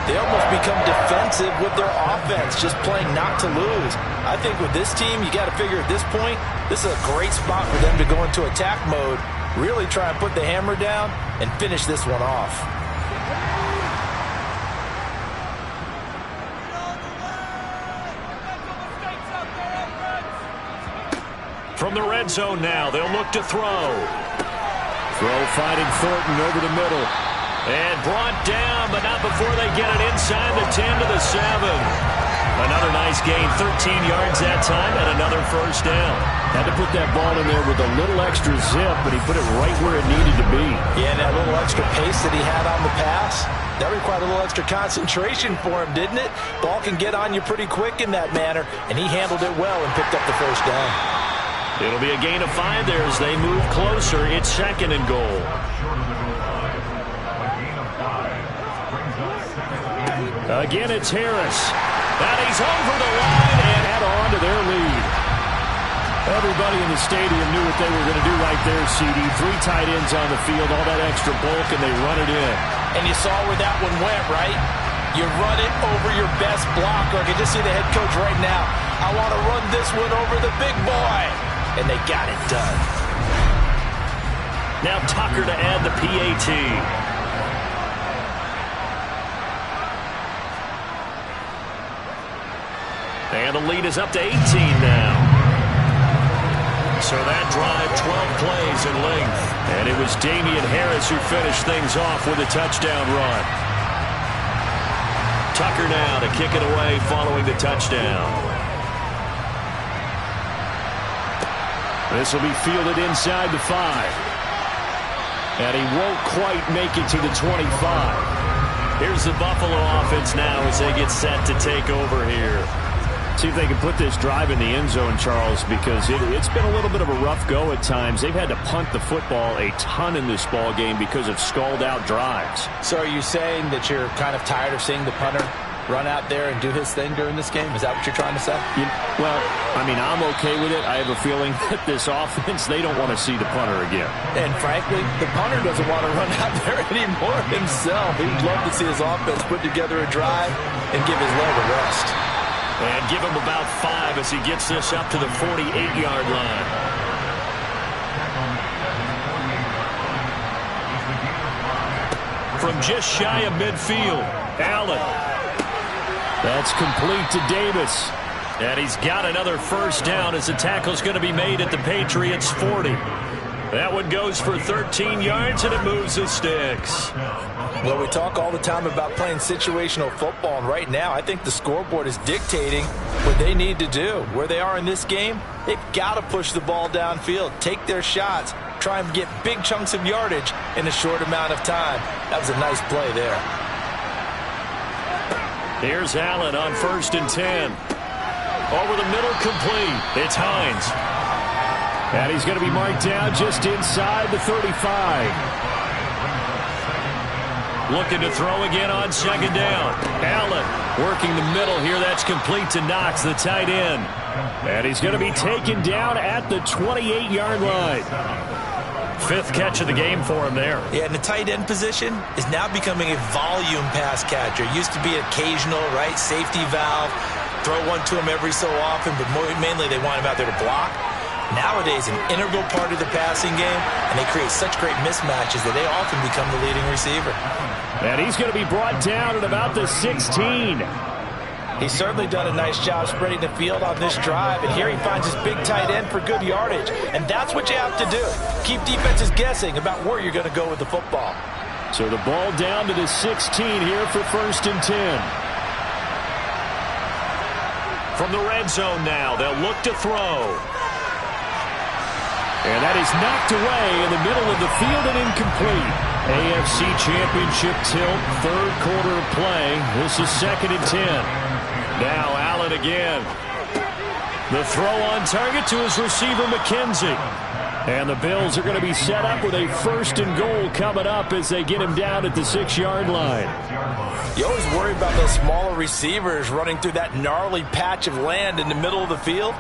they almost become defensive with their offense, just playing not to lose. I think with this team, you got to figure at this point, this is a great spot for them to go into attack mode, really try and put the hammer down and finish this one off. From the red zone now, they'll look to throw. Throw finding Thornton over the middle. And brought down, but not before they get it inside the 10 to the 7. Another nice gain, 13 yards that time, and another first down. Had to put that ball in there with a little extra zip, but he put it right where it needed to be. Yeah, and that little extra pace that he had on the pass, that required a little extra concentration for him, didn't it? Ball can get on you pretty quick in that manner, and he handled it well and picked up the first down. It'll be a gain of 5 there as they move closer. It's 2nd and goal. Again, it's Harris. And he's over the line and add on to their lead. Everybody in the stadium knew what they were going to do right there, CD. 3 tight ends on the field, all that extra bulk, and they run it in. And you saw where that one went, right? You run it over your best blocker. I can just see the head coach right now. I want to run this one over the big boy. And they got it done. Now Tucker to add the PAT. And the lead is up to 18 now. So that drive, 12 plays in length. And it was Damian Harris who finished things off with a touchdown run. Tucker now to kick it away following the touchdown. This will be fielded inside the 5. And he won't quite make it to the 25. Here's the Buffalo offense now as they get set to take over here. See if they can put this drive in the end zone, Charles, because it's been a little bit of a rough go at times. They've had to punt the football a ton in this ball game because of stalled-out drives. So are you saying that you're kind of tired of seeing the punter run out there and do his thing during this game? Is that what you're trying to say? Well, I mean, I'm okay with it. I have a feeling that this offense, they don't want to see the punter again. And frankly, the punter doesn't want to run out there anymore himself. He'd love to see his offense put together a drive and give his leg a rest. And give him about 5 as he gets this up to the 48-yard line. From just shy of midfield, Allen. That's complete to Davis. And he's got another first down as the tackle's going to be made at the Patriots' 40. That one goes for 13 yards, and it moves the sticks. Well, we talk all the time about playing situational football, and right now I think the scoreboard is dictating what they need to do. Where they are in this game, they've got to push the ball downfield, take their shots, try and get big chunks of yardage in a short amount of time. That was a nice play there. Here's Allen on 1st and 10. Over the middle, complete. It's Hines. And he's going to be marked down just inside the 35. Looking to throw again on 2nd down. Allen working the middle here. That's complete to Knox, the tight end. And he's going to be taken down at the 28-yard line. 5th catch of the game for him there. Yeah, and the tight end position is now becoming a volume pass catcher. Used to be occasional, right, safety valve. Throw one to him every so often, but mainly they want him out there to block. Nowadays, an integral part of the passing game, and they create such great mismatches that they often become the leading receiver. And he's going to be brought down at about the 16. He's certainly done a nice job spreading the field on this drive, and here he finds his big tight end for good yardage. And that's what you have to do. Keep defenses guessing about where you're going to go with the football. So the ball down to the 16 here for 1st and 10. From the red zone now, they'll look to throw. And that is knocked away in the middle of the field and incomplete. AFC Championship tilt, 3rd quarter of play. This is 2nd and 10. Now Allen again. The throw on target to his receiver, McKenzie. And the Bills are going to be set up with a 1st and goal coming up as they get him down at the 6-yard line. You always worry about those smaller receivers running through that gnarly patch of land in the middle of the field.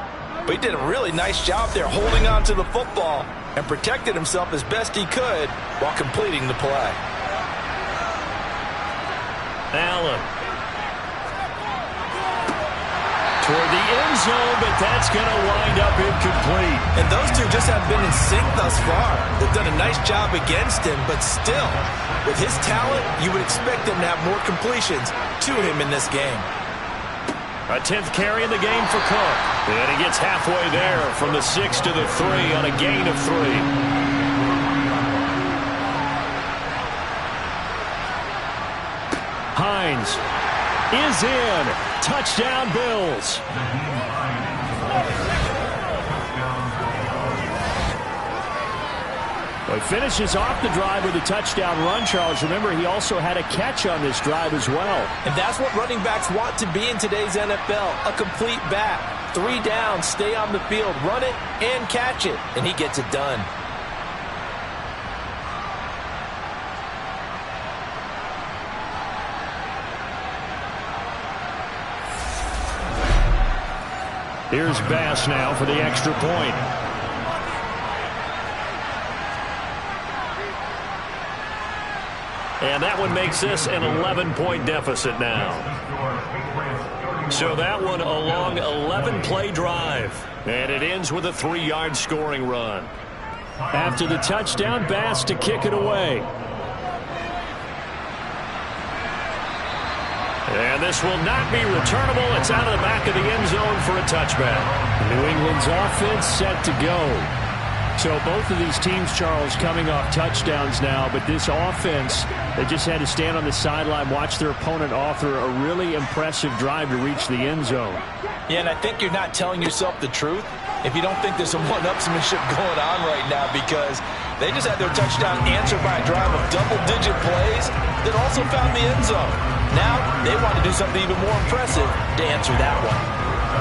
But he did a really nice job there holding on to the football and protected himself as best he could while completing the play. Allen. Toward the end zone, but that's going to wind up incomplete. And those two just have been in sync thus far. They've done a nice job against him, but still, with his talent, you would expect them to have more completions to him in this game. A 10th carry in the game for Cook. And he gets halfway there from the 6 to the 3 on a gain of 3. Hines is in. Touchdown, Bills. Well, he finishes off the drive with a touchdown run, Charles. Remember, he also had a catch on this drive as well. And that's what running backs want to be in today's NFL, a complete back. 3 down, stay on the field, run it, and catch it. And he gets it done. Here's Bass now for the extra point. And that one makes this an 11-point deficit now. So that one a long 11-play drive. And it ends with a 3-yard scoring run. After the touchdown, Bass to kick it away. And this will not be returnable. It's out of the back of the end zone for a touchback. New England's offense set to go. So both of these teams, Charles, coming off touchdowns now, but this offense, they just had to stand on the sideline, watch their opponent author a really impressive drive to reach the end zone. Yeah, and I think you're not telling yourself the truth if you don't think there's some one-upsmanship going on right now, because they just had their touchdown answered by a drive of double-digit plays that also found the end zone. Now they want to do something even more impressive to answer that one.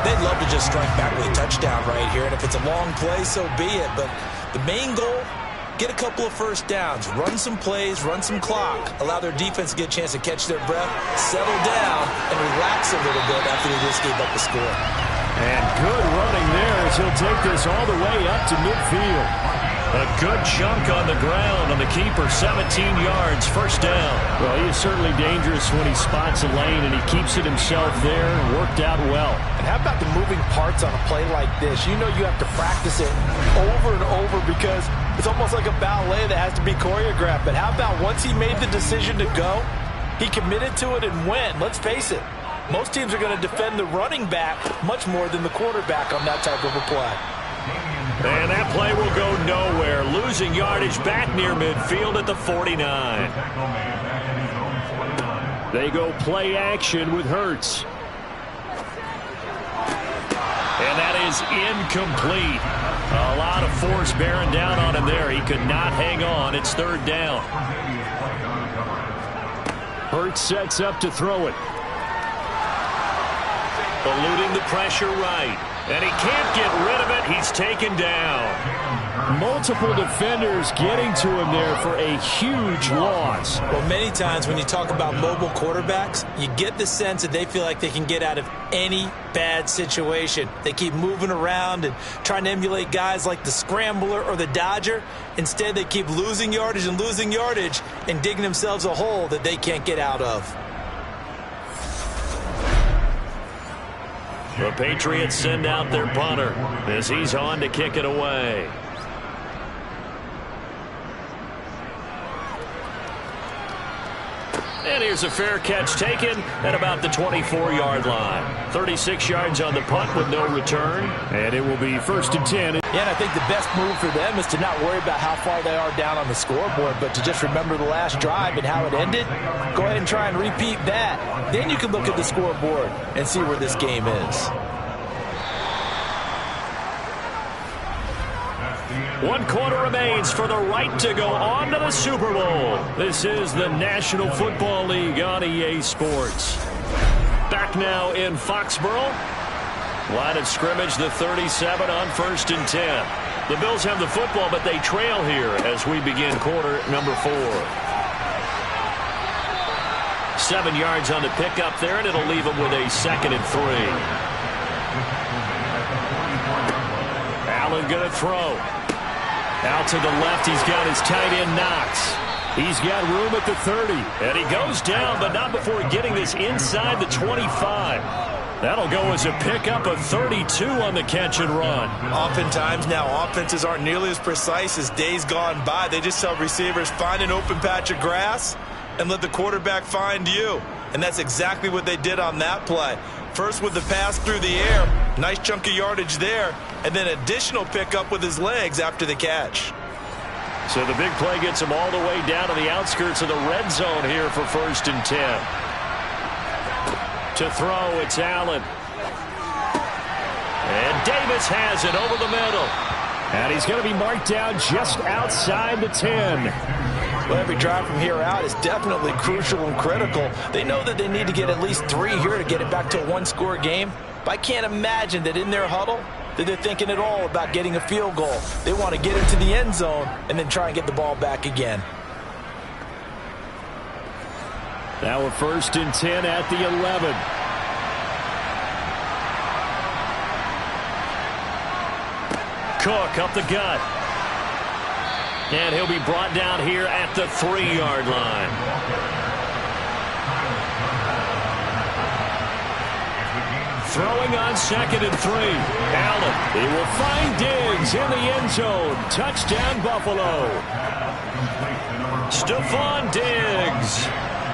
They'd love to just strike back with a touchdown right here, and if it's a long play, so be it. But the main goal, get a couple of first downs, run some plays, run some clock, allow their defense to get a chance to catch their breath, settle down, and relax a little bit after they just gave up the score. And good running there as he'll take this all the way up to midfield. A good chunk on the ground on the keeper, 17 yards, first down. Well, he is certainly dangerous when he spots a lane, and he keeps it himself there. Worked out well. And how about the moving parts on a play like this? You know you have to practice it over and over because it's almost like a ballet that has to be choreographed. But how about once he made the decision to go, he committed to it and went. Let's face it, most teams are going to defend the running back much more than the quarterback on that type of a play. And that play will go nowhere. Losing yardage back near midfield at the 49. They go play action with Hurts. And that is incomplete. A lot of force bearing down on him there. He could not hang on. It's 3rd down. Hurts sets up to throw it. Eluding the pressure right. And he can't get rid of it. He's taken down. Multiple defenders getting to him there for a huge loss. Well, many times when you talk about mobile quarterbacks, you get the sense that they feel like they can get out of any bad situation. They keep moving around and trying to emulate guys like the Scrambler or the Dodger. Instead, they keep losing yardage and digging themselves a hole that they can't get out of. The Patriots send out their punter as he's on to kick it away. And here's a fair catch taken at about the 24-yard line. 36 yards on the punt with no return. And it will be 1st and 10. Yeah, and I think the best move for them is to not worry about how far they are down on the scoreboard, but to just remember the last drive and how it ended. Go ahead and try and repeat that. Then you can look at the scoreboard and see where this game is. 1 quarter remains for the right to go on to the Super Bowl. This is the National Football League on EA Sports. Back now in Foxborough. Line of scrimmage, the 37 on 1st and 10. The Bills have the football, but they trail here as we begin quarter number 4. 7 yards on the pickup there, and it'll leave them with a 2nd and 3. Allen going to throw. Out to the left, he's got his tight end Knox. He's got room at the 30. And he goes down, but not before getting this inside the 25. That'll go as a pickup of 32 on the catch and run. Oftentimes now, offenses aren't nearly as precise as days gone by. They just tell receivers, find an open patch of grass and let the quarterback find you. And that's exactly what they did on that play. First with the pass through the air, nice chunk of yardage there, and then additional pickup with his legs after the catch. So the big play gets him all the way down to the outskirts of the red zone here for 1st and 10. To throw, it's Allen. And Davis has it over the middle. And he's going to be marked down just outside the 10. Well, every drive from here out is definitely crucial and critical. They know that they need to get at least 3 here to get it back to a 1-score game. But I can't imagine that in their huddle that they're thinking at all about getting a field goal. They want to get into the end zone and then try and get the ball back again. Now a 1st and 10 at the 11. Cook up the gut. And he'll be brought down here at the 3-yard line. Throwing on 2nd and 3. Allen, he will find Diggs in the end zone. Touchdown, Buffalo. Stephon Diggs.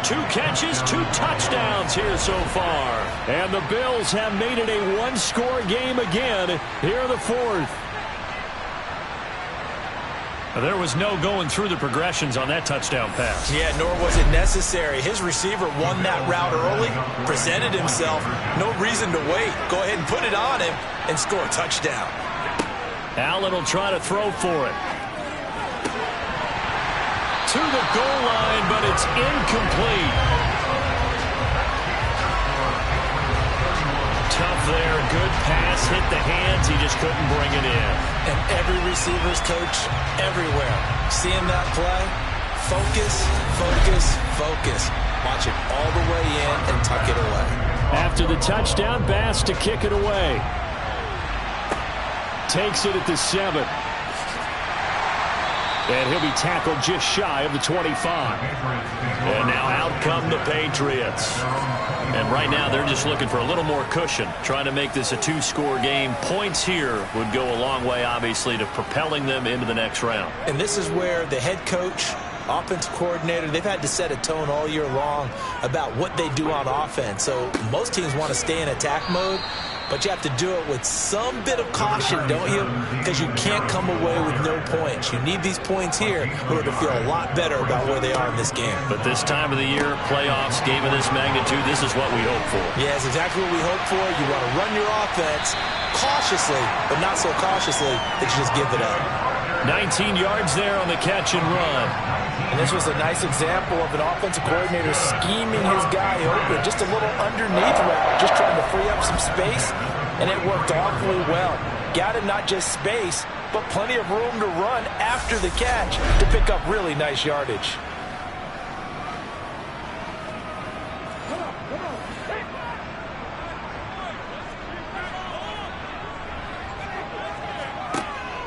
2 catches, 2 touchdowns here so far. And the Bills have made it a 1-score game again here in the 4th. There was no going through the progressions on that touchdown pass. Yeah, nor was it necessary. His receiver won that route early, presented himself. No reason to wait. Go ahead and put it on him and score a touchdown. Allen will try to throw for it. To the goal line, but it's incomplete. Tough there. Good pass. Hit the hands. He just couldn't bring it in. And every receiver's coach everywhere. Seeing that play, focus, focus, focus. Watch it all the way in and tuck it away. After the touchdown, Bass to kick it away. Takes it at the 7. And he'll be tackled just shy of the 25. And now out come the Patriots. And right now they're just looking for a little more cushion, trying to make this a 2-score game. Points here would go a long way, obviously, to propelling them into the next round. And this is where the head coach, offensive coordinator, they've had to set a tone all year long about what they do on offense. So most teams want to stay in attack mode, but you have to do it with some bit of caution, don't you? Because you can't come away with no points. You need these points here in order to feel a lot better about where they are in this game. But this time of the year, playoffs, game of this magnitude, this is what we hope for. Yeah, it's exactly what we hope for. You want to run your offense cautiously, but not so cautiously that you just give it up. 19 yards there on the catch and run. And this was a nice example of an offensive coordinator scheming his guy open. Just a little underneath route, just trying to free up some space, and it worked awfully well. Got him not just space, but plenty of room to run after the catch to pick up really nice yardage.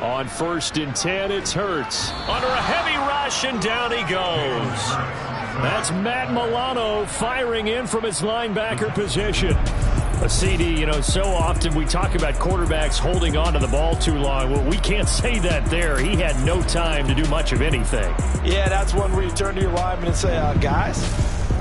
On 1st and 10, it's Hurts. Under a heavy rush, and down he goes. That's Matt Milano firing in from his linebacker position. A CD, you know, so often we talk about quarterbacks holding on to the ball too long. Well, we can't say that there. He had no time to do much of anything. Yeah, that's one where you turn to your lineman and say, guys,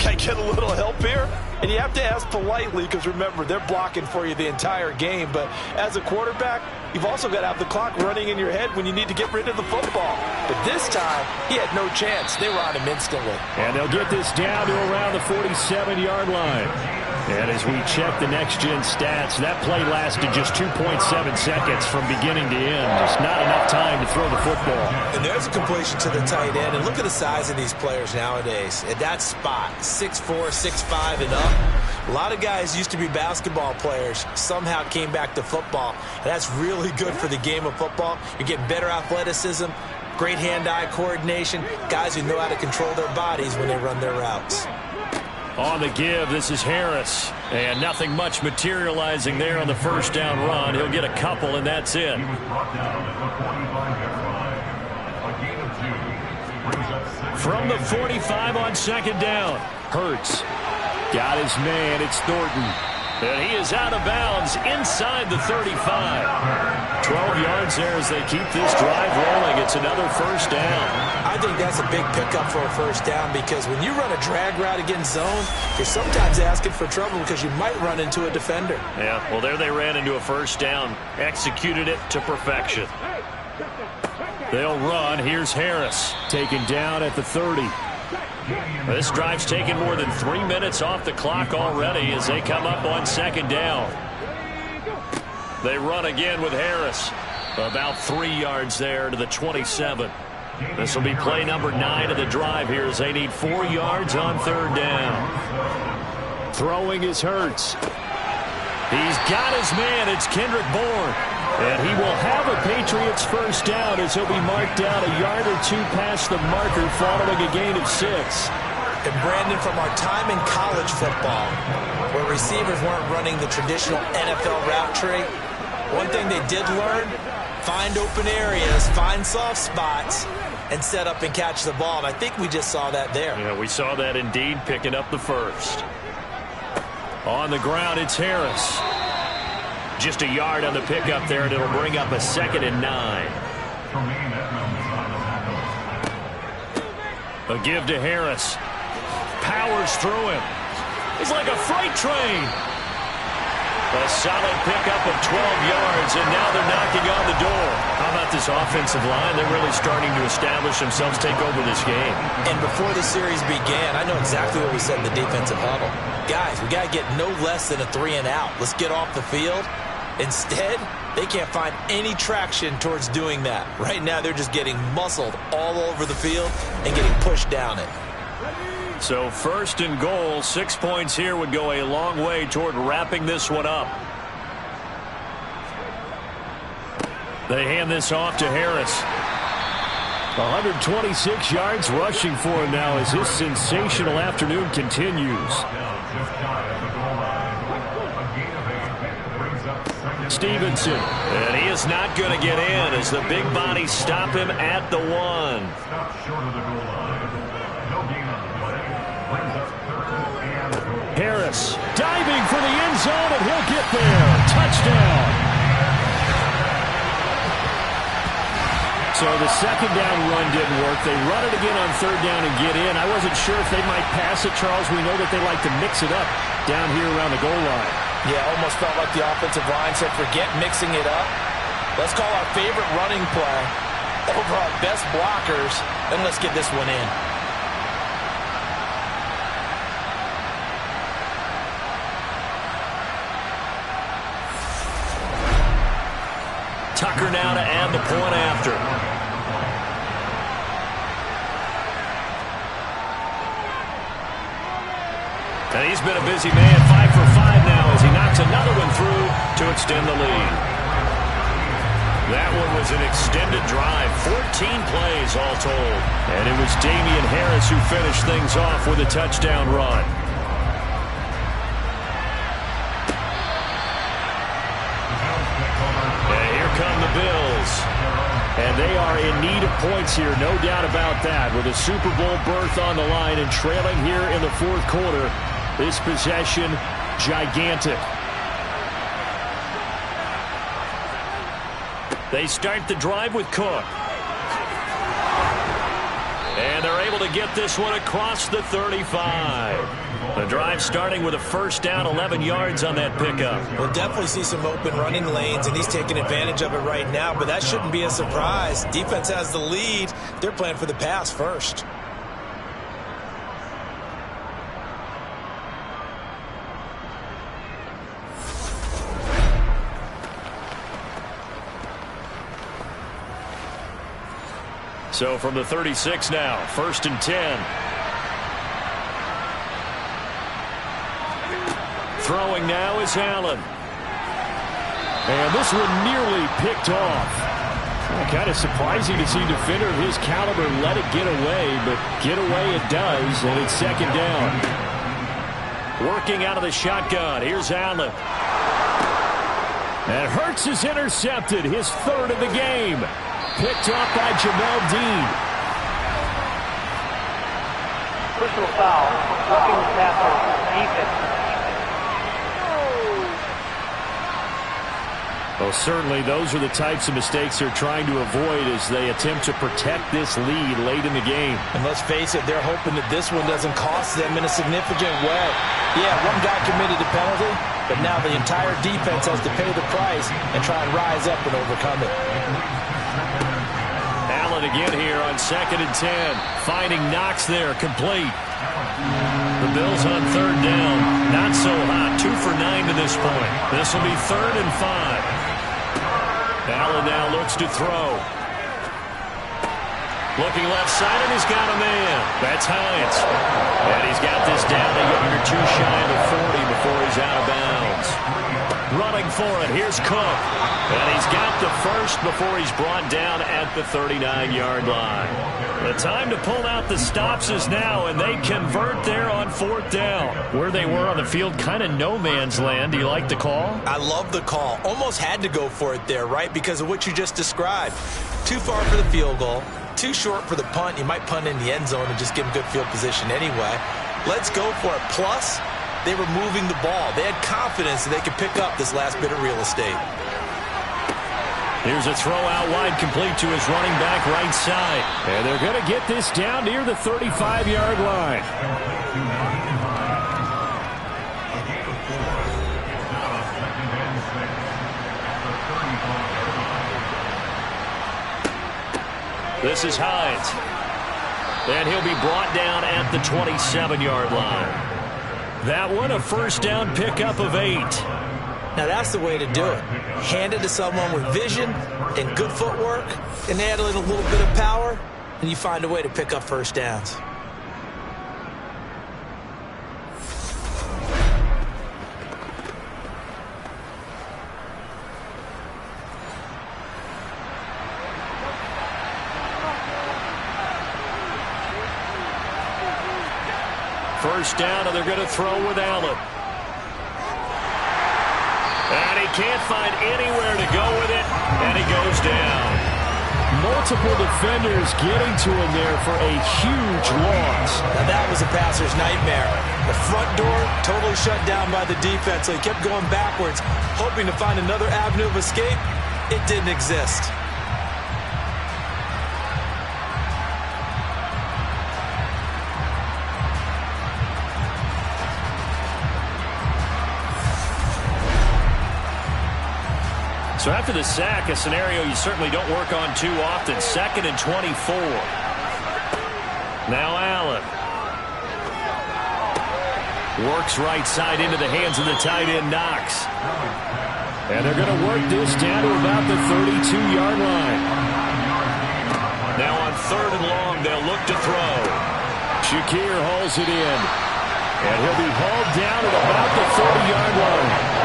Can I get a little help here? And you have to ask politely because, remember, they're blocking for you the entire game. But as a quarterback, you've also got to have the clock running in your head when you need to get rid of the football. But this time, he had no chance. They were on him instantly. And they'll get this down to around the 47-yard line. And as we check the next-gen stats, that play lasted just 2.7 seconds from beginning to end. Just not enough time to throw the football. And there's a completion to the tight end. And look at the size of these players nowadays. At that spot, 6'4", 6'5", and up. A lot of guys used to be basketball players, somehow came back to football. And that's really good for the game of football. You're getting better athleticism, great hand-eye coordination, guys who know how to control their bodies when they run their routes. On the give, this is Harris. And nothing much materializing there on the first down run. He'll get a couple, and that's it. From the 45 on second down, Hurts got his man. It's Thornton. And he is out of bounds inside the 35. 12 yards there as they keep this drive rolling. It's another first down. I think that's a big pickup for a first down because when you run a drag route against zone, you're sometimes asking for trouble because you might run into a defender. Yeah, well, there they ran into a first down. Executed it to perfection. They'll run. Here's Harris taken down at the 30. This drive's taken more than 3 minutes off the clock already as they come up on second down. They run again with Harris. About 3 yards there to the 27. This will be play number 9 of the drive here as they need 4 yards on third down. Throwing is Hurts. He's got his man. It's Kendrick Bourne. And he will have a Patriots first down as he'll be marked down a yard or two past the marker following a gain of 6. And Brandon, from our time in college football, where receivers weren't running the traditional NFL route tree, one thing they did learn, find open areas, find soft spots, and set up and catch the ball. And I think we just saw that there. Yeah, we saw that indeed, picking up the first. On the ground, it's Harris. Just a yard on the pickup there, and it'll bring up a 2nd and 9. A give to Harris. Powers through him. He's like a freight train. A solid pickup of 12 yards, and now they're knocking on the door. How about this offensive line? They're really starting to establish themselves, take over this game. And before the series began, I know exactly what we said in the defensive huddle. Guys, we got to get no less than a 3 and out. Let's get off the field. Instead, they can't find any traction towards doing that. Right now, they're just getting muscled all over the field and getting pushed down it. So 1st and goal, 6 points here would go a long way toward wrapping this one up. They hand this off to Harris. 126 yards rushing for him now as his sensational afternoon continues. Stevenson, and he is not going to get in as the big bodies stop him at the 1. Harris diving for the end zone, and he'll get there. Touchdown. So the second down run didn't work. They run it again on third down and get in. I wasn't sure if they might pass it, Charles. We know that they like to mix it up down here around the goal line. Yeah, almost felt like the offensive line said, forget mixing it up. Let's call our favorite running play over our best blockers, and let's get this one in. Tucker now to add the point after. And he's been a busy man, 5 for 5 now as he knocks another one through to extend the lead. That one was an extended drive, 14 plays all told. And it was Damian Harris who finished things off with a touchdown run. And here come the Bills. And they are in need of points here, no doubt about that. With a Super Bowl berth on the line and trailing here in the 4th quarter. This possession, gigantic. They start the drive with Cook. And And they're able to get this one across the 35. The drive starting with a first down, 11 yards on that pickup. We'll definitely see some open running lanes, and he's taking advantage of it right now, but that shouldn't be a surprise. Defense has the lead. They're playing for the pass first. So from the 36 now, 1st and 10. Throwing now is Allen. And this one nearly picked off. Kind of surprising to see a defender of his caliber let it get away, but get away it does, and it's 2nd down. Working out of the shotgun, here's Allen. And Hurts is intercepted, his 3rd of the game. Picked up by Jamel Dean. Personal foul, roughing the passer, defense. Well, certainly those are the types of mistakes they're trying to avoid as they attempt to protect this lead late in the game. And let's face it, they're hoping that this one doesn't cost them in a significant way. Yeah, one guy committed a penalty, but now the entire defense has to pay the price and try and rise up and overcome it. Allen again here on 2nd and 10. Finding Knox there, complete. The Bills on 3rd down. Not so hot. 2 for 9 to this point. This will be 3rd and 5. Allen now looks to throw. Looking left side, and he's got a man. That's Hines. And he's got this down a yard or 2 shy of the 40 before he's out of bounds. Running for it, here's Cook. And he's got the first before he's brought down at the 39-yard line. The time to pull out the stops is now, and they convert there on 4th down. Where they were on the field, kind of no man's land. Do you like the call? I love the call. Almost had to go for it there, right, because of what you just described. Too far for the field goal, too short for the punt. You might punt in the end zone and just give them good field position anyway. Let's go for it. Plus, they were moving the ball. They had confidence that they could pick up this last bit of real estate. Here's a throw out wide, complete to his running back right side. And they're going to get this down near the 35-yard line. This is Hines. And he'll be brought down at the 27-yard line. That one, a first down pickup of 8. Now that's the way to do it. Hand it to someone with vision and good footwork, and add a little bit of power, and you find a way to pick up first downs. First down, and they're going to throw with Allen. And he can't find anywhere to go with it, and he goes down. Multiple defenders getting to him there for a huge loss. Now that was a passer's nightmare. The front door totally shut down by the defense, so he kept going backwards, hoping to find another avenue of escape. It didn't exist. So after the sack, a scenario you certainly don't work on too often. 2nd and 24. Now Allen. Works right side into the hands of the tight end, Knox. And they're going to work this down to about the 32-yard line. Now on 3rd and long, they'll look to throw. Shakir hauls it in. And he'll be hauled down at about the 40-yard line.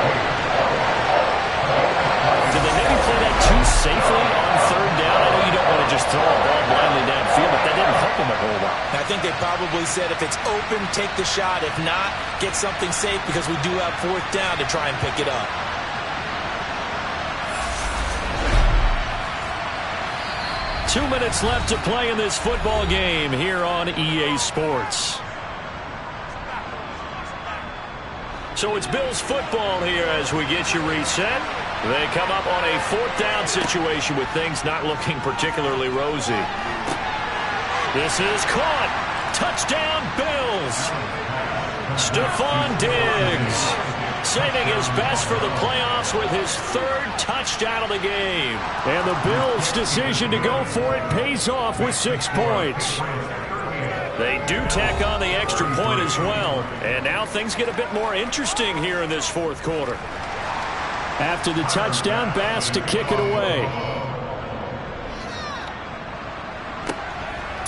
Did they maybe play that too safely on 3rd down? I know you don't want to just throw a ball blindly downfield, but that didn't help them a whole lot. I think they probably said if it's open, take the shot. If not, get something safe because we do have 4th down to try and pick it up. Two minutes left to play in this football game here on EA Sports. So it's Bills football here as we get you reset. They come up on a 4th down situation with things not looking particularly rosy. This is caught. Touchdown, Bills. Stephon Diggs saving his best for the playoffs with his third touchdown of the game. And the Bills' decision to go for it pays off with 6 points. They do tack on the extra point as well. And now things get a bit more interesting here in this fourth quarter. After the touchdown, Bass to kick it away.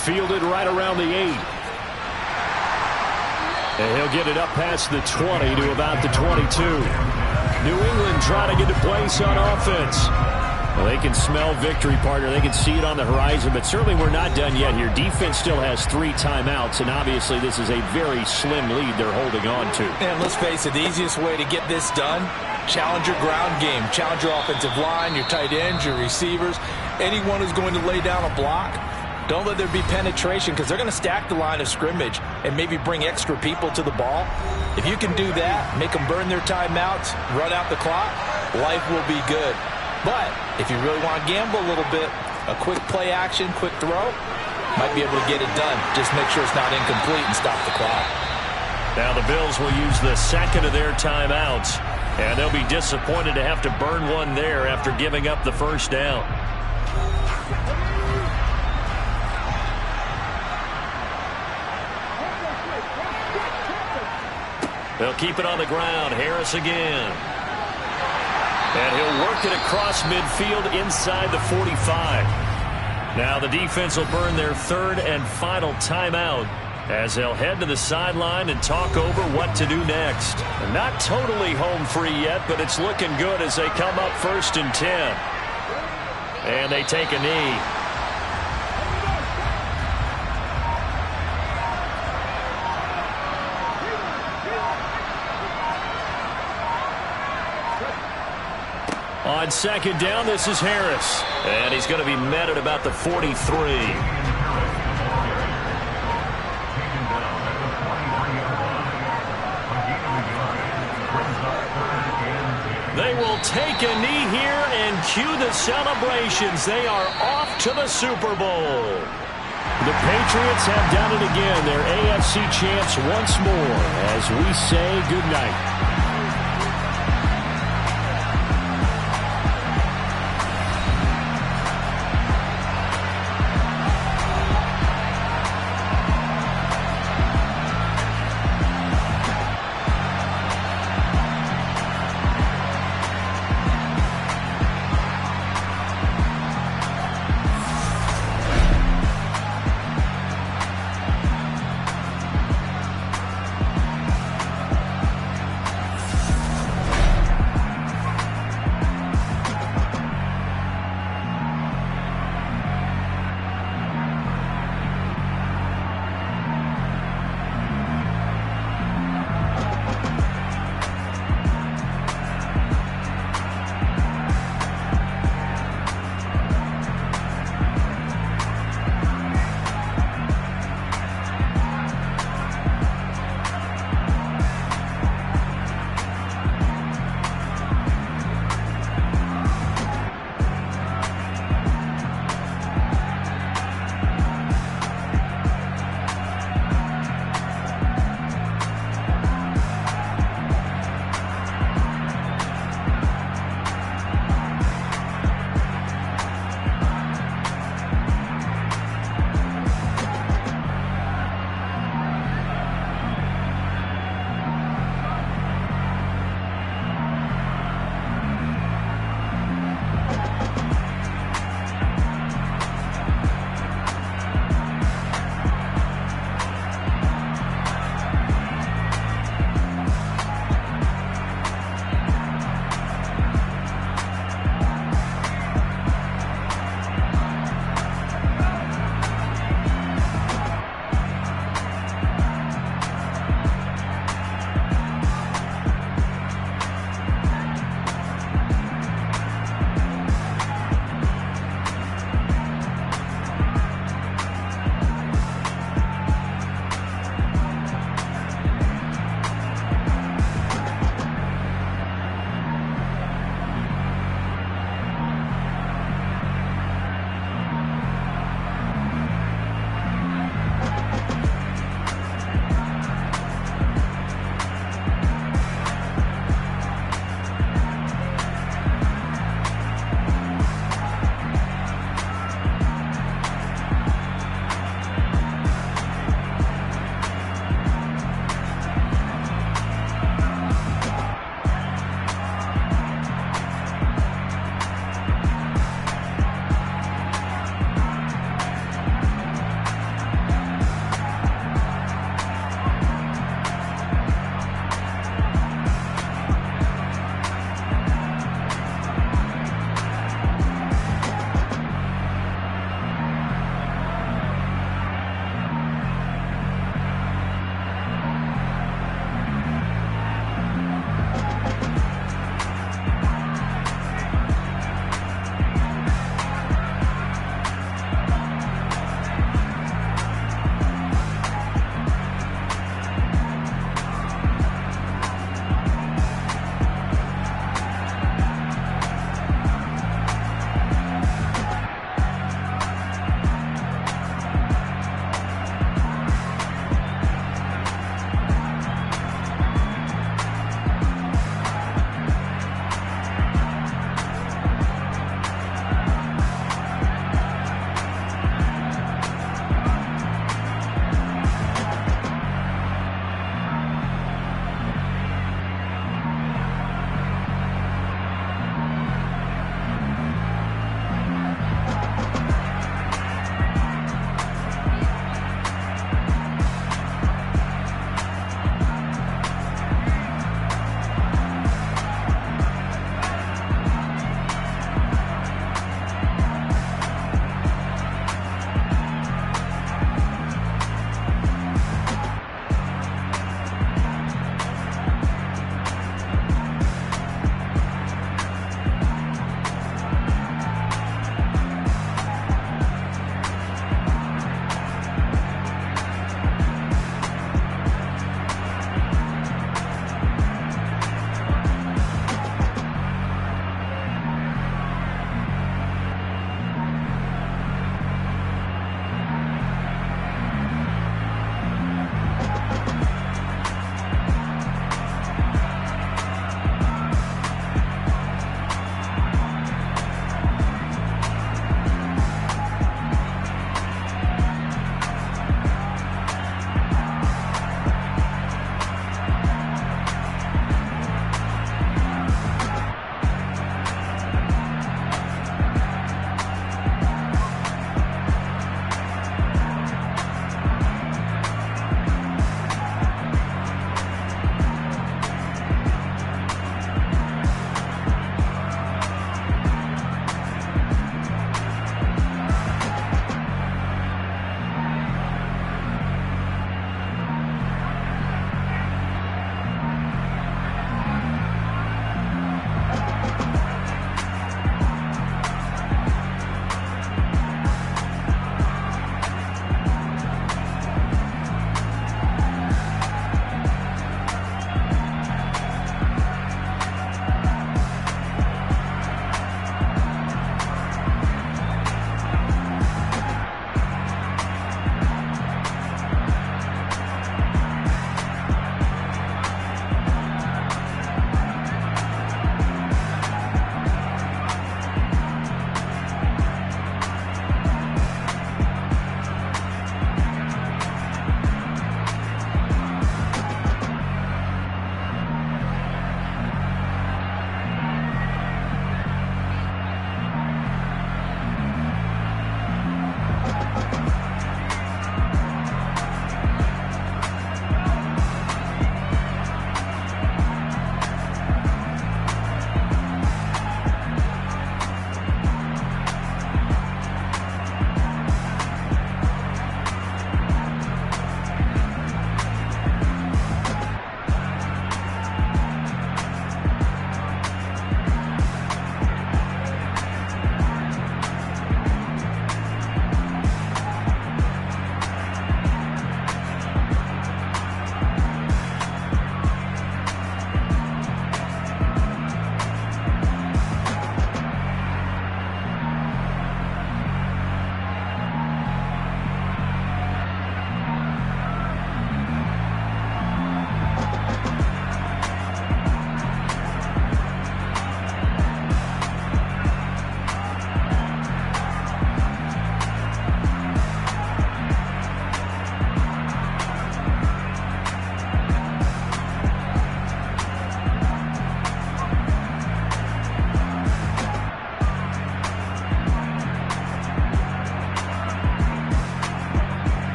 Fielded right around the 8. And he'll get it up past the 20 to about the 22. New England trying to get a place on offense. Well, they can smell victory, partner. They can see it on the horizon, but certainly we're not done yet here. Defense still has 3 timeouts, and obviously this is a very slim lead they're holding on to. And let's face it, the easiest way to get this done, challenge your ground game. Challenge your offensive line, your tight ends, your receivers, anyone who's going to lay down a block. Don't let there be penetration because they're going to stack the line of scrimmage and maybe bring extra people to the ball. If you can do that, make them burn their timeouts, run out the clock, life will be good. But if you really want to gamble a little bit, a quick play action, quick throw, might be able to get it done. Just make sure it's not incomplete and stop the clock. Now the Bills will use the second of their timeouts, and they'll be disappointed to have to burn one there after giving up the first down. They'll keep it on the ground. Harris again. And he'll work it across midfield inside the 45. Now the defense will burn their third and final timeout as they'll head to the sideline and talk over what to do next. Not totally home free yet, but it's looking good as they come up 1st and 10. And they take a knee. On second down, this is Harris. And he's going to be met at about the 43. They will take a knee here and cue the celebrations. They are off to the Super Bowl. The Patriots have done it again. They're AFC champs once more as we say goodnight.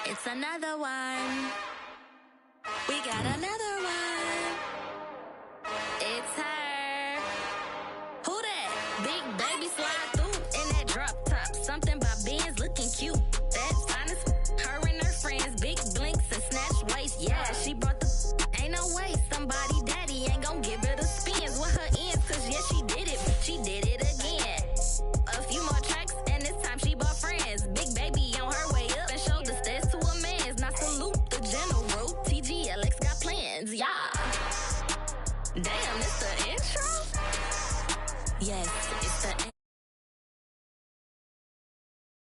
It's another one. We got another one. It's her. Who that? Big baby slide through in that drop top. Something by Benz looking cute. That's honest. Her and her friends, big blinks and snatch waist. Yeah, she brought the. Ain't no way somebody daddy ain't gon' give her the spins with her ends. Cause yeah, she did it. She did it again. A few more tracks and this time she bought friends. Big baby on her way up and showed the stairs to a man's. Now salute the general. TGLX got plans, yeah. Damn, it's the intro? Yes, it's the